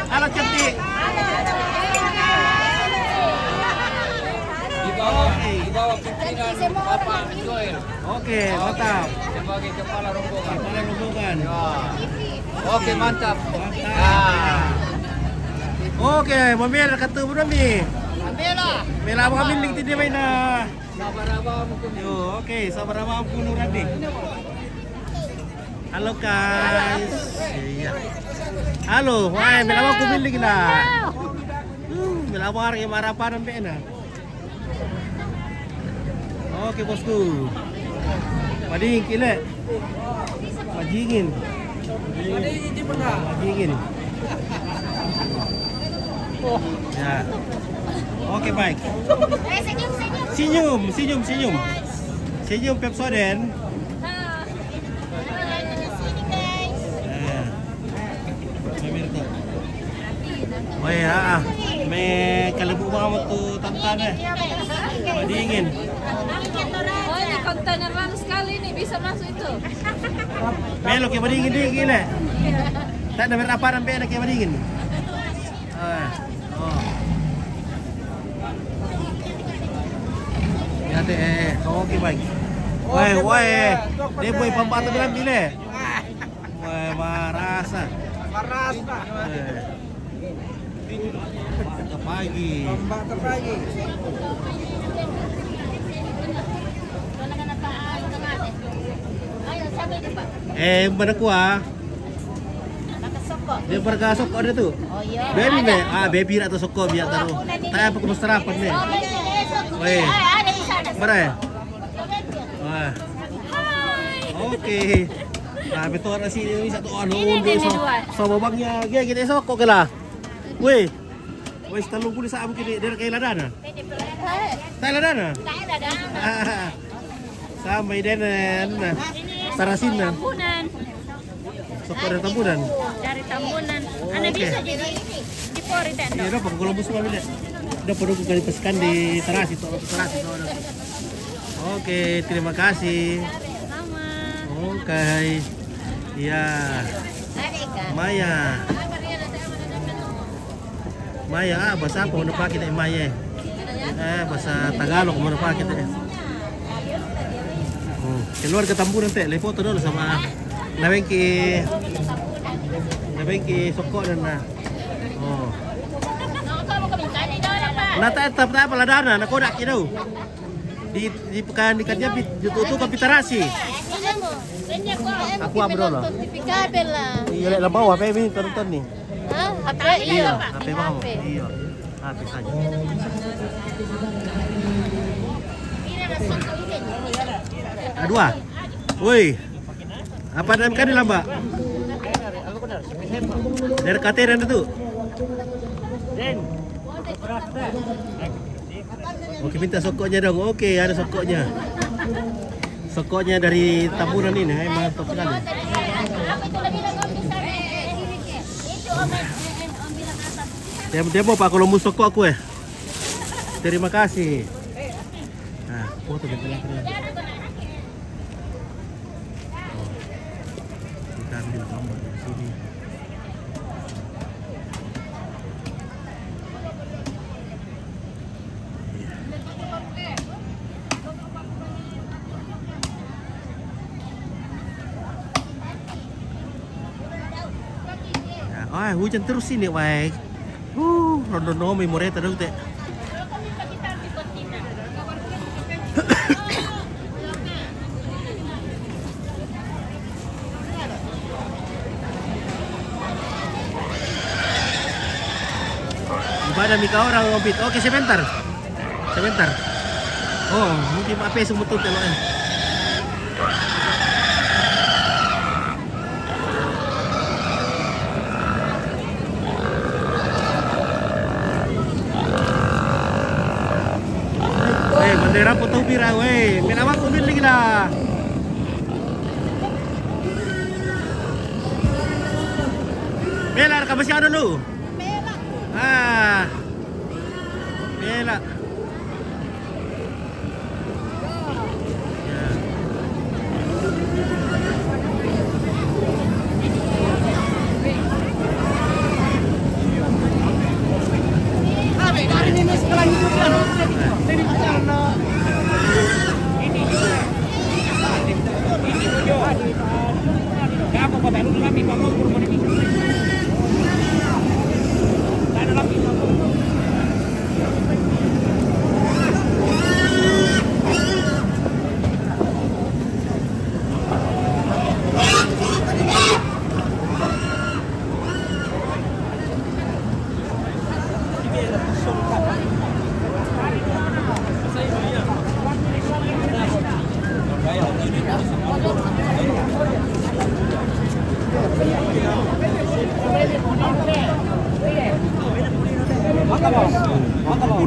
Halo cantik. Di bawah pimpinan Bapak Joel Oke, mantap. sebagai kepala rombongan. Kepala rombongan. Oke, mantap. Mantap. Oke, mamel kata berami. Mela abang kami link tidak main dah. Sabar-sabar mungkin. Yo, oke, sabar abang pun Randi. Halo guys. Iya. Halo, wah, mela abang aku link lah. Mela abang hari marah apa nampak na? Oke bosku. Pading kile. Pajingin. Dingin. Ya. Oke, baik. Senyum Pepsodent. Oh ya, kalau bu mau tuh tantan dingin. Oh, ini kontainer ram sekali nih, bisa masuk itu. Melo kayak dingin eh. Tak ada berapa sampai ada kayak dingin. Ya deh, oke baik. Woi, dia boy pembantu bilang bile. Woi, marasa. Pagi. Mana kuah? Dia perga soko ada tuh. Oh iya. Baby me, baby atau soko biar taruh. Tanya apa kemas terapan nih. Woi. Mana? Wah. Oke. Nah, betul orang sini ini satu orang so babangnya dia kita soko ke lah. Woi. Woi, selalu boleh sa mungkin dia kayak ladana. Tak ladana. Sampai denen. Sarasin na. Soko dari Tambunan. Dari Tambunan. Anda bisa jadi di Pori dan. Iya, dapat kalau bus kami deh. Udah perlu kali peskan di Terasi tuh, Oke, terima kasih. Sama. Oke. Iya. Maya. Bahasa apa mau pakai deh Maya? Bahasa Tagalog mau pakai deh. Keluar ke Tambunan teh, lihat foto dulu sama Nabengki soko dan na. Oh. Nata tetap apa ladana, nak kodak gitu. Di pekan kerja itu Kapitarasi. Aku abro lah. Iya lek bawah apa ini tonton nih. HP Iya, HP mau. Iya. HP saja. Dua. Woi. Apa dalam kan lah, Mbak? Dari kateran itu. Oke, minta sokoknya dong. Oke, ada sokoknya. Sokoknya dari Tambunan ini, mantap sekali. Dia mau Pak kalau mau sokok aku Terima kasih. Nah, foto kita lagi. Kita ambil gambar dari sini. Hujan terus ini, baik. Rondo memoreta dulu teh. Ada mika orang ngopi. Oke, sebentar. Oh, mungkin apa yang semutut kalau bendera putih biru, merah kuning lagi lah. Bela, kamu siapa dulu? Bela.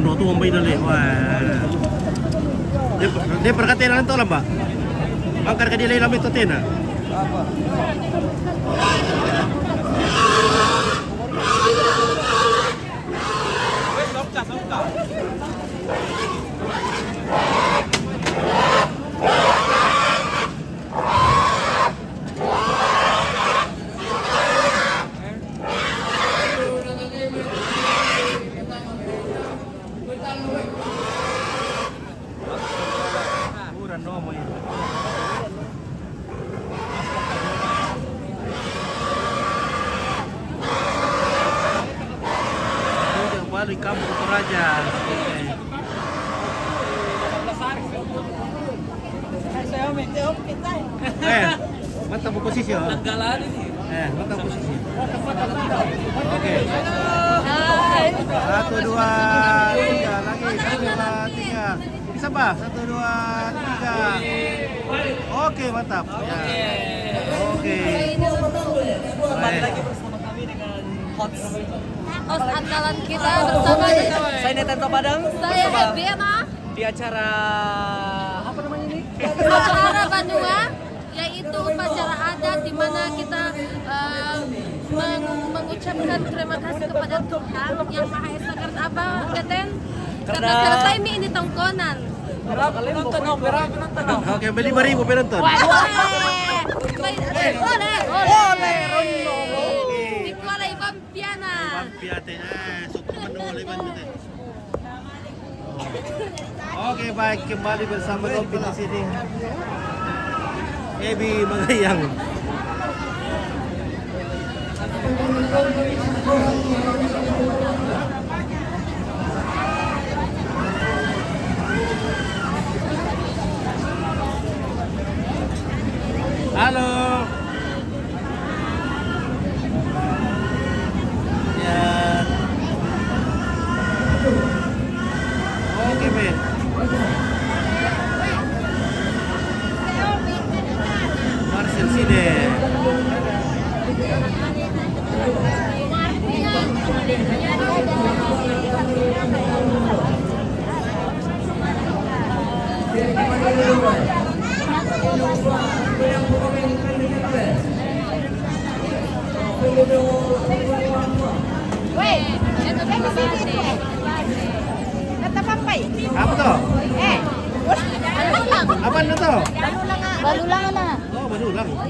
no tu Bombay dali. Wah. Dia perkataan itu lah, Mbak. Bangkar ka dia lamit to tena. Balik kampung Toraja. Mantap posisi ya. Mantap posisi. Oke. 1, 2, 3 lagi. 1, 2, 3. Bisa Pak? 1, 2, 3. Oke, mantap. Ya. Oke. Kembali lagi bersama kami dengan host andalan kita bersama saya Netanto Padang. Saya Hebiana. Di acara apa namanya ini? Acara Bandunga, yaitu upacara adat di mana kita mengucapkan terima kasih kepada Tuhan yang Maha Esa karena apa, Gaten? Karena selesai ini tongkonan. Berapa penonton? Oke, beli 5.000 penonton. Oleh, di Kuala Ipampiana. Oke, baik, kembali bersama Kopi di sini. Ebi Mangayang. Halo. Ya. Oke, Ben. Marcel sini. Apa tuh? Apa itu tuh? Balulang na. Oh, balulang. Apa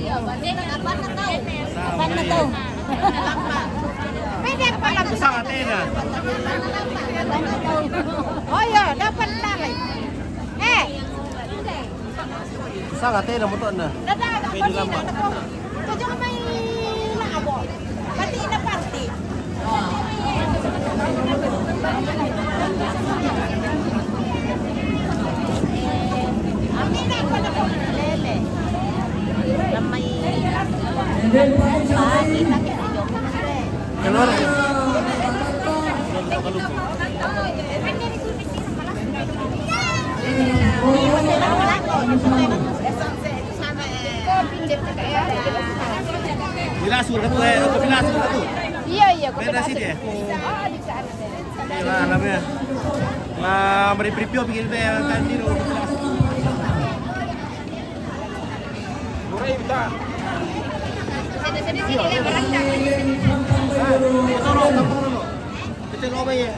na to? Pwede pa lang. Isang Athena. Oh, yeah, dapat talay. Isang Athena mo to na. Pwede lang ba? Kadyo ka may naabo. Pati na party. Amin ako na po. Lele. Lamay. Keluar. Bilasur ka to bilasur ka to. Iya, Pwede sini ya? Oh, di sana. Iya, alamnya. Meripio bikin kan diro. Murai kita. Sini dia berangkat. Tolong. Kita ngobrol ya.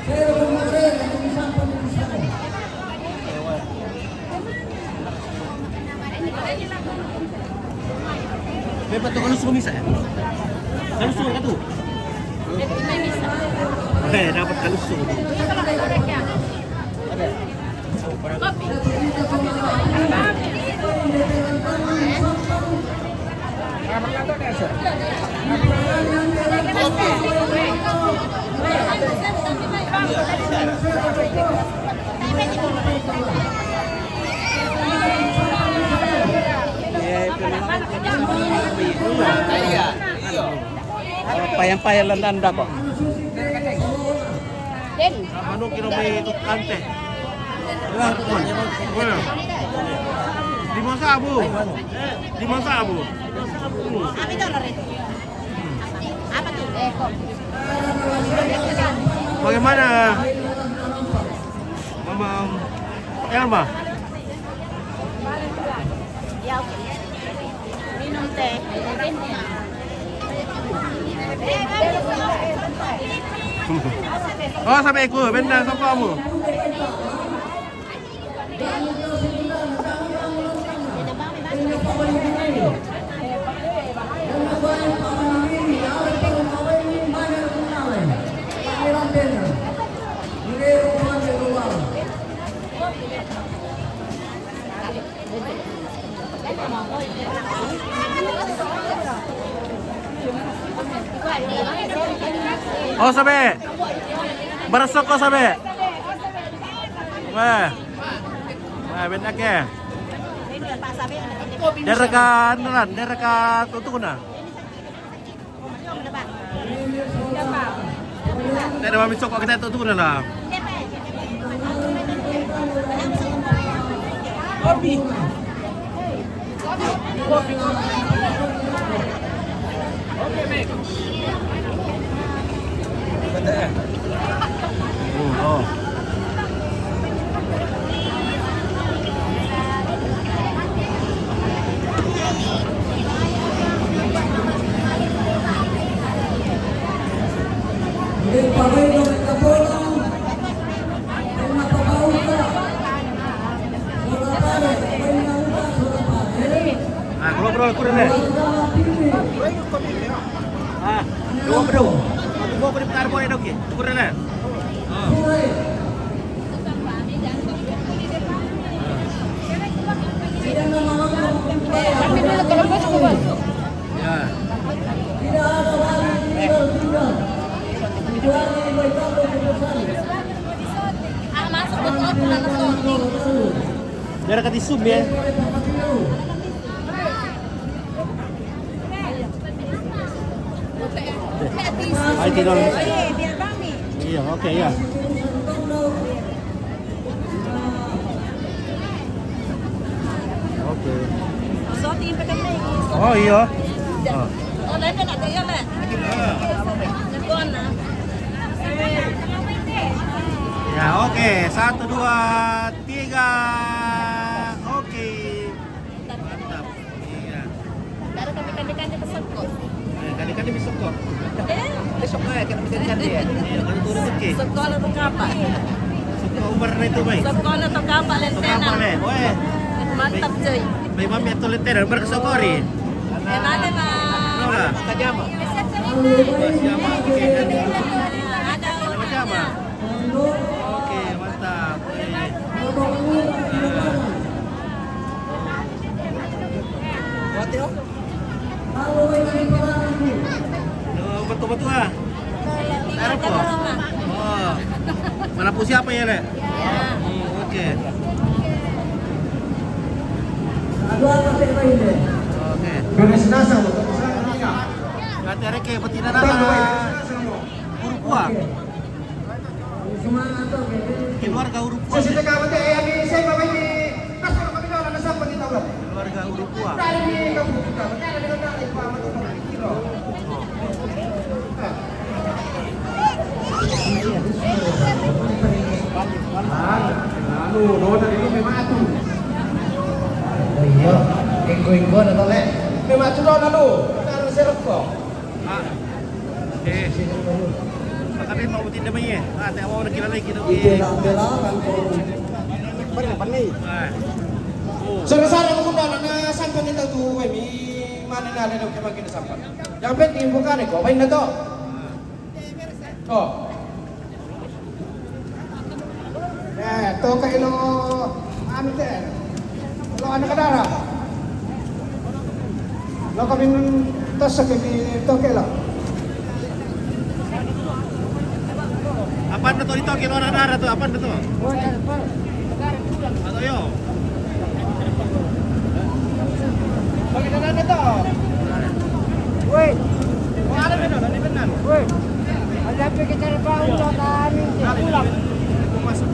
Bebas tuh kalau suruh bisa ya? Kalau suruh kan tuh? Dapat kalau suruh. Ada. Kopi. Payang-payang landanda ko. Den. Ano kilo may kante? Limang sabu. Apa itu lari? Apa tuh? Bagaimana ma'am. Ayan ba? Ya, oke. Minum teh. Oh, sampai ikut. Benar sama kamu. Oh, sampai. Berasok ko sampai. Wah. Wah, benar ke? Dari ka tutup na. Dari mami sok kita tutup na lah. Kopi. Kopi. Oke, Mek. Oh. Bro, kurang deh. Dua bro. Dua bro bentar boleh dong ya. Kurang deh. Ya. Masuk betul langsung. Biar kat isum ya. Ay, tinol. Iya, oke ya. Oke. Oh iya. Oh, lain nak ya, Mak. Ya, oke. 1 2 3. Oke. Mantap. Iya. Dari kami besok kok. Kali-kali besok kok. Besok ya kita bisa cari ya. Iya, kalau turun ke. Sekolah atau kapal? Suka Umar na ito, bay. Sekolah atau kapal lentena. Oe. Mantap cuy. May mami ito lentena, berkasokori. Enaknya Mak. Nola. Kajama. Siapa? Oke. Ada Sama-sama. Oke, mantap. Betul-betul ah. Taruh po. Oh. Mana po siapa ya, Le? Oke. Oke. Ganas nasa mo. Kate reke betina na huruf kuah. Keluarga huruf kuah. Sa sita ka mate ay ami say babay ni kaso kami na nasa pagitaw lang. Keluarga huruf kuah. Dali ni ka buka. Dali ni ka ay pa mo kilo. Lalu, nona ini memang atu. Iya, inggo-inggo na to, Le. Memang atu nona lu. Taruh serok kok. Kami mau butin naman eh. Ate mau nakilala kita. Sana-sana ko kung na sampan ito to, may mananala daw kaya magkinasampan. Yang penting bukan ko, bain na to. Oh. To kayo ano te. Lo ano ka dara? Lo kami tos sa kami to kayo. Apa na to dito? Kilo na to. Apa na to? Ano yo? Pagkita na to. Wait. Ano benar? Wait. Ada kita pa ulo tani. Ulang. Masuk.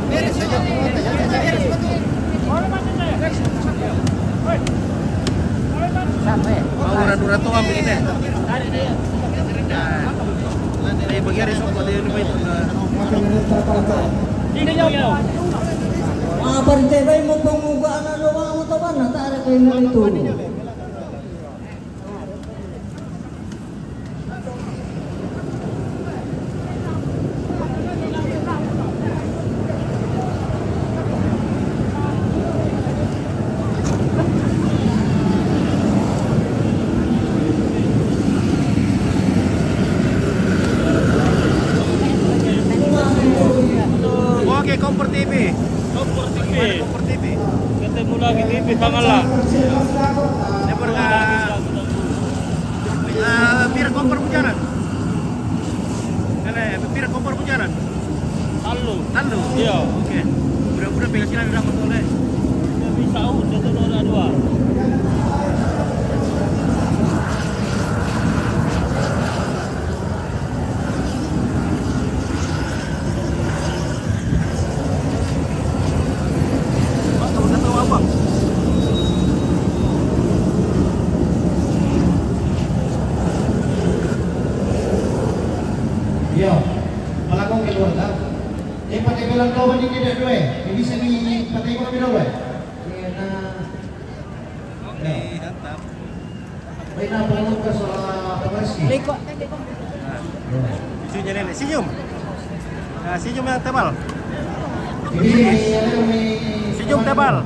Beres saja. Beres betul. Ay, bagyari sa ko din may Ini nyo. Mga partibay mo panguga na luwa mo taban na tara kayo na ito. Okay, Comfort TV. Kompor TV. Comfort TV. Ketemu lagi TV Bangala. Never pira kompor bujaran. Kale, pira kompor bujaran. Halo. Talu. Iya. Oke. Udah penghasilan udah oleh. Udah bisa udah tuh ada dua. Tahu apa? Iya, malakong keluarga. Pakai bilang kau banding tidak dua. Jadi sini pakai kau bilang dua. Oke, mantap. Baik, apa yang kau soal pembersih? Isunya nenek senyum. Nah, senyum yang tebal. Jadi Senyum tebal.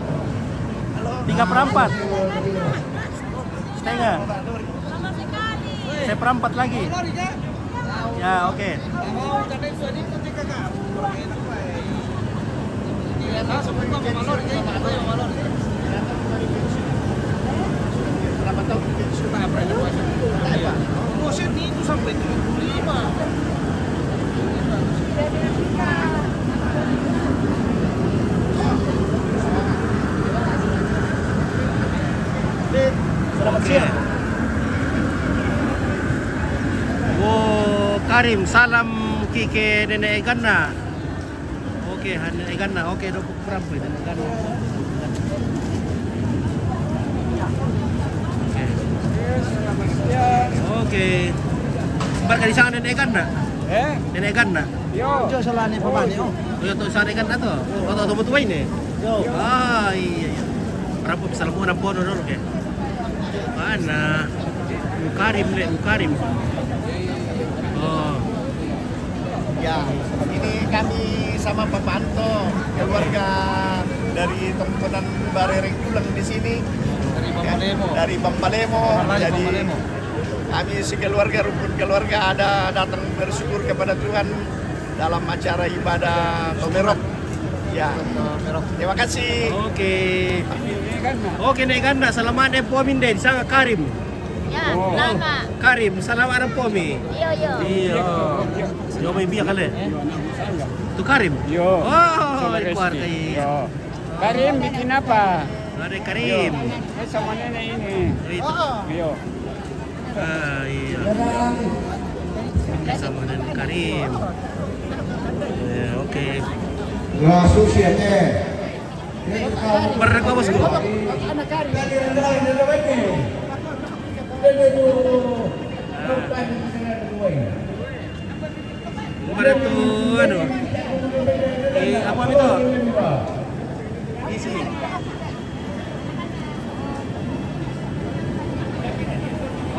3/4. Setengah. Seperempat lagi. Ya, oke. Itu sampai 75. Selamat siang. Karim, salam kike nenek Eganna. Oke, nenek Eganna. Oke, 20 nenek Eganna. Oke. Barka di sana nenek Eganna. Nenek Eganna. Yo. Yo salani pamani oh. Yo to sana Eganna to. To to tuway ne. Yo. Ah, iya. Para po sa lamunan po no oke. Mana? Ukarim le, Ukarim. Oh. Ya, ini kami sama Pak Panto, keluarga dari Tempunan Barereng Tulang di sini. Dari Bambalemo. Jadi kami sekeluarga, rukun keluarga ada datang bersyukur kepada Tuhan dalam acara ibadah Tomerok. Ya, terima kasih. Oke. Oke, Nek Ganda, salamat po amin din sa Karim. Ya, salamat. Karim, salamat po mi. Iyo. Iyo. Yo may biya kale. Tu Karim. Yo. Oh, ikuar kay. Yo. Karim bikin apa? Ada Karim. Sama nenek ini. Itu. Yo. Ah, iya. Sama dengan Karim. Oke. Lah susianya. Pernah kau bosku? Kemarin tuh, apa itu? Isi.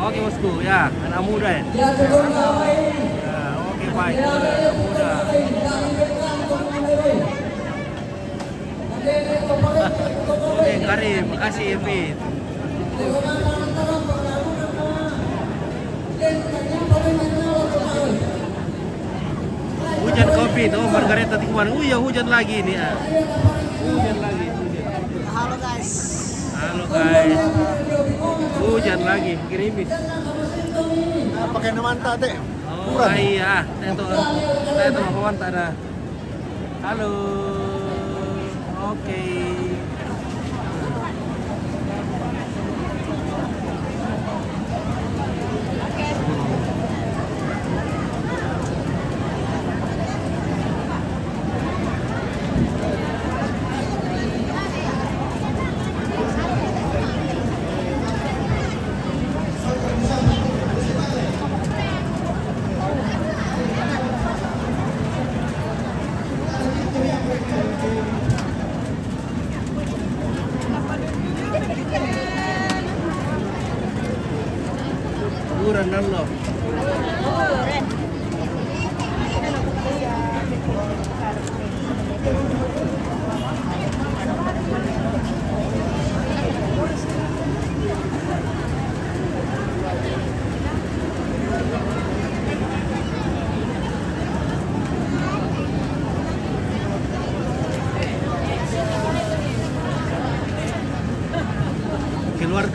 Oke bosku, ya anak muda ya. Ya, oke baik, anak muda. Oke Karim, makasih Evin. Hujan kopi tuh, Margareta Tikman. Ya hujan lagi nih. Hujan lagi. Halo guys. Halo guys. Hujan lagi, gerimis. Pakai namanta teh. Oh iya, saya tuh kawan tak ada. Halo. Oke.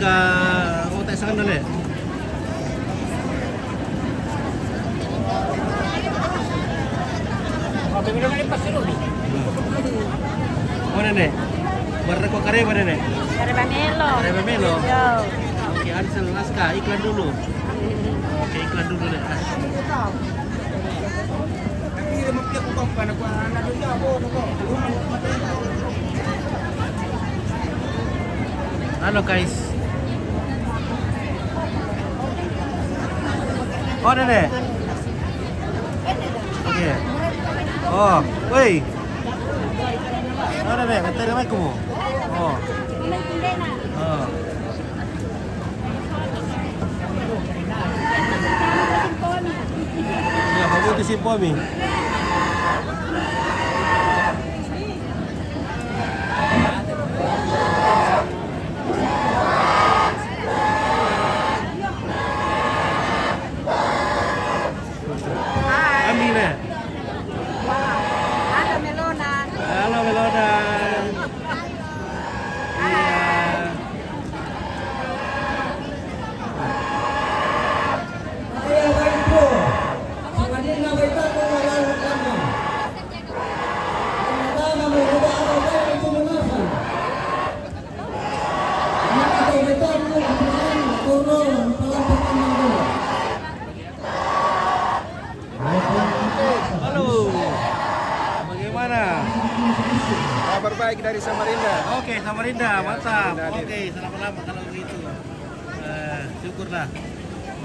ka utay sa kanila eh. Mana nih? Warna kok kare mana nih? Kare Pamelo. Kare Pamelo. Yo. Oke, Ansel Naska iklan dulu. Oke, iklan dulu deh. Halo guys. Oh, Dede. Oke. Oh, woi. Oh, Dede, kata nama aku. Oh. Oh. Ya, mabuti si Pomi. Amina. Halo Melona. Halo Melona. Iya. Saya baik po. Semadin na baik ako malalot lamang. Ang nadama may lupa ako kayo tumunasan. Ang ito ito ang kukusan, turun, palampakan ng gulo. Halo. Bagaimana? Kabar baik dari Samarinda. Oke, Samarinda, mantap. Oke, selamat lama kalau begitu. Syukurlah.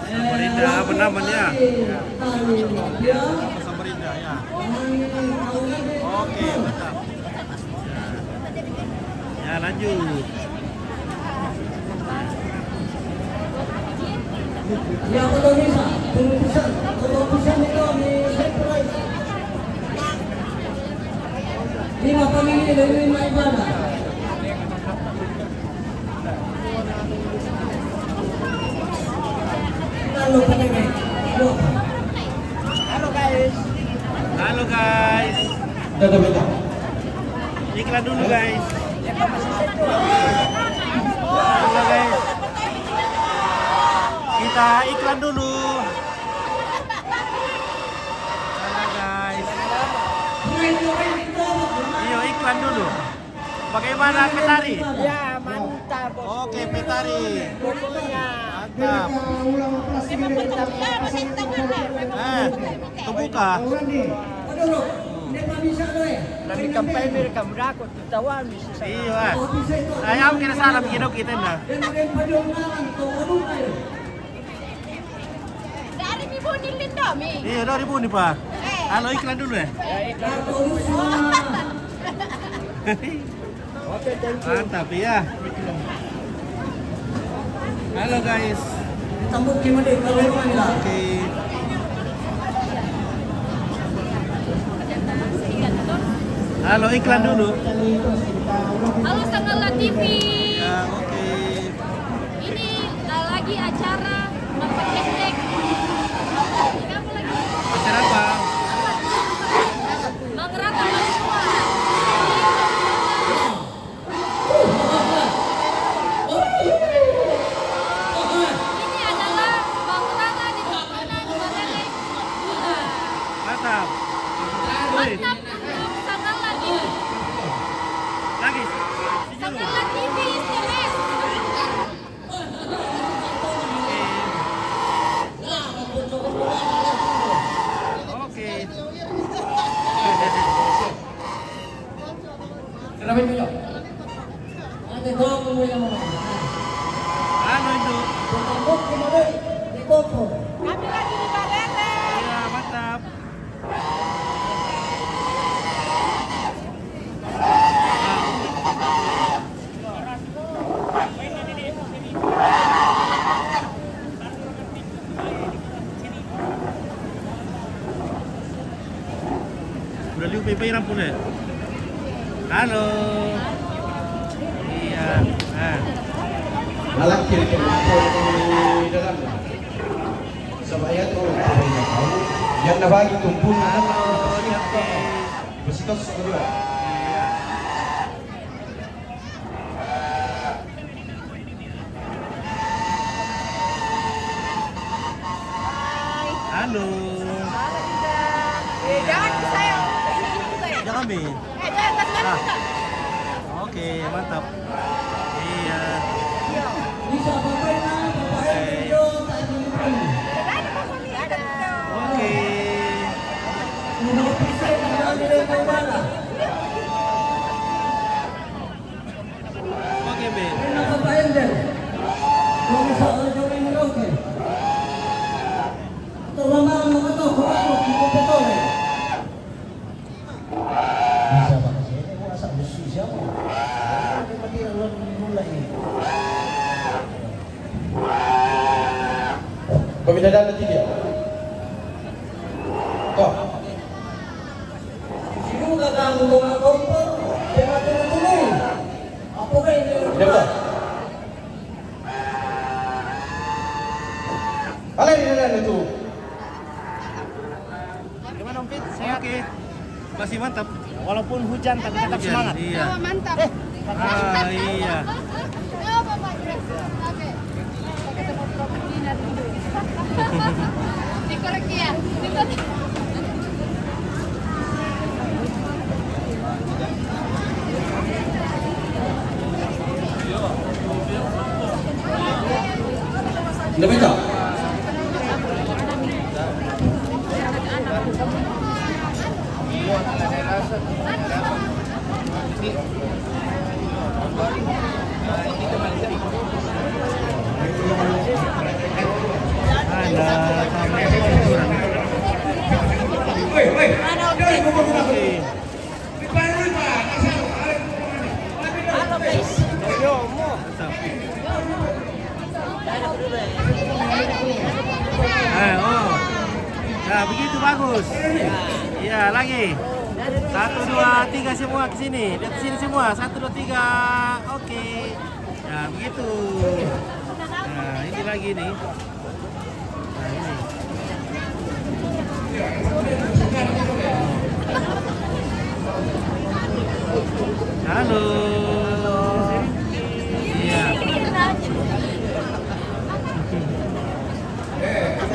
Samarinda, apa namanya? Samarinda, ya. Oke, mantap. Ya, lanjut. Ya ako daw nisa, tumutusan ito ni Surprise. Lima pamilya, lima ibadah. Lalu paningin, Halo guys. Halo guys. Iklan dulu guys. Halo guys. Kita iklan dulu. Halo guys. Iyo iklan dulu. Bagaimana Petari? Ya, mantap. Oke Petari. Pokoknya. Mantap. Terbuka. Kami kampay mereka merakot tawan bisa sa. Iya. Ayaw kita salam gino kita na. Dari Ibu Nilin Domi. Iya, dari Buni pa. Halo iklan dulu ya. Oke, thank you. Mantap ya. Halo guys. Tambuk gimana kalau mana? Oke. Halo iklan dulu. Halo Sanggala TV. Ya oke. Ini lagi acara Bapak Ketek. Kamu lagi? Acara apa? Bang Rata Mahasiswa. Ini adalah Bang Rata di Tontonan Barele. Mantap. Mantap untuk Sanggala TV. Lagi. Sanggala TV is the best. Oke. Kenapa itu ya? Ada dong mo yang mau. Halo itu. Tambuk gimana? Ditoto. Kami lagi di Barele. Iya mantap. Udah liu pipay pun ya. Halo. Iya. Nah. Alat kiri ke di dalam. Sabaya tu yang nabagi tumpul. Halo, Nyati. Besitos kedua. Halo. Jangan ke saya. Jangan Min. Jangan tas Ah. Oke, mantap. Iya. Bisa pakai na, pakai video, tak dilupakan. Oke. Udah bisa kalau dia kembali. Oke, Min. Ini apa ender? Kau bisa join oke. Terlalu mengatur kalau kita betul. Bisa Pak. Ini gua asal besi siapa? Mati lawan mulai. Pembinaan nanti dia. Kok? Sino gagawin mo mga kompor? Kaya tuloy. Ako kayo. Tidak betul. Alay din itu. Gimana Om Fit? Saya Oke. Masih mantap. walaupun hujan tapi tetap Hujan, semangat. Iya. Mantap. Ah, iya. Dikorek ya. Tidak betul. Ada sama hiburan. Woi, woi. Oke. Mantap. Oh. Nah, begitu bagus. Iya, lagi. 1, 2, 3 semua ke sini. Lihat ke sini semua. 1, 2, 3. Oke. Nah, begitu. Nah, ini lagi nih. Nah, ini. Halo. Iya.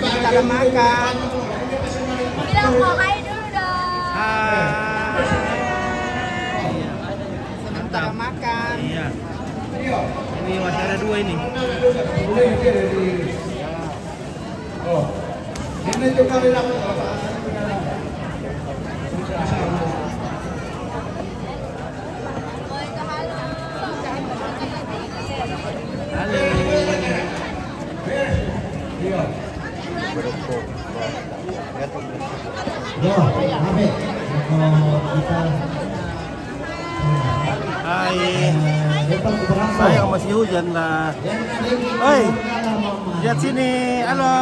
Kita makan. Bilang mau hai dulu dong. Hai. Iya. Kita makan. Iya. Ini masih ada 2 ini. Oh. Ini juga bilang Halo. Yo, Habib. Kita Hai. depan ke belakang. Sayang masih hujan lah. Oi. Lihat sini. Halo.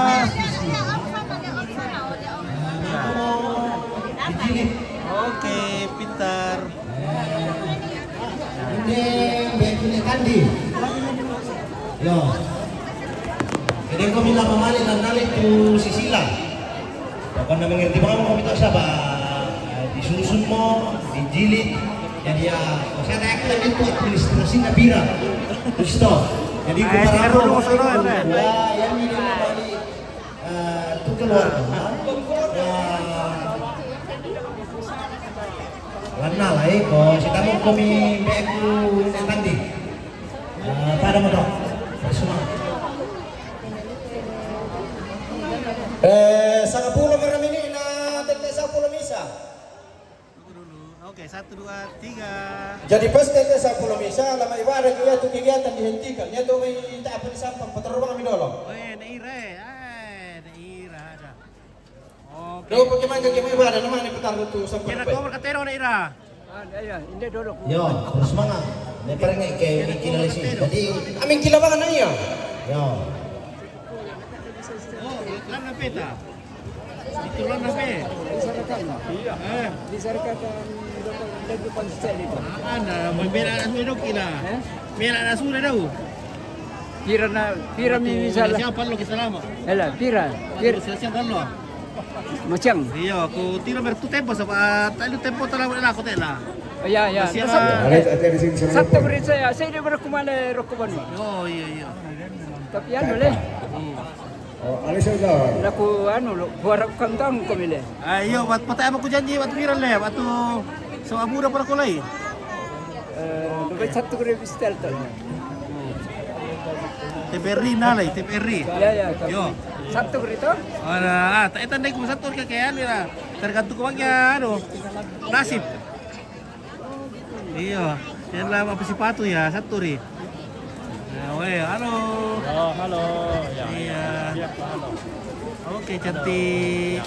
Oke, pintar. Ini begini kandi. Yo. Jadi kau bilang kemana dan nalik tu sisilah. Kau nak mengerti mana kau minta siapa? Disusun mo, dijilid. Jadi ya, saya tak akan itu administrasi nabira. Gusto. Jadi kau tinggal dulu masuk kan. yang ini kembali tu keluar. Lana lah kau kita mau kami beku tadi. Pada mo dok. Semua. sa kapulo marami ni na tete sa pulo misa. Tunggu dulu. Oke, 1, 2, 3. Jadi pas tete sa pulo misa, lama ibadah kaya tu kegiatan dihentikan. Nya tu may tak apa di sampang patrol kami dolo. Weh, Naira. Naira ada. Oke. Do bagaimana kami ibadah naman ni putar tu sa pulo. Kena kau berkatero Naira. Yo, terus semangat. Ini parang kayak kinalisi. Jadi, Aming kilabangan na iya. yo. Oh, lan na peta. Itu lan na pe. Iya. Ada, may mera na sudah kila. Mera na sudah daw. Pira misalnya. Siapa lo keselama? Ela, pira. Siapa lo? Macam. Iya, aku tira mer tu tempo sa tadi tempo tala wala ko tela. Ya, ya. Sabtu beri saya dia berkumale rokoban. Oh, iya. Tapi ano le? Oh, alis sudah. Laku buat kantong ko mili. Ayo, patay mo ko janji, viral le, atu sa abura para kulay. Dapat satu kali pistol tu. TPRI nalay, TPRI. Ya. Yo. Satu kali tu. Tak tandai ko satu ka kaya nila. Tergantung ko magya nasib. Iya, yan lang apa sepatu ya, satu ri. Weh, halo. Oh, halo. Ya. Iya. Siap, halo. Oke, cantik.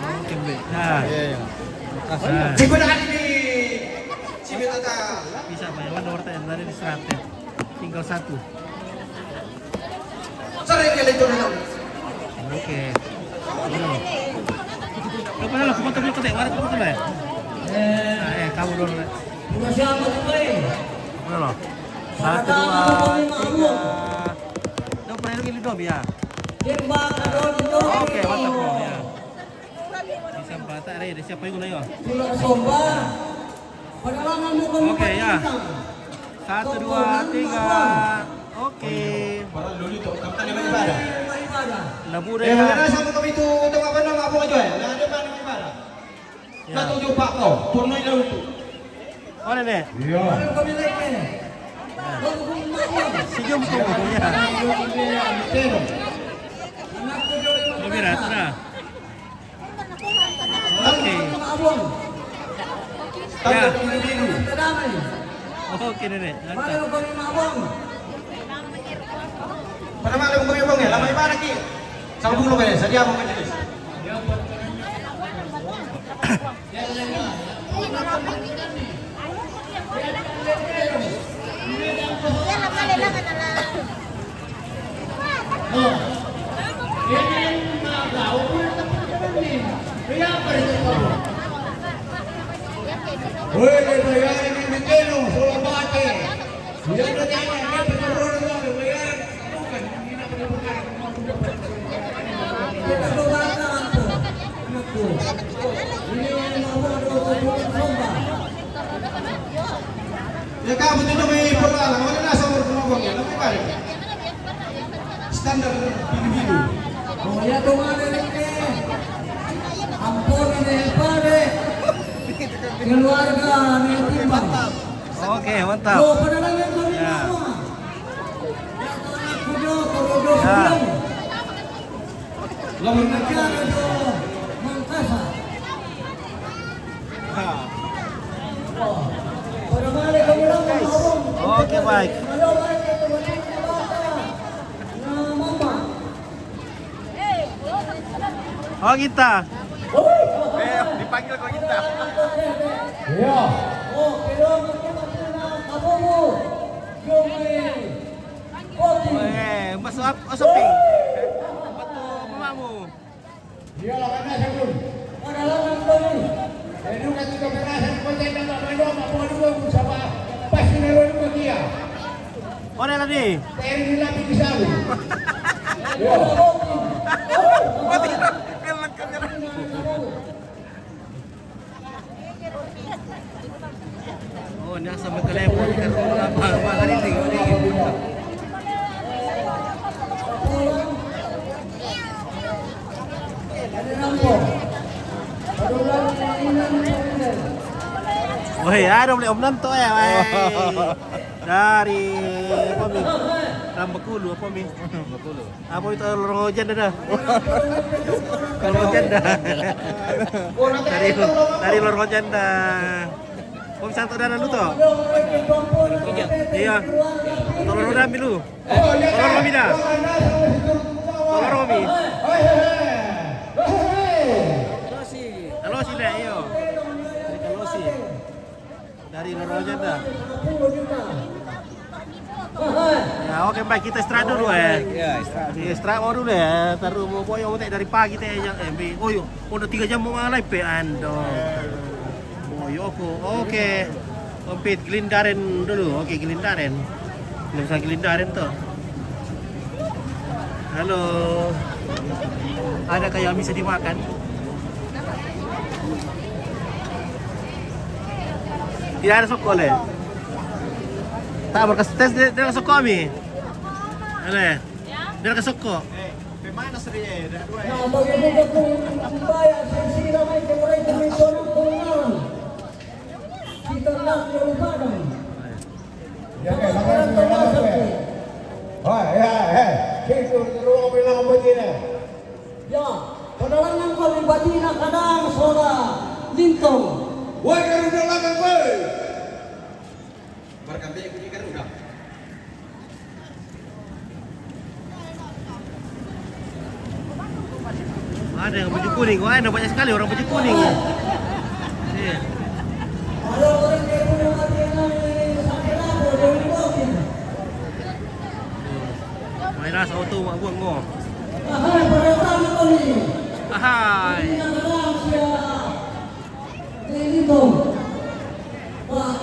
Oke, Mbak. Nah. Iya. Cikgu dah ini. Cikgu tata. Bisa bayar nomor yang tadi di 100. Tinggal satu. Sorry kali itu. Oke. Apa lah, foto dulu kedek, warna foto lah. Kamu dulu. Terima siapa tupai? Mana lo? 1, 2, 3. Dong pernah lagi dom ya. Tembak adon itu. Oke, mantap dong ya. Bisa bata ada siapa yang lain? Tidak somba. Pengalaman mu kamu. Oke ya. 1, 2, 3. Oke. Parang dulu itu, kapan yang ibadah? Labu Eh, deh. mana sama kami itu untuk apa nama apa aja? Nah, ada mana ibadah? Satu jumpa kau, turun dulu itu. Oh nenek. Iya. Kami lagi. Si jumpo ya. Lebih rata. Oke. Ya. Oke nenek. Mantap. Pada malam kami bang ya, lama ibadah ki. Sama bulu kan, sadia mau kan jenis. Woi, bayar ini begini, soal mati. Dia berarti dia berkorban itu bayar bukan ini nak berkorban. Kita doakan aku. Anakku. Ini mau somba. Ya kamu tu demi pola, mana nak sama berkorban ya, lebih baik. Standar individu. Oh ya kemana ini? Ampun ini pade. Keluarga ini timbang. Oke, mantap. Oh, penerangan kami Ya. semua. Ya, kudo, kudo, Ya. Lamun negara itu Mangkasa. Oh, pada mana kami lakukan ngomong? Oke, baik. Kalau mereka itu berarti bahasa. Nah, mama. Oh, kita. Dipanggil kok kita. Ya. Oh, pero kamu Yomi. Kopi. Masuk apa? Oh, shopping. Betul, mamamu. Dia lah kan sebelum. Pengalaman kami. Itu kan juga kerasan konten nak main apa dulu siapa pas nero itu dia. Oh, ada tadi. Teri di lapis di sana. Ya. Oh, ini sampai ke level kan apa hari ini. Woi, ada boleh om nanto ya, woi. Dari apa mi? Rambekulu apa mi? Rambekulu. Apa itu lorong hujan dah? Lorong hujan dah. Dari lorong hujan dah. Om santo dana lu toh? Iya. Tolong udah dulu. Tolong kami dah. Tolong kami. Halo sih deh, iyo. Halo sih. Dari Lorojan dah. Ya oke baik kita istirahat dulu ya. Iya istirahat dulu ya. Taruh mau boyong dari pagi teh yang oh yo udah 3 jam mau live pe ando. Yoko, oke. Kompet gelindaren dulu. Oke, gelindaren. Belum bisa gelindaren tuh. Halo. Ada kayak bisa dimakan? Tidak ada sokol ya? Tak berkas tes dia kasok kami. Ale. Dia kasok ko. Pemanas rin eh. Nah, bagaimana kung bayar sisi ramai kemurai komito ng pengenalan. Kita nak diubahan. Ya, lakukan lakukan. Hai, hai. Kita ruang bilang apa dia? Ya, penerangan kami batina kadang soda lintong. Woi, Garuda belakang woi. Berkante kunci Garuda. Ada yang baju kuning. Wah, ada banyak sekali orang baju kuning. Iya. Ada orang yang punya batina ini sakit apa dari bawah. Mainas auto mak buang ngo. Ahai, penerangan kami. Ahai. Batina kadang sia lintong. Wah,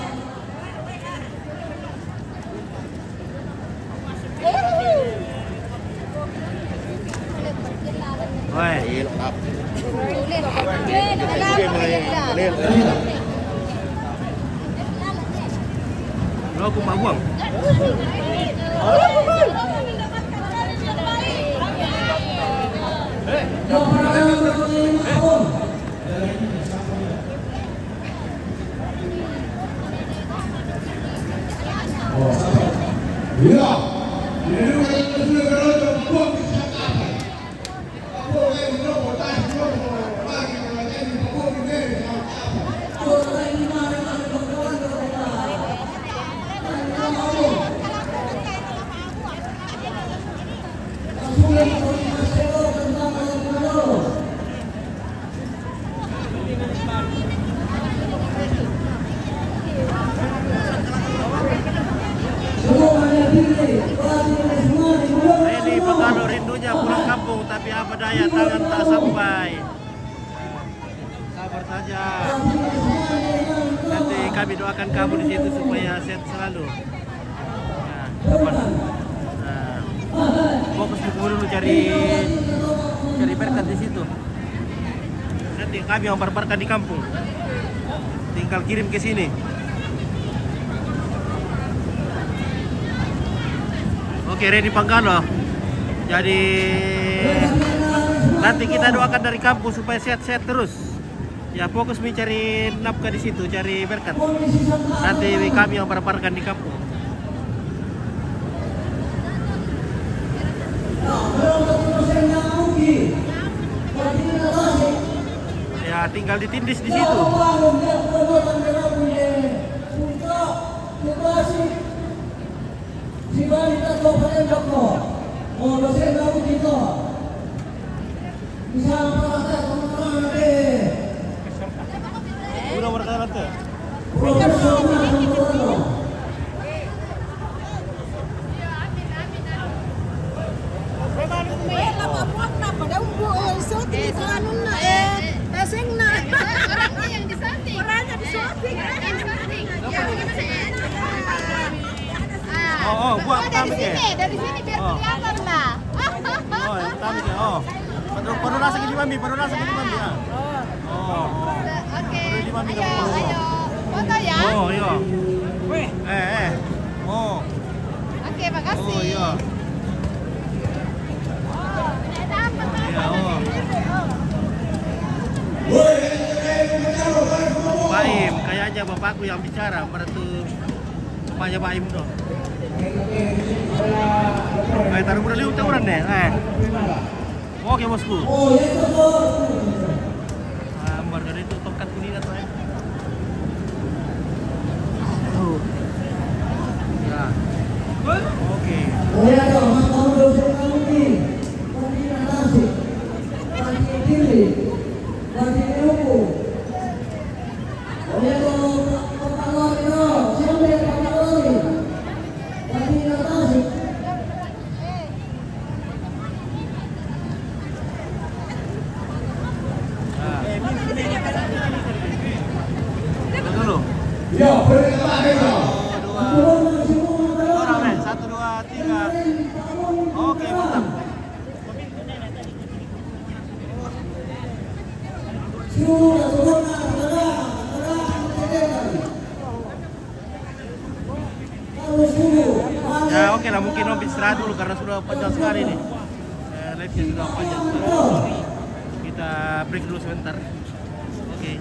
Woi. Lo aku mak buang. Ya. Ini orang yang sudah berada buang di sana. Apa yang kita botas buang lagi kalau ini buang di sana. orang ini mari berkawan kita. Saya di Pekalo rindunya pulang kampung, tapi apa daya tangan tak sampai. Sabar saja. Nanti kami doakan kamu di situ supaya sehat selalu. Nah, kapan? Nah, fokus dulu cari berkat di situ. Nanti kami yang berkat di kampung. Tinggal kirim ke sini. Oke, ready Panggalo. Jadi nanti kita doakan dari kampung supaya sehat-sehat terus. Ya fokus mencari nafkah di situ, cari berkat. Nanti kami yang berparkan di kampung. Ya tinggal ditindis di situ. Si balita ko pa rin ako. O, dosen na ako dito. Bisa makakata sa mga natin. Udah berkata nanti. Profesional ang mga. Yang disanting. Orangnya disanting. Oh, buat pertama ke. Dari sini biar kelihatan lah. Oh, yang pertama ke. Oh. Perlu rasa gini mami, perlu rasa gini mami ya. Oh. Oke. Ayo, ayo. Foto ya. Oh, iya. Oh. Oke, makasih. Oh, iya. Iya, oh. Baim, kayaknya bapakku yang bicara, berarti bapaknya Baim tuh. Taruh berali udah deh. Oke bosku. Oh, ya itu tuh. Ambar dari itu tongkat kuning atau ya? Ya. Oke. Oh, ya tuh, kamu dosen kamu ini. Pati nasi. Pati diri. Pati nyuku. Oh, ya tuh, pakalori no. Siapa yang pakalori? Pati nasi. Dulu. Ya, perintah kita. Orang men, 1, 2, 3. istirahat dulu karena sudah panjang sekali nih. Live-nya sudah panjang sekali. Kita break dulu sebentar. Oke.